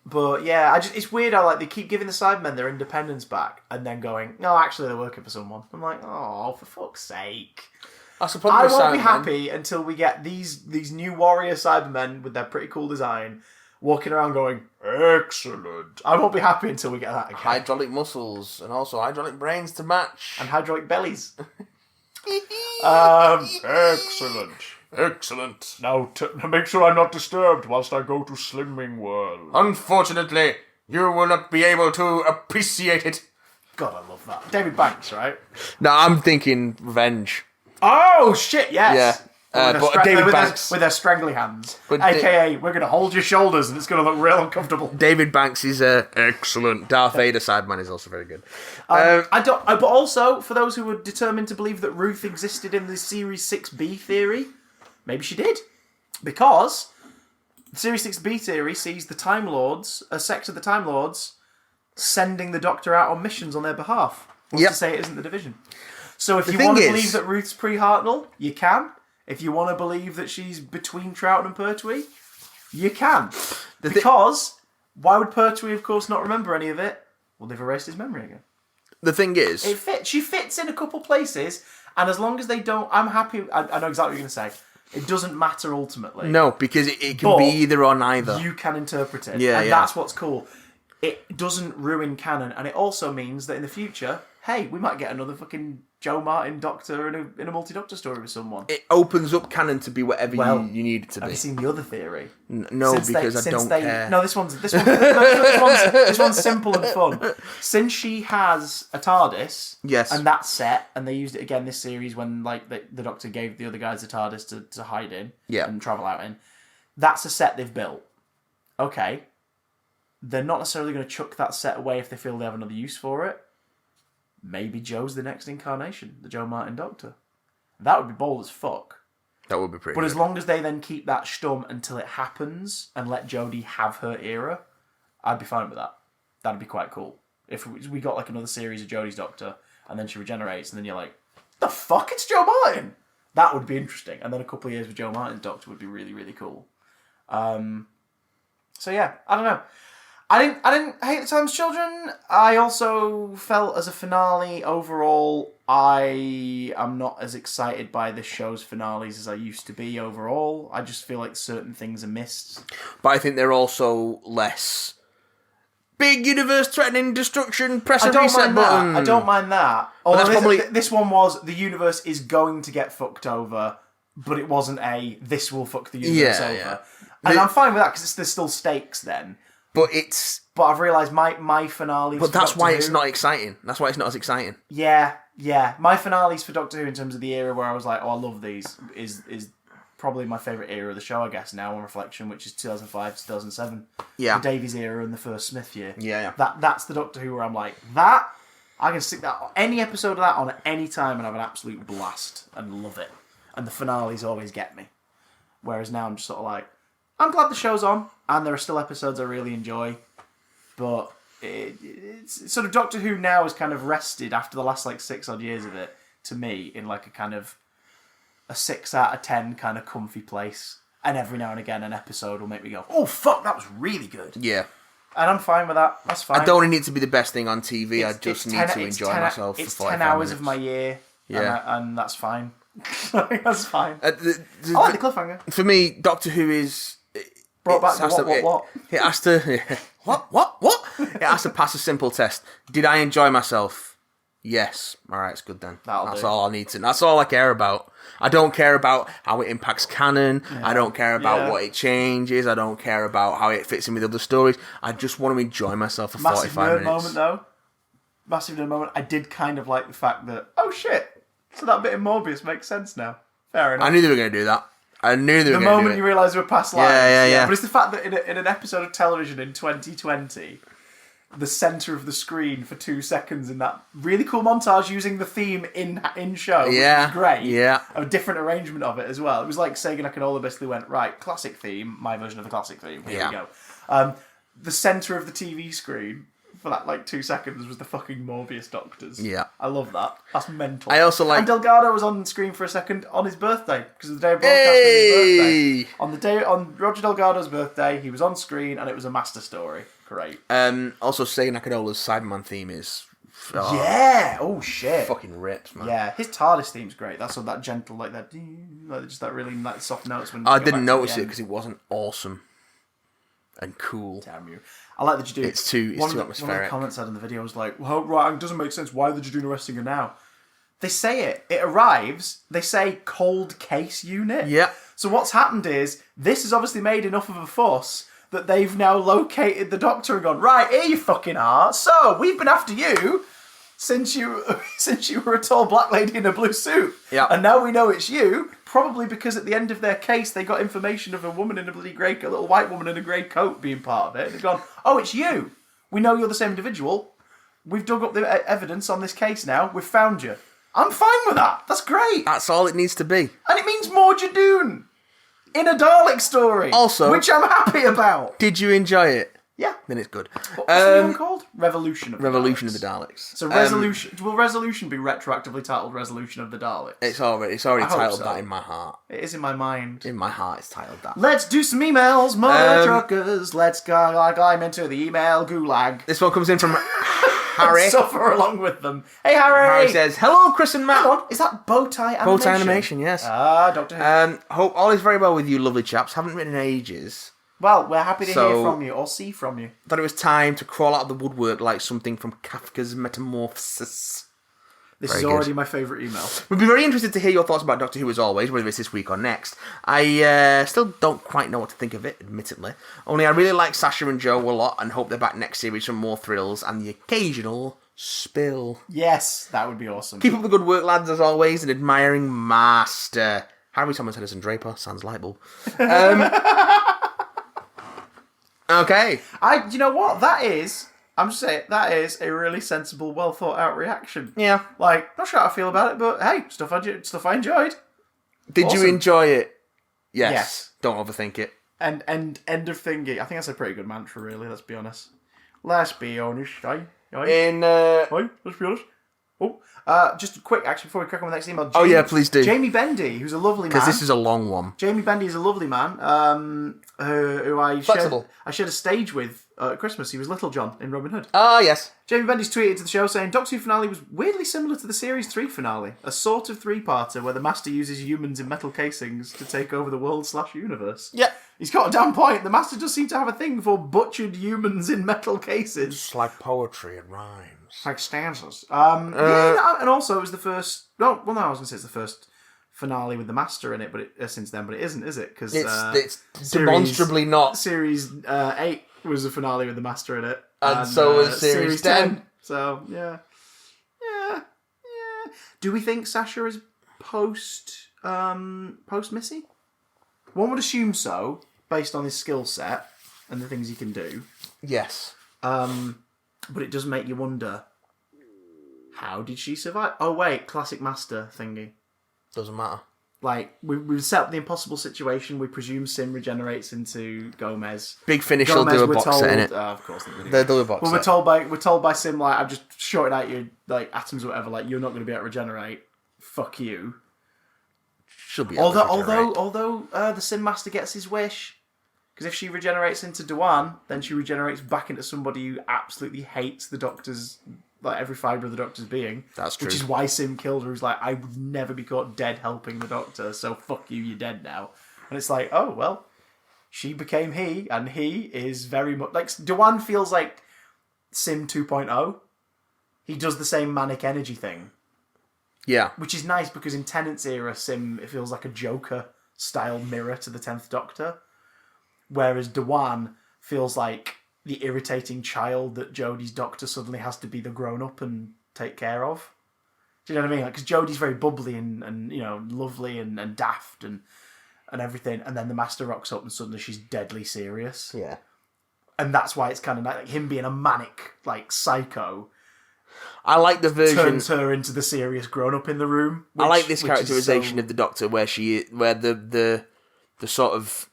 But yeah, it's weird how like they keep giving the Cybermen their independence back and then going, no, actually they're working for someone. I'm like, oh, for fuck's sake. I won't be happy until we get these new warrior Cybermen with their pretty cool design walking around going, excellent. I won't be happy until we get that again. Hydraulic muscles and also hydraulic brains to match. And hydraulic bellies. Excellent. Excellent. Now, make sure I'm not disturbed whilst I go to Slimming World. Unfortunately, you will not be able to appreciate it. God, I love that. David Banks, right? No, I'm thinking Revenge. Oh, shit, yes. Yeah. But David Banks... With their strangly hands. AKA, we're going to hold your shoulders and it's going to look real uncomfortable. David Banks is excellent. Darth Vader Sideman is also very good. But also, for those who were determined to believe that Ruth existed in the Series 6B theory, maybe she did. Because the Series 6B theory sees the Time Lords, a sect of the Time Lords, sending the Doctor out on missions on their behalf. What's to say it isn't the Division? So if you want to believe that Ruth's pre-Hartnell, you can. If you want to believe that she's between Troughton and Pertwee, you can. Because, why would Pertwee, of course, not remember any of it? Well, they've erased his memory again. The thing is... She fits in a couple places, and as long as they don't... I'm happy... I know exactly what you're going to say. It doesn't matter ultimately. No, because it can be either or neither. You can interpret it. Yeah, and that's what's cool. It doesn't ruin canon, and it also means that in the future, hey, we might get another fucking Joe Martin Doctor in a multi-Doctor story with someone. It opens up canon to be whatever you need it to be. Have you seen the other theory? No, because I don't care. No, this one's simple and fun. Since she has a TARDIS, yes, and that's set, and they used it again this series when like the Doctor gave the other guys a TARDIS to hide in, and travel out in. That's a set they've built. Okay, they're not necessarily going to chuck that set away if they feel they have another use for it. Maybe Joe's the next incarnation, the Joe Martin Doctor. That would be bold as fuck. That would be pretty But as long as they then keep that stum until it happens and let Jodie have her era, I'd be fine with that. That'd be quite cool. If we got like another series of Jodie's Doctor and then she regenerates and then you're like, the fuck, it's Joe Martin! That would be interesting. And then a couple of years with Joe Martin's Doctor would be really, really cool. So yeah, I don't know. I didn't hate The Time's Children. I also felt as a finale overall, I am not as excited by this show's finales as I used to be overall. I just feel like certain things are missed. But I think they're also less big universe threatening destruction, press a reset button. I don't mind that. But Although this one was, the universe is going to get fucked over, but it wasn't this will fuck the universe over. Yeah. And I'm fine with that, because there's still stakes then. But I've realised my finales. But that's Doctor why Who, it's not exciting. That's why it's not as exciting. Yeah. My finales for Doctor Who in terms of the era where I was like, oh, I love these, is probably my favourite era of the show, I guess, now on reflection, which is 2005 to 2007. Yeah. The Davies era and the first Smith year. Yeah. That's the Doctor Who where I'm like, I can stick any episode of that on at any time and have an absolute blast and love it. And the finales always get me. Whereas now I'm just sort of like, I'm glad the show's on, and there are still episodes I really enjoy, but it's sort of Doctor Who now is kind of rested after the last 6 odd years of it, to me, in a kind of a 6 out of 10 kind of comfy place. And every now and again an episode will make me go, oh fuck, that was really good. Yeah. And I'm fine with that. That's fine. I don't need to be the best thing on TV. I just need to enjoy myself it's for 45 10 hours minutes. of my year. Yeah. And that's fine. That's fine. I like the cliffhanger. For me, Doctor Who is... Brought back the what? It has to... What? It has to pass a simple test. Did I enjoy myself? Yes. Alright, it's good then. That's all I need to... That's all I care about. I don't care about how it impacts canon. Yeah. I don't care about what it changes. I don't care about how it fits in with other stories. I just want to enjoy myself for 45 minutes. Massive nerd moment. I did kind of like the fact that, oh shit, so that bit in Morbius makes sense now. Fair enough. I knew they were going to do that. I knew they were going to do it. The moment you realise they were past lives. Yeah. But it's the fact that in an episode of television in 2020, the centre of the screen for 2 seconds in that really cool montage using the theme in show, which was great. Yeah. A different arrangement of it as well. It was like Sega Nakanola basically went, right, classic theme, my version of the classic theme, here we go. The centre of the TV screen for that 2 seconds was the fucking Morbius doctors. Yeah. I love that. That's mental. I also like... And Delgado was on screen for a second on his birthday, because the day of broadcast was his birthday. On Roger Delgado's birthday, he was on screen and it was a master story. Great. Also, Sega Nakanola's Cyberman theme is... Oh shit. Fucking rips, man. Yeah, his TARDIS theme's great. That's all that gentle, just that really soft notes when... I didn't notice it because it wasn't awesome and cool. Damn you. I like that you do. It's too atmospheric. One of the comments I had in the video was like, well, right, it doesn't make sense. Why did you do arresting her now? They say it. It arrives. They say cold case unit. Yeah. So what's happened is, this has obviously made enough of a fuss that they've now located the Doctor and gone, right, here you fucking are. So, we've been after you since you were a tall black lady in a blue suit. Yeah. And now we know it's you, probably because at the end of their case, they got information of a woman in a bloody grey, a little white woman in a grey coat being part of it. They've gone, oh, it's you. We know you're the same individual. We've dug up the evidence on this case now. We've found you. I'm fine with that. That's great. That's all it needs to be. And it means more Jadoon in a Dalek story. Also, which I'm happy about. Did you enjoy it? Yeah. Then it's good. What's the one called? Revolution of the Daleks. So Resolution... will Resolution be retroactively titled Resolution of the Daleks? It's already titled that in my heart. It is in my mind. In my heart, it's titled that. Let's do some emails, mother truckers. Let's go climb into the email gulag. This one comes in from Harry. Suffer along with them. Hey, Harry! Harry says, hello, Chris and Matt. Hang on, is that Bowtie Animation? Bowtie Animation, yes. Doctor Who. Hope all is very well with you, lovely chaps. Haven't written in ages. Well, we're happy to hear from you, or see from you. Thought it was time to crawl out of the woodwork like something from Kafka's Metamorphosis. This is already my favourite email. We'd be very interested to hear your thoughts about Doctor Who as always, whether it's this week or next. I still don't quite know what to think of it, admittedly. Only I really like Sasha and Joe a lot and hope they're back next series for more thrills and the occasional spill. Yes, that would be awesome. Keep up the good work, lads, as always, an admiring master. Harry Thomas Edison Draper, sans light bulb. Okay. You know what? I'm just saying, that is a really sensible, well thought out reaction. Yeah. Not sure how I feel about it, but hey, stuff I enjoyed. Did awesome. you enjoy it? Yes. Don't overthink it. And end of thingy. I think that's a pretty good mantra, really, let's be honest. Let's be honest, Let's be honest. Just a quick, actually, before we crack on with the next email. Please do. Jamie Bendy, who's a lovely man. Because this is a long one. Jamie Bendy is a lovely man who I shared a stage with at Christmas. He was Little John in Robin Hood. Ah, yes. Jamie Bendy's tweeted to the show saying, Doctor Who finale was weirdly similar to the Series 3 finale, a sort of three-parter where the Master uses humans in metal casings to take over the world/universe. Yeah. He's got a damn point. The Master does seem to have a thing for butchered humans in metal cases. It's like poetry, it rhymes. Like stanzas. And also it was the first... No, well, no, I was going to say it's the first finale with the Master in it, but since then, but it isn't, is it? Because it's demonstrably not. Series 8 was the finale with the Master in it. And so was Series 10. So, yeah. Do we think Sasha is post Missy? One would assume so, based on his skill set and the things he can do. Yes. But it does make you wonder, how did she survive? Oh, wait, classic Master thingy. Doesn't matter. Like, we've set up the impossible situation. We presume Sim regenerates into Gomez. Big Finish will do a box set in it. Of course. They'll do a box Well, set. we're told by Sim, like, I've just shorted out your, like, atoms or whatever, like, you're not going to be able to regenerate. Fuck you. She'll be able to regenerate. Although the Sim Master gets his wish. Because if she regenerates into Dewan, then she regenerates back into somebody who absolutely hates the Doctor's, like, every fibre of the Doctor's being. That's true. Which is why Sim killed her. Who's like, I would never be caught dead helping the Doctor, so fuck you, you're dead now. And it's like, oh, well, she became he, and he is very much... Like, Dewan feels like Sim 2.0. He does the same manic energy thing. Yeah. Which is nice, because in Tennant's era, Sim, it feels like a Joker-style mirror to the 10th Doctor. Whereas Dewan feels like the irritating child that Jodie's Doctor suddenly has to be the grown-up and take care of. Do you know what I mean? Because Jodie's very bubbly and you know, lovely and daft and everything, and then the Master rocks up and suddenly she's deadly serious. Yeah. And that's why it's kind of like him being a manic, like, psycho. I like the version... Turns her into the serious grown-up in the room. I like this characterization of the Doctor where the sort of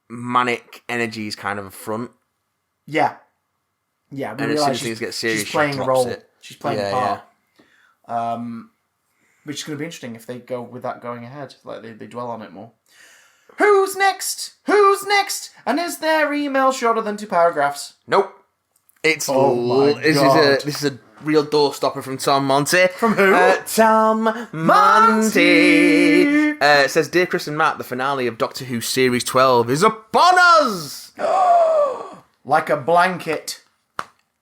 manic energy is kind of a front. Yeah. Yeah, and as soon as things get serious, she's playing a role. She's playing a part. Yeah. Which is going to be interesting if they go with that going ahead. Like, they dwell on it more. Who's next? Who's next? And is their email shorter than 2 paragraphs? Nope. It's God. This is a real doorstopper from Tom Monty. From who? Tom Monty. It says, Dear Chris and Matt, the finale of Doctor Who Series 12 is upon us! Like a blanket.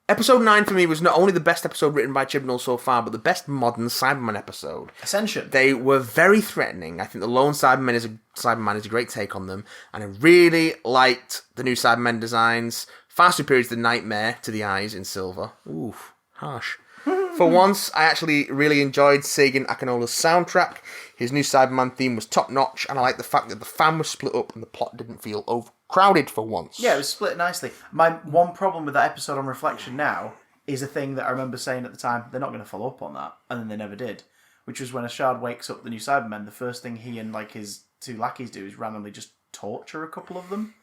Episode 9 for me was not only the best episode written by Chibnall so far, but the best modern Cyberman episode. Ascension. They were very threatening. I think the Lone Cyberman is a great take on them, and I really liked the new Cybermen designs. Far superior to the Nightmare to the eyes in silver. Ooh, harsh. For once, I actually really enjoyed Sagan Akinola's soundtrack. His new Cyberman theme was top-notch, and I like the fact that the fan was split up and the plot didn't feel overcrowded for once. Yeah, it was split nicely. My one problem with that episode on reflection now is a thing that I remember saying at the time, they're not going to follow up on that, and then they never did. Which was when Ashard wakes up the new Cybermen, the first thing he and like his 2 lackeys do is randomly just torture a couple of them.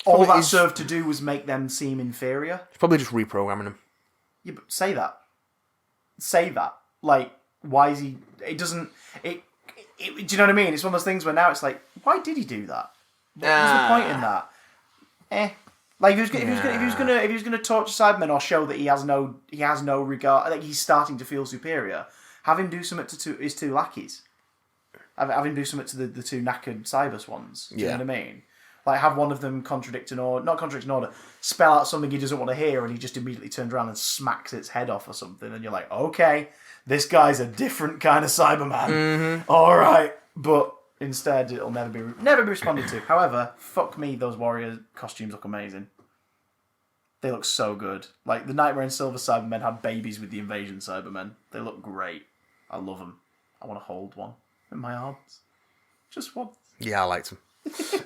All that served to do was make them seem inferior. It's probably just reprogramming them. Yeah, but say that. Say that. Like, why is he... It doesn't... Do you know what I mean? It's one of those things where now it's like, why did he do that? What was the point in that? Like, if he was gonna torture Cybermen or show that he has no regard, like he's starting to feel superior, have him do something to his 2 lackeys. Have him do something to the 2 knackered Cybus ones. Do you know what I mean? Like, have one of them not contradict an order, spell out something he doesn't want to hear, and he just immediately turns around and smacks its head off or something, and you're like, okay, this guy's a different kind of Cyberman. Mm-hmm. All right, but instead it'll never be responded to. However, fuck me, those warrior costumes look amazing. They look so good. Like, the Nightmare and Silver Cybermen had babies with the Invasion Cybermen. They look great. I love them. I want to hold one in my arms. Just one. Yeah, I liked them.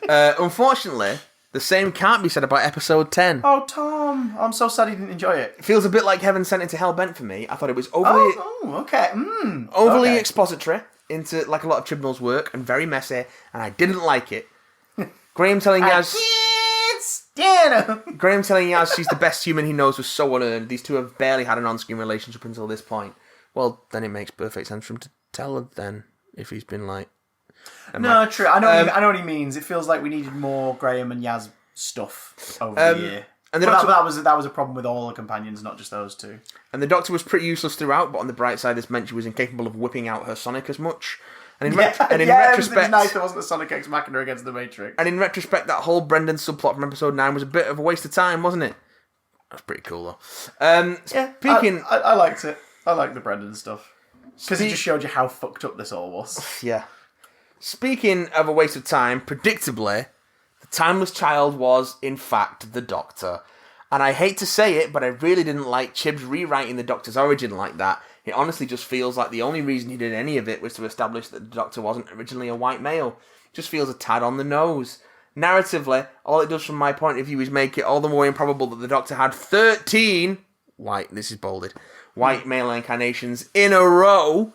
Unfortunately, the same can't be said about episode 10. Oh, Tom! I'm so sad you didn't enjoy it. It feels a bit like Heaven Sent into Hell Bent for me. I thought it was overly... overly expository into, like, a lot of Chibnall's work, and very messy, and I didn't like it. Graham telling Yaz... Graham telling Yaz she's the best human he knows was so unearned. These two have barely had an on-screen relationship until this point. Well, then it makes perfect sense for him to tell her then, if he's been like... True. I know what he means. It feels like we needed more Graham and Yaz stuff over the year. And that was a problem with all the companions, not just those two. And the Doctor was pretty useless throughout, but on the bright side, this meant she was incapable of whipping out her Sonic as much. And in retrospect, it's nice there wasn't a Sonic X Machina against the Matrix. And in retrospect, that whole Brendan subplot from episode 9 was a bit of a waste of time, wasn't it? That's pretty cool, though. Speaking, I liked it. I liked the Brendan stuff because it just showed you how fucked up this all was. Yeah. Speaking of a waste of time, predictably, the Timeless Child was, in fact, the Doctor. And I hate to say it, but I really didn't like Chibs rewriting the Doctor's origin like that. It honestly just feels like the only reason he did any of it was to establish that the Doctor wasn't originally a white male. It just feels a tad on the nose. Narratively, all it does from my point of view is make it all the more improbable that the Doctor had 13 white male incarnations in a row.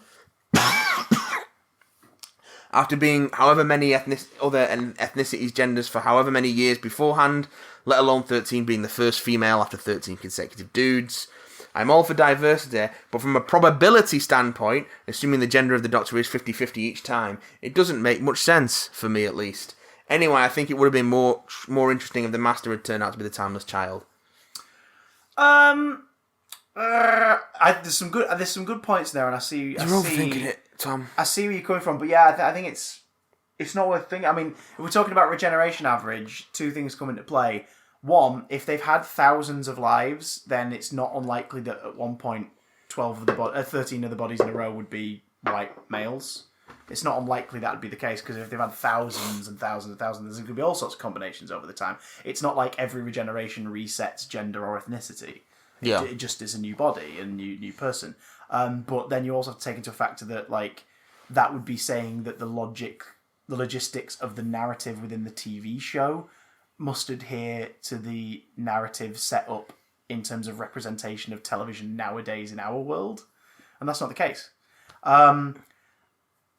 After being however many other ethnicities, genders for however many years beforehand, let alone 13 being the first female after 13 consecutive dudes. I'm all for diversity, but from a probability standpoint, assuming the gender of the Doctor is 50-50 each time, it doesn't make much sense, for me at least. Anyway, I think it would have been more interesting if the Master had turned out to be the Timeless Child. There's some good points there, and I see. You're overthinking it, Tom. I see where you're coming from, but yeah, I think it's not worth thinking. I mean, if we're talking about regeneration average, two things come into play. One, if they've had thousands of lives, then it's not unlikely that at one point 13 of the bodies in a row would be white males. It's not unlikely that would be the case, because if they've had thousands and thousands and thousands, there's going to be all sorts of combinations over the time. It's not like every regeneration resets gender or ethnicity. Yeah. It just is a new body, a new person. But then you also have to take into factor that, like, that would be saying that the logistics of the narrative within the TV show must adhere to the narrative set up in terms of representation of television nowadays in our world. And that's not the case.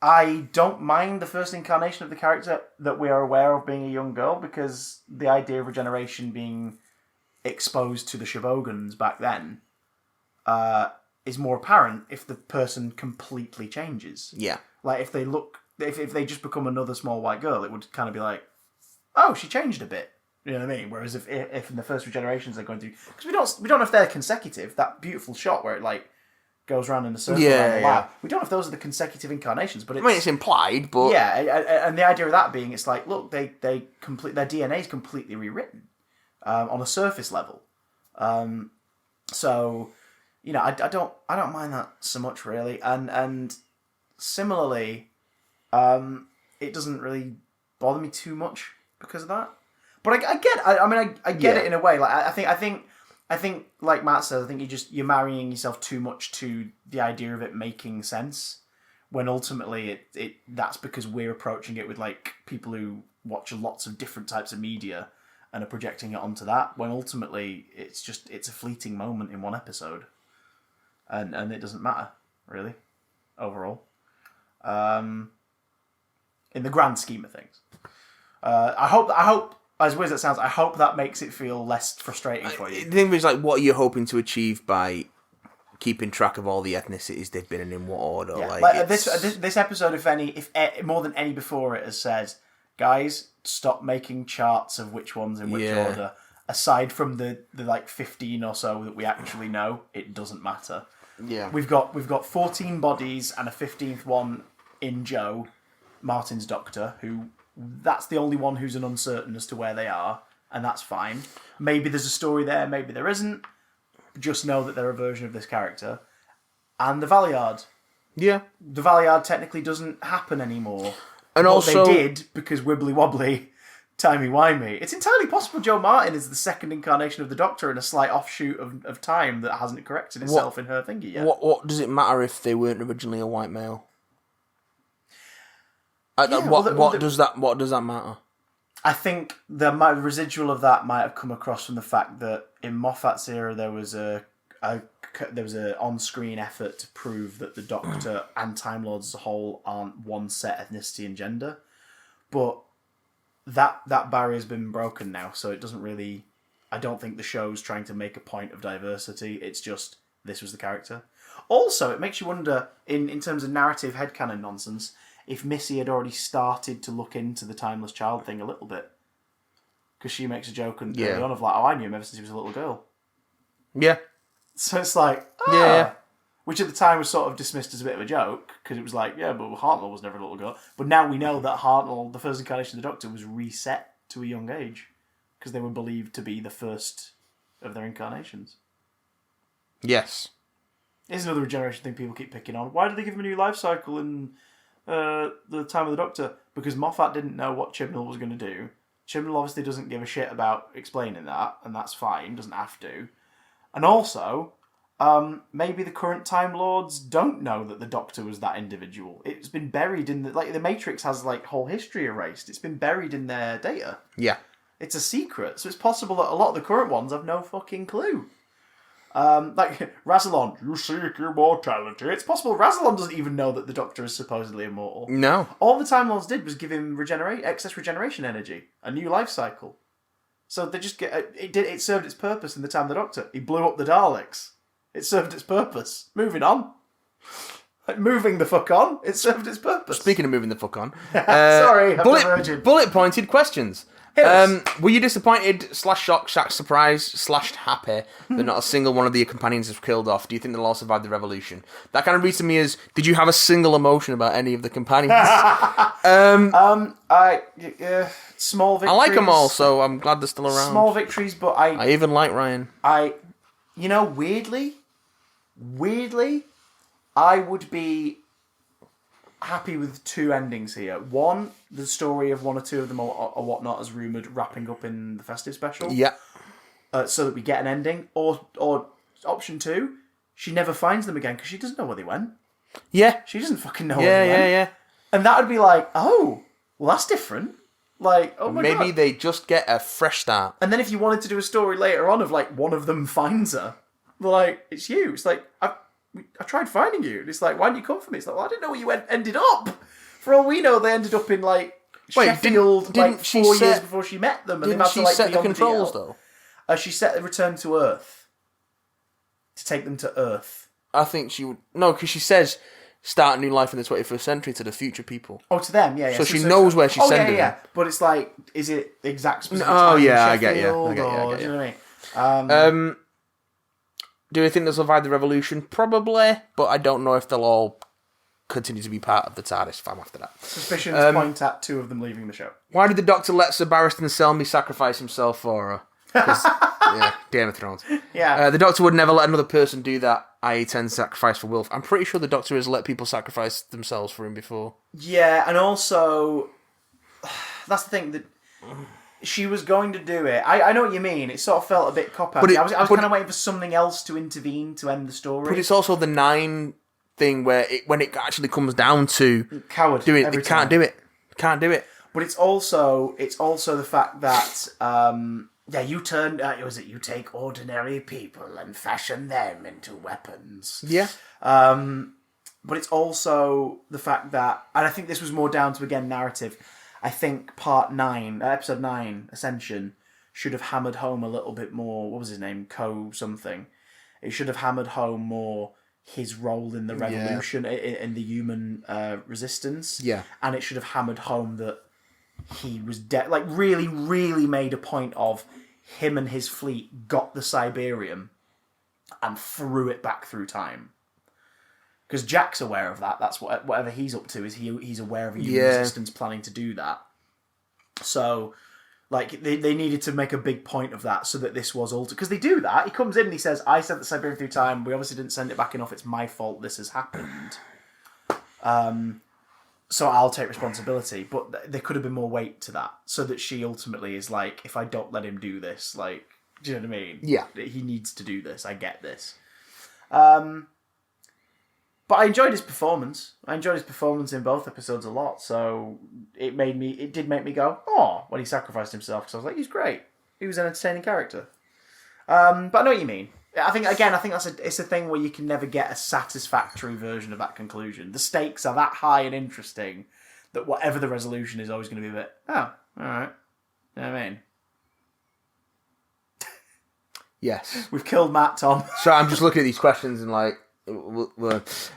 I don't mind the first incarnation of the character that we are aware of being a young girl, because the idea of regeneration being exposed to the Shavogans back then is more apparent if the person completely changes. Yeah. Like, if they just become another small white girl, it would kind of be like, oh, she changed a bit. You know what I mean? Whereas if in the first regenerations they're going through, because we don't know if they're consecutive. That beautiful shot where it like goes around in a circle around the lab. We don't know if those are the consecutive incarnations, but it's implied, but yeah, and the idea of that being, it's like, look, their DNA is completely rewritten on a surface level. So, you know, I don't mind that so much, really, and similarly, it doesn't really bother me too much because of that. But I get it in a way. Like, I think, like Matt says, I think you're marrying yourself too much to the idea of it making sense, when ultimately that's because we're approaching it with, like, people who watch lots of different types of media and are projecting it onto that, when ultimately it's a fleeting moment in one episode, and it doesn't matter really overall. In the grand scheme of things, I hope. As weird as it sounds, I hope that makes it feel less frustrating for you. The thing is, like, what are you hoping to achieve by keeping track of all the ethnicities they've been in what order? Yeah. Like this episode, if more than any before it, has said, guys, stop making charts of which one's in which order. Aside from the like 15 or so that we actually know, it doesn't matter. Yeah, we've got 14 bodies and a 15th one in Joe, Martin's Doctor, who. That's the only one who's uncertain as to where they are, and that's fine. Maybe there's a story there, maybe there isn't. Just know that they're a version of this character. And the Valiard. Yeah. The Valiard technically doesn't happen anymore. And but also... they did, because wibbly wobbly, timey-wimey. It's entirely possible Joe Martin is the second incarnation of the Doctor in a slight offshoot of time that hasn't corrected itself in her thingy yet. What does it matter if they weren't originally a white male? Yeah, what does that matter? I think the residual of that might have come across from the fact that in Moffat's era there was a on-screen effort to prove that the Doctor and Time Lords as a whole aren't one set ethnicity and gender, but that barrier's been broken now, so it doesn't really... I don't think the show's trying to make a point of diversity. It's just, this was the character. Also, it makes you wonder, in terms of narrative headcanon nonsense, if Missy had already started to look into the Timeless Child thing a little bit. Because she makes a joke early on of like, oh, I knew him ever since he was a little girl. Yeah. So it's like, Yeah. Which at the time was sort of dismissed as a bit of a joke, because it was like, yeah, but Hartnell was never a little girl. But now we know that Hartnell, the first incarnation of the Doctor, was reset to a young age, because they were believed to be the first of their incarnations. Yes. Here's another regeneration thing people keep picking on. Why did they give him a new life cycle in the time of the Doctor? Because Moffat didn't know what Chibnall was going to do. Chibnall obviously doesn't give a shit about explaining that, and that's fine, doesn't have to. And also, maybe the current Time Lords don't know that the Doctor was that individual. It's been buried in the Matrix has like whole history erased. It's been buried in their data. Yeah. It's a secret, so it's possible that a lot of the current ones have no fucking clue. Like Rassilon, you seek immortality. It's possible Rassilon doesn't even know that the Doctor is supposedly immortal. No. All the Time Lords did was give him excess regeneration energy, a new life cycle. So they just get it served its purpose in the time of the Doctor. He blew up the Daleks. It served its purpose. Moving on. Like, moving the fuck on. It served its purpose. Speaking of moving the fuck on. Sorry, I'm diverging. Bullet pointed questions. Hit us. Were you disappointed, /shocked, surprised, /happy that not a single one of your companions was killed off? Do you think they'll all survive the revolution? That kind of reads to me as, did you have a single emotion about any of the companions? Small victories. I like them all, so I'm glad they're still around. Small victories, but I even like Ryan. Weirdly, I would be happy with two endings here. One, the story of one or two of them or whatnot as rumoured wrapping up in the festive special. Yeah. So that we get an ending. Or option two, she never finds them again because she doesn't know where they went. Yeah. She doesn't fucking know where they went. Yeah. And that would be like, oh, well, that's different. Like, oh my God. Maybe they just get a fresh start. And then if you wanted to do a story later on of like one of them finds her, like, it's you. It's like, I tried finding you. And it's like, why didn't you come for me? It's like, well, I didn't know where you ended up. For all we know, they ended up in like Sheffield, didn't like she 4 set- years before she met them. And Didn't they've had she to, like, set be the on controls, DL. though? She set the return to Earth. To take them to Earth. I think she would... No, because she says, start a new life in the 21st century to the future people. Oh, to them, yeah. So she knows where she's sending them. But it's like, is it the exact specific Oh, time in yeah, I get you. Sheffield, I get or, you. do you know what I mean? Do I think they'll survive the revolution? Probably, but I don't know if they'll all continue to be part of the TARDIS fam after that. Suspicions point at two of them leaving the show. Why did the Doctor let Sir Barristan Selmy sacrifice himself for her? 'Cause, yeah, Game of Thrones. Yeah. The Doctor would never let another person do that, i.e. 10 sacrifice for Wilf. I'm pretty sure the Doctor has let people sacrifice themselves for him before. Yeah, and also, that's the thing, that she was going to do it. I know what you mean. It sort of felt a bit cop-out. I was kind of waiting for something else to intervene to end the story. But it's also the 9 thing where when it actually comes down to Coward. doing it, they can't do it. Can't do it. But it's also the fact that you take ordinary people and fashion them into weapons. Yeah. But it's also the fact that, and I think this was more down to, again, narrative. I think episode 9, Ascension, should have hammered home a little bit more. What was his name? something. It should have hammered home more his role in the revolution, in the human resistance. Yeah. And it should have hammered home that he was dead. Like, really, really made a point of him and his fleet got the Siberium and threw it back through time. Because Jack's aware of that. That's whatever he's up to, is he's aware of a human resistance planning to do that. So, like, they needed to make a big point of that so that this was altered. Because they do that. He comes in and he says, I sent the Siberian through time. We obviously didn't send it back enough. It's my fault this has happened. So I'll take responsibility. But there could have been more weight to that. So that she ultimately is like, if I don't let him do this, like, do you know what I mean? Yeah. He needs to do this. I get this. But I enjoyed his performance. I enjoyed his performance in both episodes a lot. So it did make me go, oh, when he sacrificed himself. Because I was like, he's great. He was an entertaining character. But I know what you mean. I think it's a thing where you can never get a satisfactory version of that conclusion. The stakes are that high and interesting that whatever the resolution is always going to be a bit, oh, Alright. You know what I mean? Yes. We've killed Matt, Tom. So I'm just looking at these questions and like,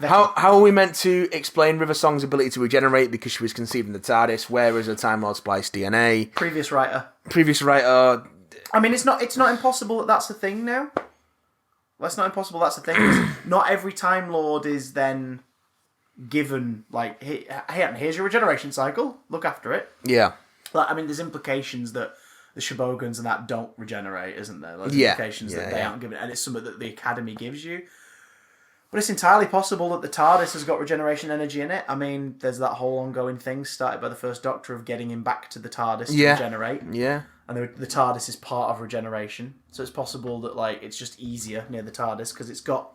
how are we meant to explain River Song's ability to regenerate because she was conceived in the TARDIS? Where is her Time Lord spliced DNA? Previous writer. I mean, it's not impossible that that's the thing now. Well, it's not impossible that's the thing. Not every Time Lord is then given, like, here's your regeneration cycle. Look after it. Yeah. Like, I mean, there's implications that the Shobogans and that don't regenerate, isn't there? There's Yeah. implications that they aren't given, and it's something that the Academy gives you. But it's entirely possible that the TARDIS has got regeneration energy in it. I mean, there's that whole ongoing thing started by the First Doctor of getting him back to the TARDIS to regenerate. Yeah. And the TARDIS is part of regeneration. So it's possible that like it's just easier near the TARDIS because it's got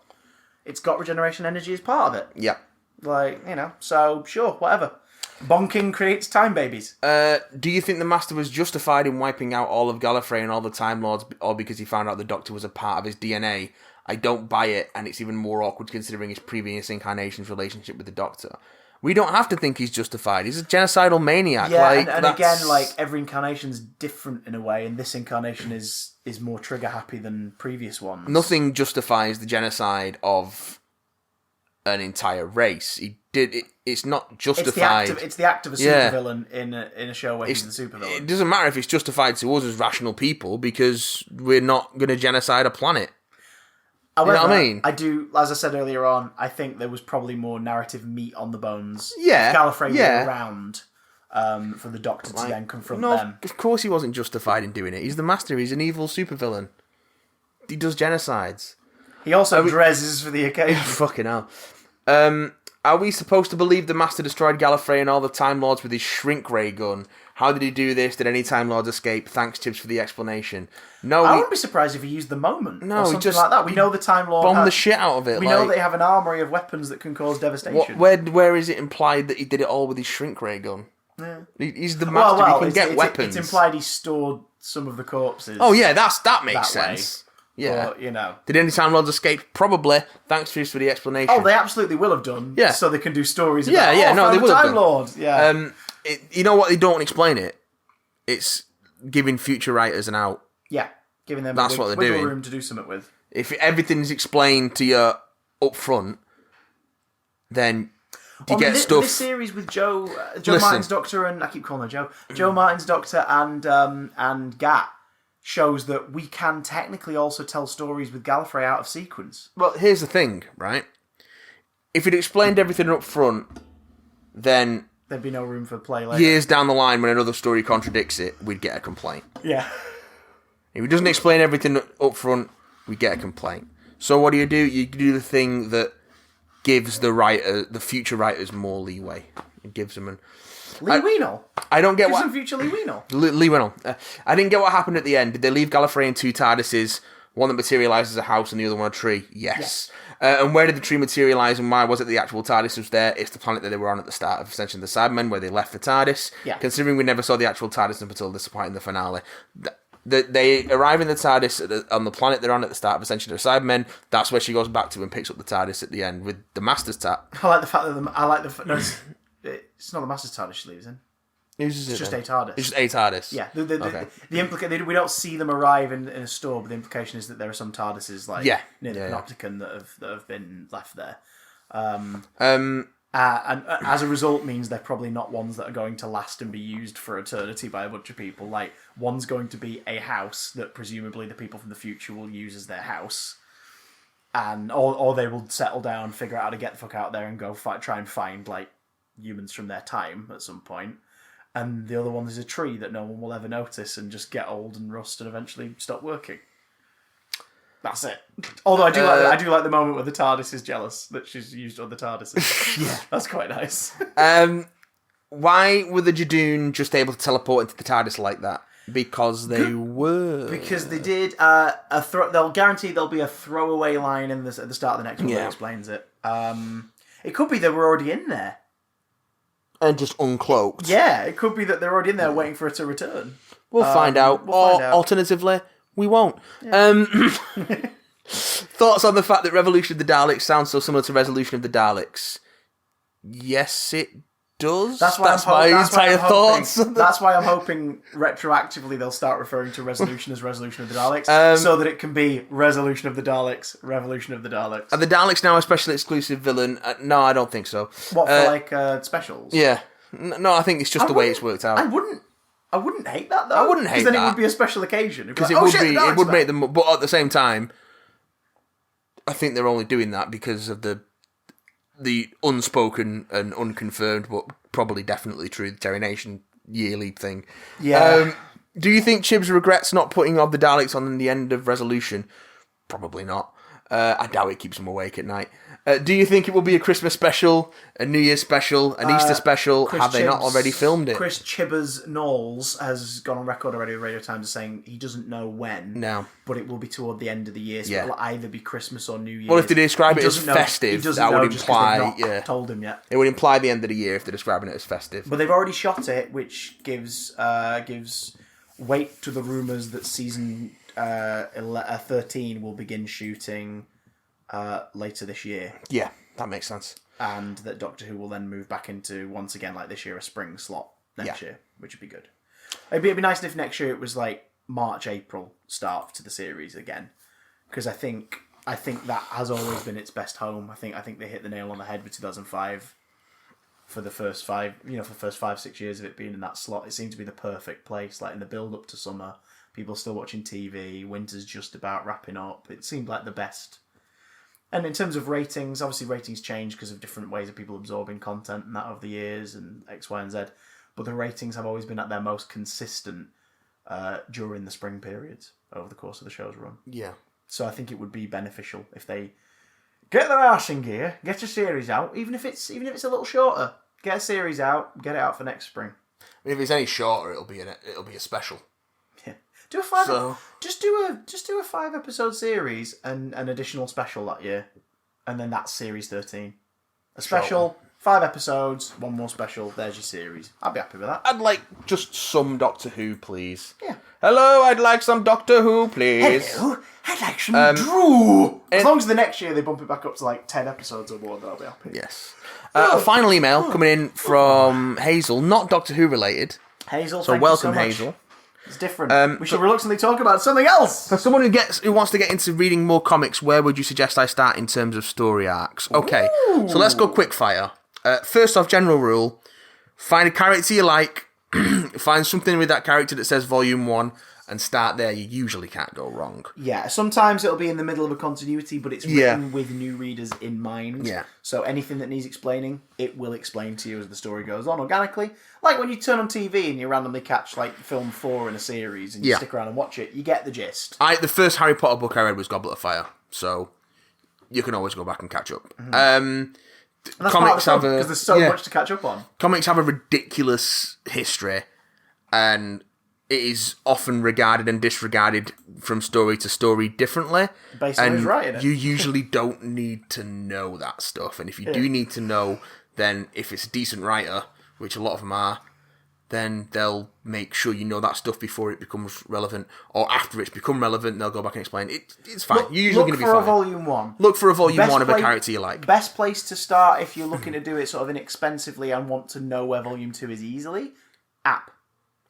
regeneration energy as part of it. Yeah. Like, you know, so sure, whatever. Bonking creates time babies. Do you think the Master was justified in wiping out all of Gallifrey and all the Time Lords, or because he found out the Doctor was a part of his DNA? I don't buy it, and it's even more awkward considering his previous incarnation's relationship with the Doctor. We don't have to think he's justified. He's a genocidal maniac. Yeah, like, and again, like, every incarnation's different in a way, and this incarnation is more trigger-happy than previous ones. Nothing justifies the genocide of an entire race. He did it. It's not justified. It's the act of a supervillain in a show where he's the supervillain. It doesn't matter if it's justified to us as rational people because we're not going to genocide a planet. However, you know what I mean? I do, as I said earlier on, I think there was probably more narrative meat on the bones. Yeah, if Gallifrey were around for the Doctor to then confront them. Of course he wasn't justified in doing it. He's the Master. He's an evil supervillain. He does genocides. He also dresses for the occasion. Fucking hell. Are we supposed to believe the Master destroyed Gallifrey and all the Time Lords with his shrink ray gun? How did he do this? Did any Time Lords escape? Thanks, Tibbs, for the explanation. No, I wouldn't be surprised if he used the moment or something just like that. We know the Time Lord bombed the shit out of it. We know they have an armory of weapons that can cause devastation. Where is it implied that he did it all with his shrink ray gun? Yeah. He's the Master. He can get weapons. It's implied he stored some of the corpses. Oh yeah, that makes sense. Yeah, but, you know. Did any Time Lords escape? Probably. Thanks for the explanation. Oh, they absolutely will have done. Yeah. So they can do stories about. They will have Time Lord. Yeah. You know what? They don't explain it. It's giving future writers an out. Yeah, giving them what they're wiggle doing. room to do something with. If everything's explained to you up front, then you get stuff. This series with Joe Martin's Doctor and I keep calling her Joe Martin's Doctor and Gat shows that we can technically also tell stories with Gallifrey out of sequence. Well, here's the thing, right? If it explained everything up front, then there'd be no room for play later. Years down the line, when another story contradicts it, we'd get a complaint. Yeah. If it doesn't explain everything up front, we get a complaint. So what do? You do the thing that gives the future writers more leeway. It gives them Lee Wheenall? I don't get Give some future Lee Wheenall. Lee Wheenall. I didn't get what happened at the end. Did they leave Gallifrey in two TARDISes, one that materialised as a house and the other one a tree? Yes. And where did the tree materialise and why was it the actual TARDIS was there? It's the planet that they were on at the start of Ascension of the Cybermen, where they left the TARDIS. Yeah. Considering we never saw the actual TARDIS until this point in the finale. They arrive in the TARDIS on the planet they're on at the start of Ascension of the Cybermen. That's where she goes back to and picks up the TARDIS at the end with the Master's TARDIS. I like the fact that no, it's not the Master's TARDIS she leaves in. It's just a TARDIS. It's just a TARDIS. Yeah. We don't see them arrive in a store, but the implication is that there are some TARDISes near the Panopticon that have been left there. And as a result means they're probably not ones that are going to last and be used for eternity by a bunch of people. Like, one's going to be a house that presumably the people from the future will use as their house. And or they will settle down, figure out how to get the fuck out there and go try and find like humans from their time at some point. And the other one is a tree that no one will ever notice and just get old and rust and eventually stop working. That's it. Although I do like the moment where the TARDIS is jealous that she's used other TARDISes. Yeah, that's quite nice. Why were the Jadoon just able to teleport into the TARDIS like that? Because they were. Because they did. They'll guarantee there'll be a throwaway line at the start of the next one that explains it. It could be they were already in there. And just uncloaked. Yeah, it could be that they're already in there waiting for it to return. We'll find out. Alternatively, we won't. Yeah. Thoughts on the fact that Revolution of the Daleks sounds so similar to Resolution of the Daleks? Yes, it does. That's why my that's why entire I'm thoughts. hoping, that's why I'm hoping retroactively they'll start referring to Resolution as Resolution of the Daleks, so that it can be Resolution of the Daleks, Revolution of the Daleks. Are the Daleks now a special exclusive villain? No, I don't think so. What, for specials? Yeah. No, I think it's just the way it's worked out. I wouldn't hate that though. I wouldn't hate that. Because then it would be a special occasion. Because it would make them. But at the same time, I think they're only doing that because of the unspoken and unconfirmed, but probably definitely true, the Terry Nation yearly thing. Yeah. Do you think Chibs regrets not putting of the Daleks on the end of Resolution? Probably not. I doubt it keeps him awake at night. Do you think it will be a Christmas special, a New Year's special, an Easter special? Have they not already filmed it? Chris Chibbers Knowles has gone on record already with Radio Times as saying he doesn't know when. No. But it will be toward the end of the year, so it'll either be Christmas or New Year's. Well, if they describe it as festive, that would imply... told him yet. It would imply the end of the year if they're describing it as festive. But they've already shot it, which gives weight to the rumours that season 13 will begin shooting later this year. Yeah, that makes sense. And that Doctor Who will then move back into, once again, like this year, a spring slot next year, which would be good. It'd be nice if next year it was like March, April start to the series again. Because I think that has always been its best home. I think they hit the nail on the head with 2005 for the first 5-6 years of it being in that slot. It seemed to be the perfect place, like in the build up to summer. People still watching TV, winter's just about wrapping up. It seemed like the best. And in terms of ratings, obviously ratings change because of different ways of people absorbing content and that over the years and X, Y, and Z. But the ratings have always been at their most consistent during the spring periods over the course of the show's run. Yeah. So I think it would be beneficial if they get their arse in gear, get a series out, even if it's a little shorter. Get a series out, get it out for next spring. I mean, if it's any shorter, it'll be a special. Yeah. Do a 5 just do a 5-episode series and an additional special that year, and then that's series 13. A special, 5 episodes, one more special. There's your series. I'd be happy with that. I'd like just some Doctor Who, please. Yeah. Hello, I'd like some Doctor Who, please. Hello, I'd like some Drew. As long as the next year they bump it back up to like 10 episodes or more, then I'll be happy. Yes. A final email coming in from Hazel, not Doctor Who related. Hazel, so thank welcome, you so much. Hazel. It's different. We should reluctantly talk about something else. For someone who wants to get into reading more comics, where would you suggest I start in terms of story arcs? Okay, so let's go quick fire. First off, general rule: find a character you like, find something with that character that says Volume 1, and start there. You usually can't go wrong. Yeah, sometimes it'll be in the middle of a continuity, but it's written with new readers in mind. Yeah. So anything that needs explaining, it will explain to you as the story goes on organically. Like when you turn on TV and you randomly catch like film 4 in a series and you stick around and watch it, you get the gist. The first Harry Potter book I read was Goblet of Fire, so you can always go back and catch up. Mm-hmm. And that's comics have because there's so much to catch up on. Comics have a ridiculous history, and it is often regarded and disregarded from story to story differently. Based on who's writing it. You usually don't need to know that stuff, and if you do need to know, then if it's a decent writer, which a lot of them are, then they'll make sure you know that stuff before it becomes relevant, or after it's become relevant, they'll go back and explain it. It's fine. You're usually going to be fine. Look for a Volume 1. Look for a Volume 1 of a character you like. Best place to start if you're looking to do it sort of inexpensively and want to know where Volume 2 is easily. App.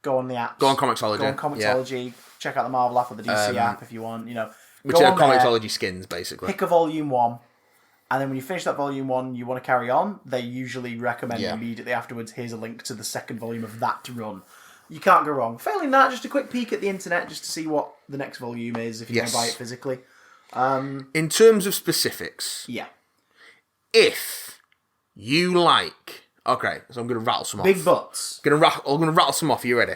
Go on the apps. Go on Comixology. Go on Comixology. Yeah. Check out the Marvel app or the DC app if you want. Which are Comixology skins, basically. Pick a Volume 1. And then when you finish that Volume 1, you want to carry on, they usually recommend immediately afterwards, here's a link to the second volume of that run. You can't go wrong. Failing that, just a quick peek at the internet just to see what the next volume is if you want to buy it physically. In terms of specifics, if you like... Okay, so I'm going to rattle some off. Big butts. I'm going to rattle some off. Are you ready?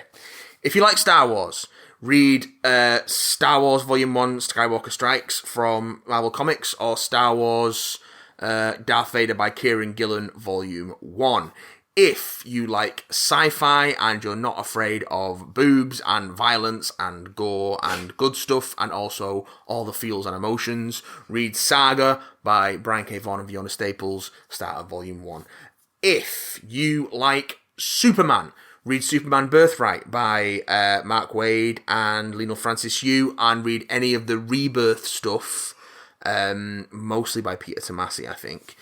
If you like Star Wars, read Star Wars Volume 1, Skywalker Strikes from Marvel Comics, or Star Wars Darth Vader by Kieran Gillen Volume 1. If you like sci-fi and you're not afraid of boobs and violence and gore and good stuff and also all the feels and emotions, read Saga by Brian K. Vaughan and Fiona Staples, start at Volume 1. If you like Superman, read Superman Birthright by Mark Waid and Lionel Francis Yu, and read any of the Rebirth stuff, mostly by Peter Tomasi, I think.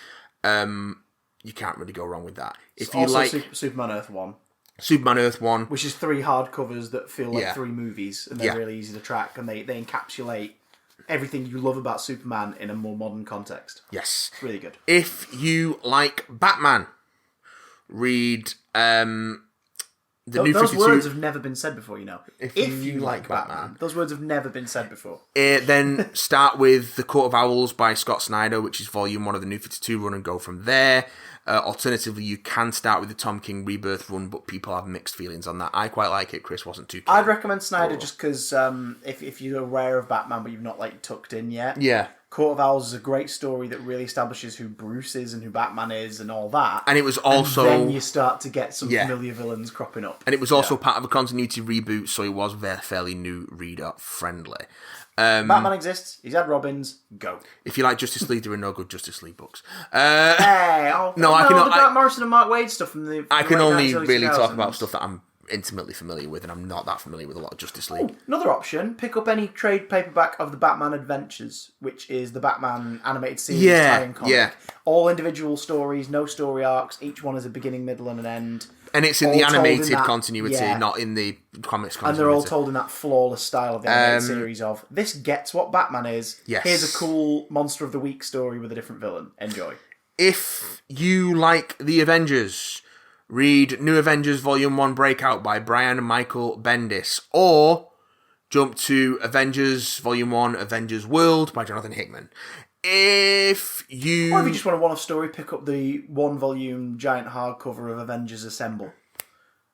you can't really go wrong with that. If you also like Superman Earth 1. Superman Earth 1, Which is 3 hardcovers that feel like Yeah. 3 movies, and they're really easy to track, and they encapsulate everything you love about Superman in a more modern context. yes. It's really good. If you like Batman, read the New Those 52. words have never been said before, you know. If you like Batman. Those words have never been said before. Then start with The Court of Owls by Scott Snyder, which is volume 1 of the New 52 run, and go from there. Alternatively, you can start with the Tom King Rebirth run, but people have mixed feelings on that. I quite like it. Chris wasn't too keen. I'd recommend Snyder just because if you're aware of Batman but you've not like tucked in yet. Yeah. Court of Owls is a great story that really establishes who Bruce is and who Batman is and all that. And it was also... And then you start to get some familiar villains cropping up. And it was also part of a continuity reboot, so it was fairly new reader friendly. Batman exists. He's had Robins. Go. If you like Justice League, there are no good Justice League books. Hey, I the cannot- Grant Morrison and Mark Waid stuff from the. I can late only 90s, early really talk 2000s. about stuff that I'm intimately familiar with, and I'm not that familiar with a lot of Justice League. Ooh, another option: pick up any trade paperback of the Batman Adventures, which is the Batman animated series tie-in comic. Yeah. All individual stories, no story arcs. Each one is a beginning, middle, and an end. And it's in all the told in animated that- continuity, yeah. not in the comics continuity. And they're all told in that flawless style of the animated series of, this gets what Batman is. Yes. Here's a cool Monster of the Week story with a different villain. Enjoy. If you like The Avengers, read New Avengers Volume 1 Breakout by Brian Michael Bendis, or jump to Avengers Volume 1 Avengers World by Jonathan Hickman. If you... Or if you just want a one-off story, pick up the 1-volume giant hardcover of Avengers Assemble.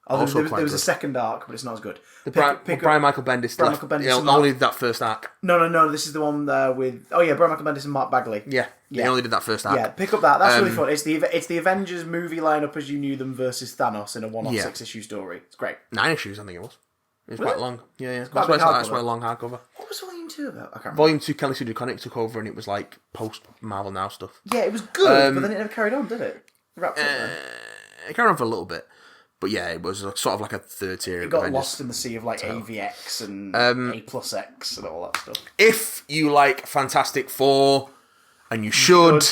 Also There quite was a good. second arc, but it's not as good. Brian Michael Bendis Brian left, Michael Bendis yeah, and only did that first arc. No, this is the one with... Oh yeah, Brian Michael Bendis and Mark Bagley. Yeah, they only did that first arc. Yeah, pick up that. That's really fun. It's the Avengers movie lineup as you knew them versus Thanos in a one-off 6-issue story. It's great. 9 issues, I think it was. It was Really? quite long. Yeah. quite a big That's why hardcover. a long hardcover. What was Volume 2 about? I can't remember. Volume 2, Kelly Sue DeConnick took over, and it was like post-Marvel Now stuff. Yeah, it was good, but then it never carried on, did it? It wrapped up then. It carried on for a little bit. But yeah, it was sort of like a third tier. It got lost in the sea of like AVX and A+X and all that stuff. If you like Fantastic Four, and you should,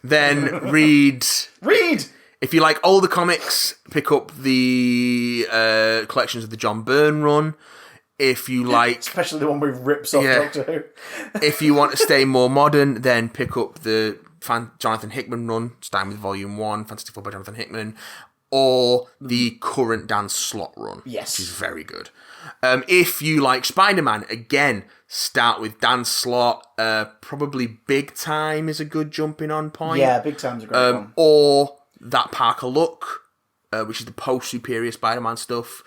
then read... Read! If you like older comics, pick up the collections of the John Byrne run. If you like... Especially the one where he rips off Yeah. Doctor Who. If you want to stay more modern, then pick up the Jonathan Hickman run, starting with Volume 1, Fantastic Four by Jonathan Hickman, or the current Dan Slott run, Yes. which is very good. If you like Spider-Man, again, start with Dan Slott. Probably Big Time is a good jumping on point. Yeah, Big Time's a great one. Or that Parker Look, which is the post-Superior Spider-Man stuff.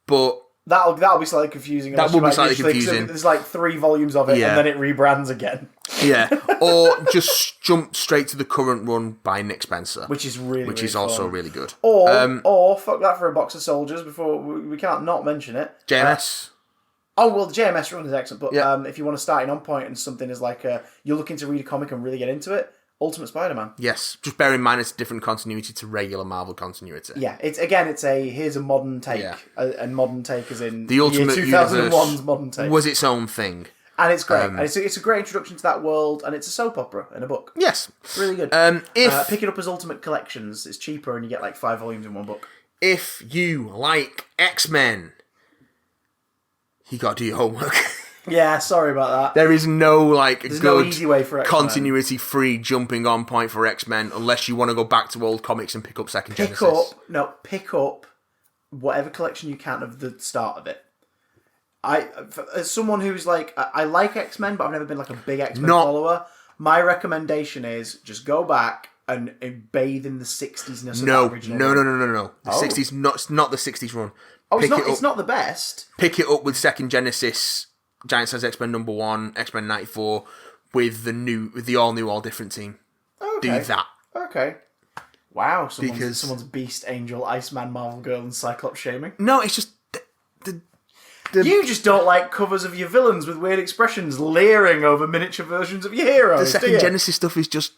But That'll be slightly confusing. That unless will you be like slightly literally- 'cause confusing. There's like 3 volumes of it, Yeah. and then it rebrands again, yeah, or just jump straight to the current run by Nick Spencer, which is really, which really is also fun. really good. Or fuck that for a box of soldiers. Before we can't not mention it. JMS. Oh well, the JMS run is excellent, but Yeah. if you want to start in on point and something is like you're looking to read a comic and really get into it, Ultimate Spider-Man. Yes, just bear in mind it's a different continuity to regular Marvel continuity. Yeah, here's a modern take, Yeah. and modern take is in The Ultimate year 2001's Universe modern take, was its own thing. and it's great. And it's a great introduction to that world, and it's a soap opera in a book. Yes. It's really good. Pick it up as Ultimate Collections. It's cheaper, and you get like 5 volumes in one book. If you like X-Men, you got to do your homework. Yeah, sorry about that. There is no There's no easy way for X-Men. continuity-free jumping on point for X-Men unless you want to go back to old comics and pick up Second Pick Genesis. up whatever collection you can of the start of it. As someone who's like, I like X-Men, but I've never been like a big X-Men follower. My recommendation is just go back and bathe in the 60s-ness of No. that original run. The 60s, not the 60s run. Oh, Pick it's not the best. Pick it up with Second Genesis, Giant Size X-Men #1, X-Men 94, with the all new, all different team. Okay. Do that. Okay. Wow, Because- someone's Beast, Angel, Iceman, Marvel Girl, and Cyclops shaming. No, it's just the You just don't like covers of your villains with weird expressions leering over miniature versions of your heroes, the do Second you? Genesis stuff is just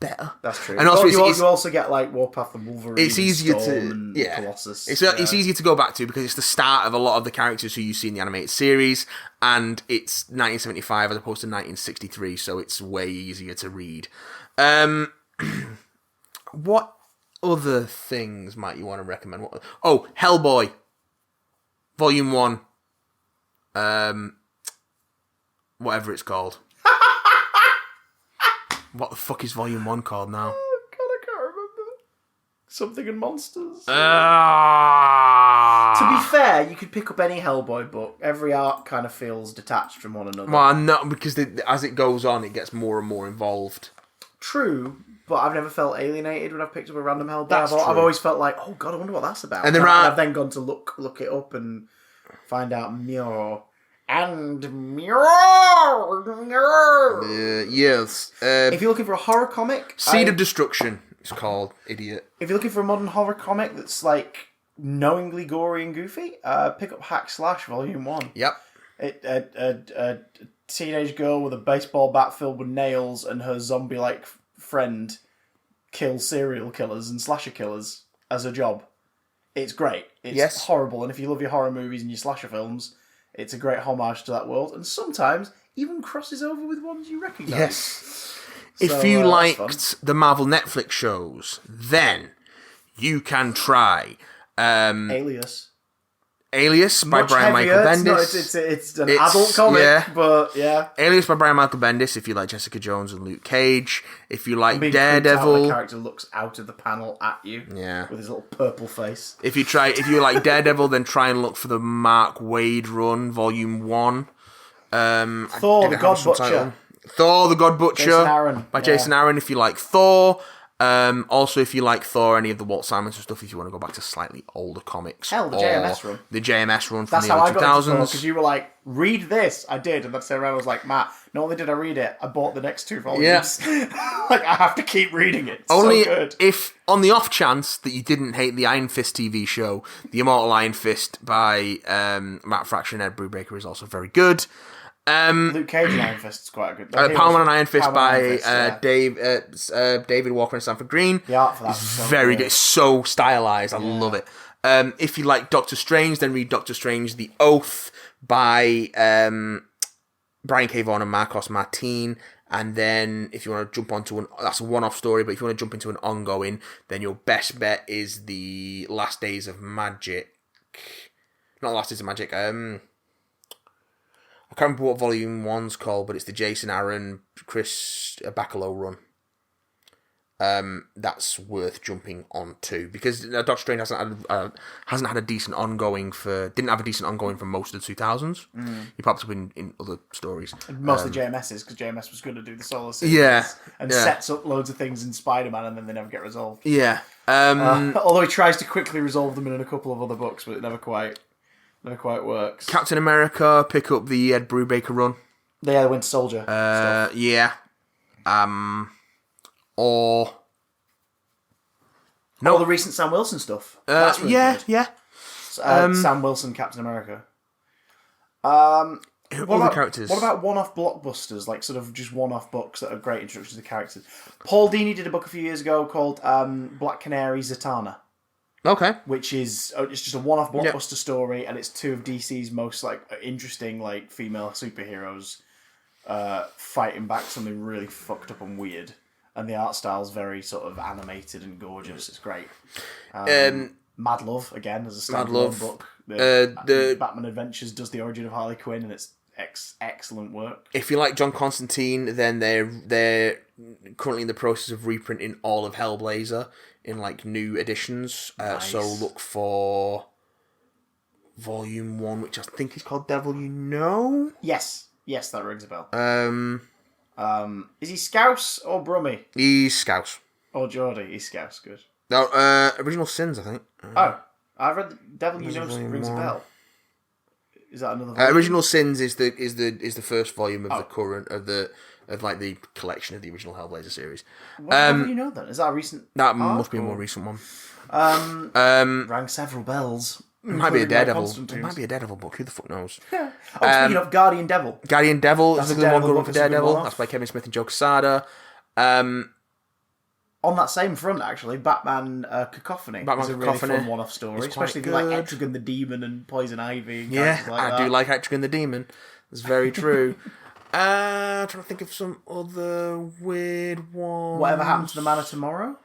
better. That's true. And also, you it's also get like Warpath and Wolverine. it's easier and Storm to and Colossus. It's easier to go back to because it's the start of a lot of the characters who you see in the animated series, and it's 1975 as opposed to 1963, so it's way easier to read. What other things might you want to recommend? Oh, Hellboy, Volume 1. Whatever it's called. What the fuck is Volume 1 called now? Oh, God, I can't remember. Something in Monsters. To be fair, you could pick up any Hellboy book. Every art kind of feels detached from one another. Well, no, because as it goes on, it gets more and more involved. True, but I've never felt alienated when I've picked up a random Hellboy. That's true. I've always felt like, oh God, I wonder what that's about. And I've then gone to look it up and find out more. And yes. If you're looking for a horror comic, Seed of Destruction, it's called, idiot. If you're looking for a modern horror comic that's like knowingly gory and goofy, pick up Hack Slash Volume 1. Yep. A teenage girl with a baseball bat filled with nails and her zombie-like friend kills serial killers and slasher killers as a job. It's great. It's horrible, and if you love your horror movies and your slasher films, it's a great homage to that world, and sometimes even crosses over with ones you recognise. Yes. If you liked the Marvel Netflix shows, then you can try Alias by Much Brian heavier. Michael Bendis. It's an adult comic, but yeah. Alias by Brian Michael Bendis, if you like Jessica Jones and Luke Cage. If you like Being Daredevil. The character looks out of the panel at you with his little purple face. If you like Daredevil, then try and look for the Mark Waid run, Volume 1. Thor, the God Butcher. Thor, the God Butcher. Jason Aaron. By Jason Aaron, if you like Thor. Also, if you like Thor, any of the Walt Simonson stuff, if you want to go back to slightly older comics. Hell, the JMS run. The JMS run from That's the how early I got 2000s. into because you were like, read this. I did. And that's around I was like, Matt, not only did I read it, I bought the next 2 volumes. Yeah. Like, I have to keep reading it. It's only so good. If, on the off chance that you didn't hate the Iron Fist TV show, The Immortal Iron Fist by Matt Fraction and Ed Brubaker is also very good. Luke Cage and Iron Fist is quite good. Power Man and Iron Fist by David Walker and Sanford Green. The art for that is so very good. good. It's so stylized. I love it. If you like Doctor Strange, then read Doctor Strange: The Oath by Brian K. Vaughan and Marcos Martin. And then if you want to jump onto that's a one-off story, but if you want to jump into an ongoing, then your best bet is the Last Days of Magic. Not Last Days of Magic. I can't remember what Volume 1's called, but it's the Jason Aaron, Chris Bacalo run. That's worth jumping on to because Doctor Strange hasn't had a decent ongoing didn't have a decent ongoing for most of the 2000s. He pops up in other stories. Mostly JMS's because JMS was going to do the solo series and sets up loads of things in Spider-Man and then they never get resolved. Yeah. Although he tries to quickly resolve them in a couple of other books, but it never quite works. Captain America, pick up the Ed Brubaker run. Yeah, the Winter Soldier stuff. Yeah. Or the recent Sam Wilson stuff. That's really good. Yeah. Sam Wilson, Captain America. What about one-off blockbusters, like sort of just one-off books that are great introductions to the characters? Paul Dini did a book a few years ago called Black Canary Zatanna. Okay. Which is it's just a one-off blockbuster story, and it's 2 of DC's most like interesting like female superheroes fighting back something really fucked up and weird, and the art style's very sort of animated and gorgeous. It's great. Mad Love again as a standalone book. The Batman Adventures does the origin of Harley Quinn, and it's excellent work. If you like John Constantine, then they're currently in the process of reprinting all of Hellblazer in like new editions. Nice. So look for Volume 1, which I think is called Devil You Know. Yes, that rings a bell. Is he Scouse or Brummy? He's Scouse. Or Geordie? He's Scouse. Good. No, Original Sins, I think. I've read the Devil You Know rings a bell. Is that another volume? Original Sins is the first volume of the current of the collection of the original Hellblazer series. How do you know that? Is that a recent? That must be a more recent one. Rang several bells. It might be a Daredevil. It might be a Daredevil book. Who the fuck knows? Speaking of Guardian Devil. Guardian Devil is a good one going book, for it's a good Daredevil. one-off. That's by Kevin Smith and Joe Quesada. On that same front, actually, Batman Cacophony is a really fun one-off story, especially if you like Etrigan the Demon and Poison Ivy. And I do like Etrigan the Demon. That's very true. I'm trying to think of some other weird ones. Whatever Happened to the Man of Tomorrow?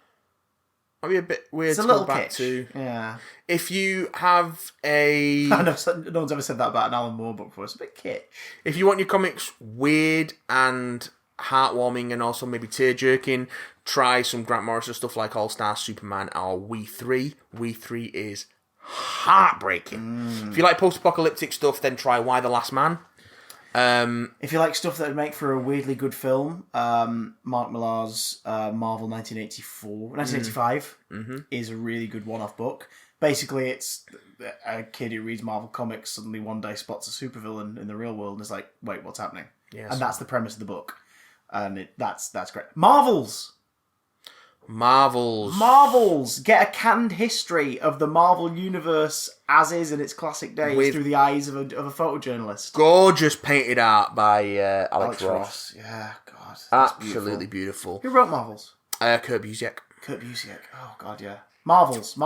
I'll be a bit weird It's a to little go back kitsch. to. Yeah. If you have a... I know no one's ever said that about an Alan Moore book before. It's a bit kitsch. If you want your comics weird and heartwarming and also maybe tear-jerking, try some Grant Morrison stuff like All-Star Superman or We 3. We 3 is heartbreaking. If you like post-apocalyptic stuff, then try Why the Last Man. If you like stuff that would make for a weirdly good film, Mark Millar's Marvel 1985 is a really good one-off book. Basically, it's a kid who reads Marvel comics suddenly one day spots a supervillain in the real world and is like, wait, what's happening? Yes. And that's the premise of the book. And that's great. Marvels! Get a canned history of the Marvel universe as is in its classic days through the eyes of a photojournalist. Gorgeous painted art by Alex Ross. Yeah, God. Absolutely beautiful. Who wrote Marvels? Kurt Busiek. Oh, God, yeah. Marvels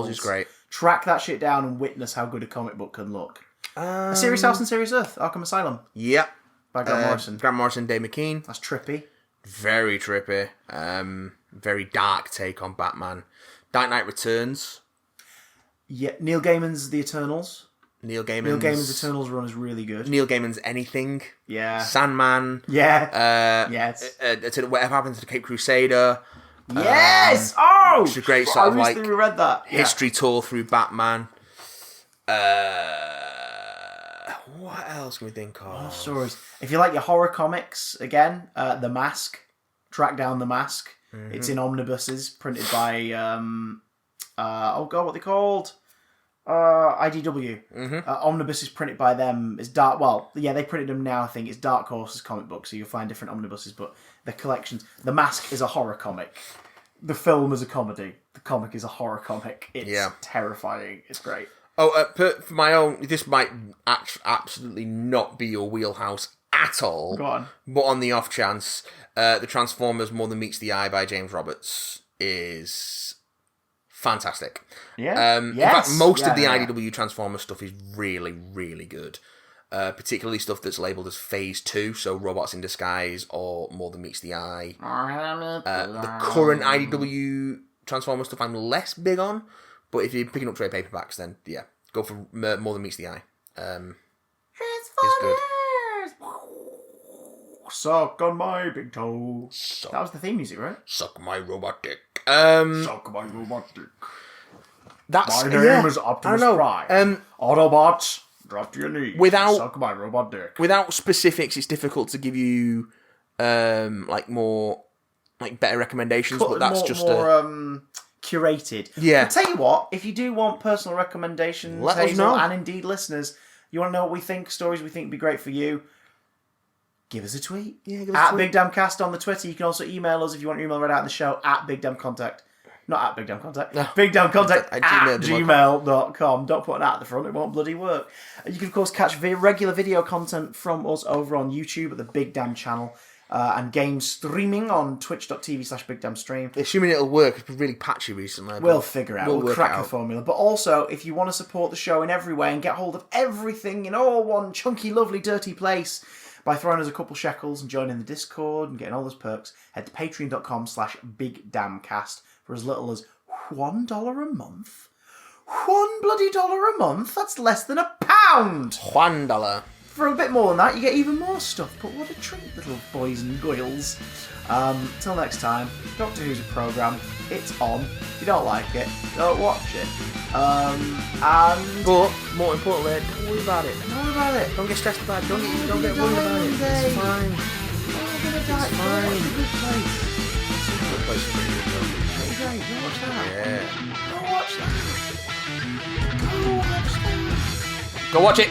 is great. Track that shit down and witness how good a comic book can look. A Serious House and Serious Earth, Arkham Asylum. Yep. By Grant Morrison. Grant Morrison, Dave McKean. That's trippy. Very trippy. Very dark take on Batman. Dark Knight Returns. Yeah, Neil Gaiman's The Eternals. Neil Gaiman's Eternals run is really good. Neil Gaiman's Anything. Yeah. Sandman. Yeah. Yes. Whatever Happened to the Cape Crusader. Yes! It's a great sort of like read that. history tour through Batman. What else can we think of? Stories. If you like your horror comics, again, The Mask. Track down The Mask. It's in omnibuses, printed by what are they called? IDW. Omnibus is printed by them. It's dark. Well, yeah, they printed them now. I think it's Dark Horse's comic book, so you'll find different omnibuses. But the collections. The Mask is a horror comic. The film is a comedy. The comic is a horror comic. It's terrifying. It's great. For my own, this might absolutely not be your wheelhouse at all. Go on. But on the off chance, the Transformers More Than Meets the Eye by James Roberts is fantastic. Yeah. In fact, most of the IDW Transformers stuff is really, really good. Particularly stuff that's labelled as Phase 2, so Robots in Disguise or More Than Meets the Eye. The current IDW Transformers stuff I'm less big on, but if you're picking up trade paperbacks, then yeah, go for More Than Meets the Eye. It's good. Suck on my big toe. That was the theme music, right? Suck my robot dick. Suck my robot dick. That's My name is Optimus Prime. Autobots, drop to your knees. Suck my robot dick. Without specifics, it's difficult to give you better recommendations. But that's more curated. Yeah. I'll tell you what, if you do want personal recommendations, let us Hazel, know. and indeed listeners, you want to know what we think, stories we think would be great for you, give us a tweet. Yeah, give us a tweet. Big Damn Cast on the Twitter. You can also email us if you want your email read out in the show at Big Damn Contact. Not at Big Damn Contact. No. Big Damn Contact at gmail.com. Don't put an at the front. It won't bloody work. You can, of course, catch regular video content from us over on YouTube at the Big Damn channel. And game streaming on twitch.tv/BigDamnStream. Assuming it'll work, it's been really patchy recently. We'll figure it out. We'll crack the formula. But also, if you want to support the show in every way and get hold of everything in all one chunky, lovely, dirty place by throwing us a couple shekels and joining the Discord and getting all those perks, head to patreon.com/BigDamnCast for as little as $1 a month. $1 a month? That's less than £1. $1. For a bit more than that, you get even more stuff. But what a treat, little boys and girls. Till next time, Doctor Who's a programme. It's on. If you don't like it, don't watch it. But, more importantly, don't worry about it. Don't worry about it. Don't get stressed about it. Don't get worried about it. It's fine. It's fine. It's a good place. It's a good place for you, though. It's great. Go watch that. Yeah. Go watch that. Go watch that. Go watch it.